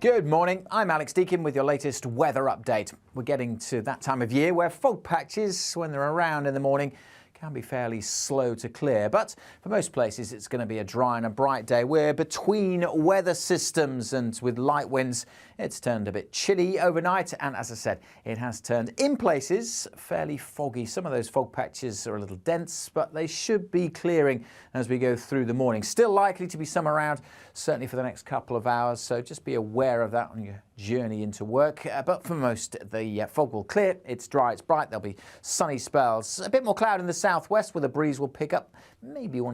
Speaker 22: Good morning, I'm Alex Deakin with your latest weather update. We're getting to that time of year where fog patches, when they're around in the morning, can be fairly slow to clear, but for most places it's going to be a dry and a bright day. We're between weather systems and with light winds it's turned a bit chilly overnight, and as I said, it has turned in places fairly foggy. Some of those fog patches are a little dense, but they should be clearing as we go through the morning. Still likely to be some around, certainly for the next couple of hours, so just be aware of that on your journey into work. But for most, the fog will clear. It's dry, it's bright, there'll be sunny spells. A bit more cloud in the southwest where the breeze will pick up, maybe one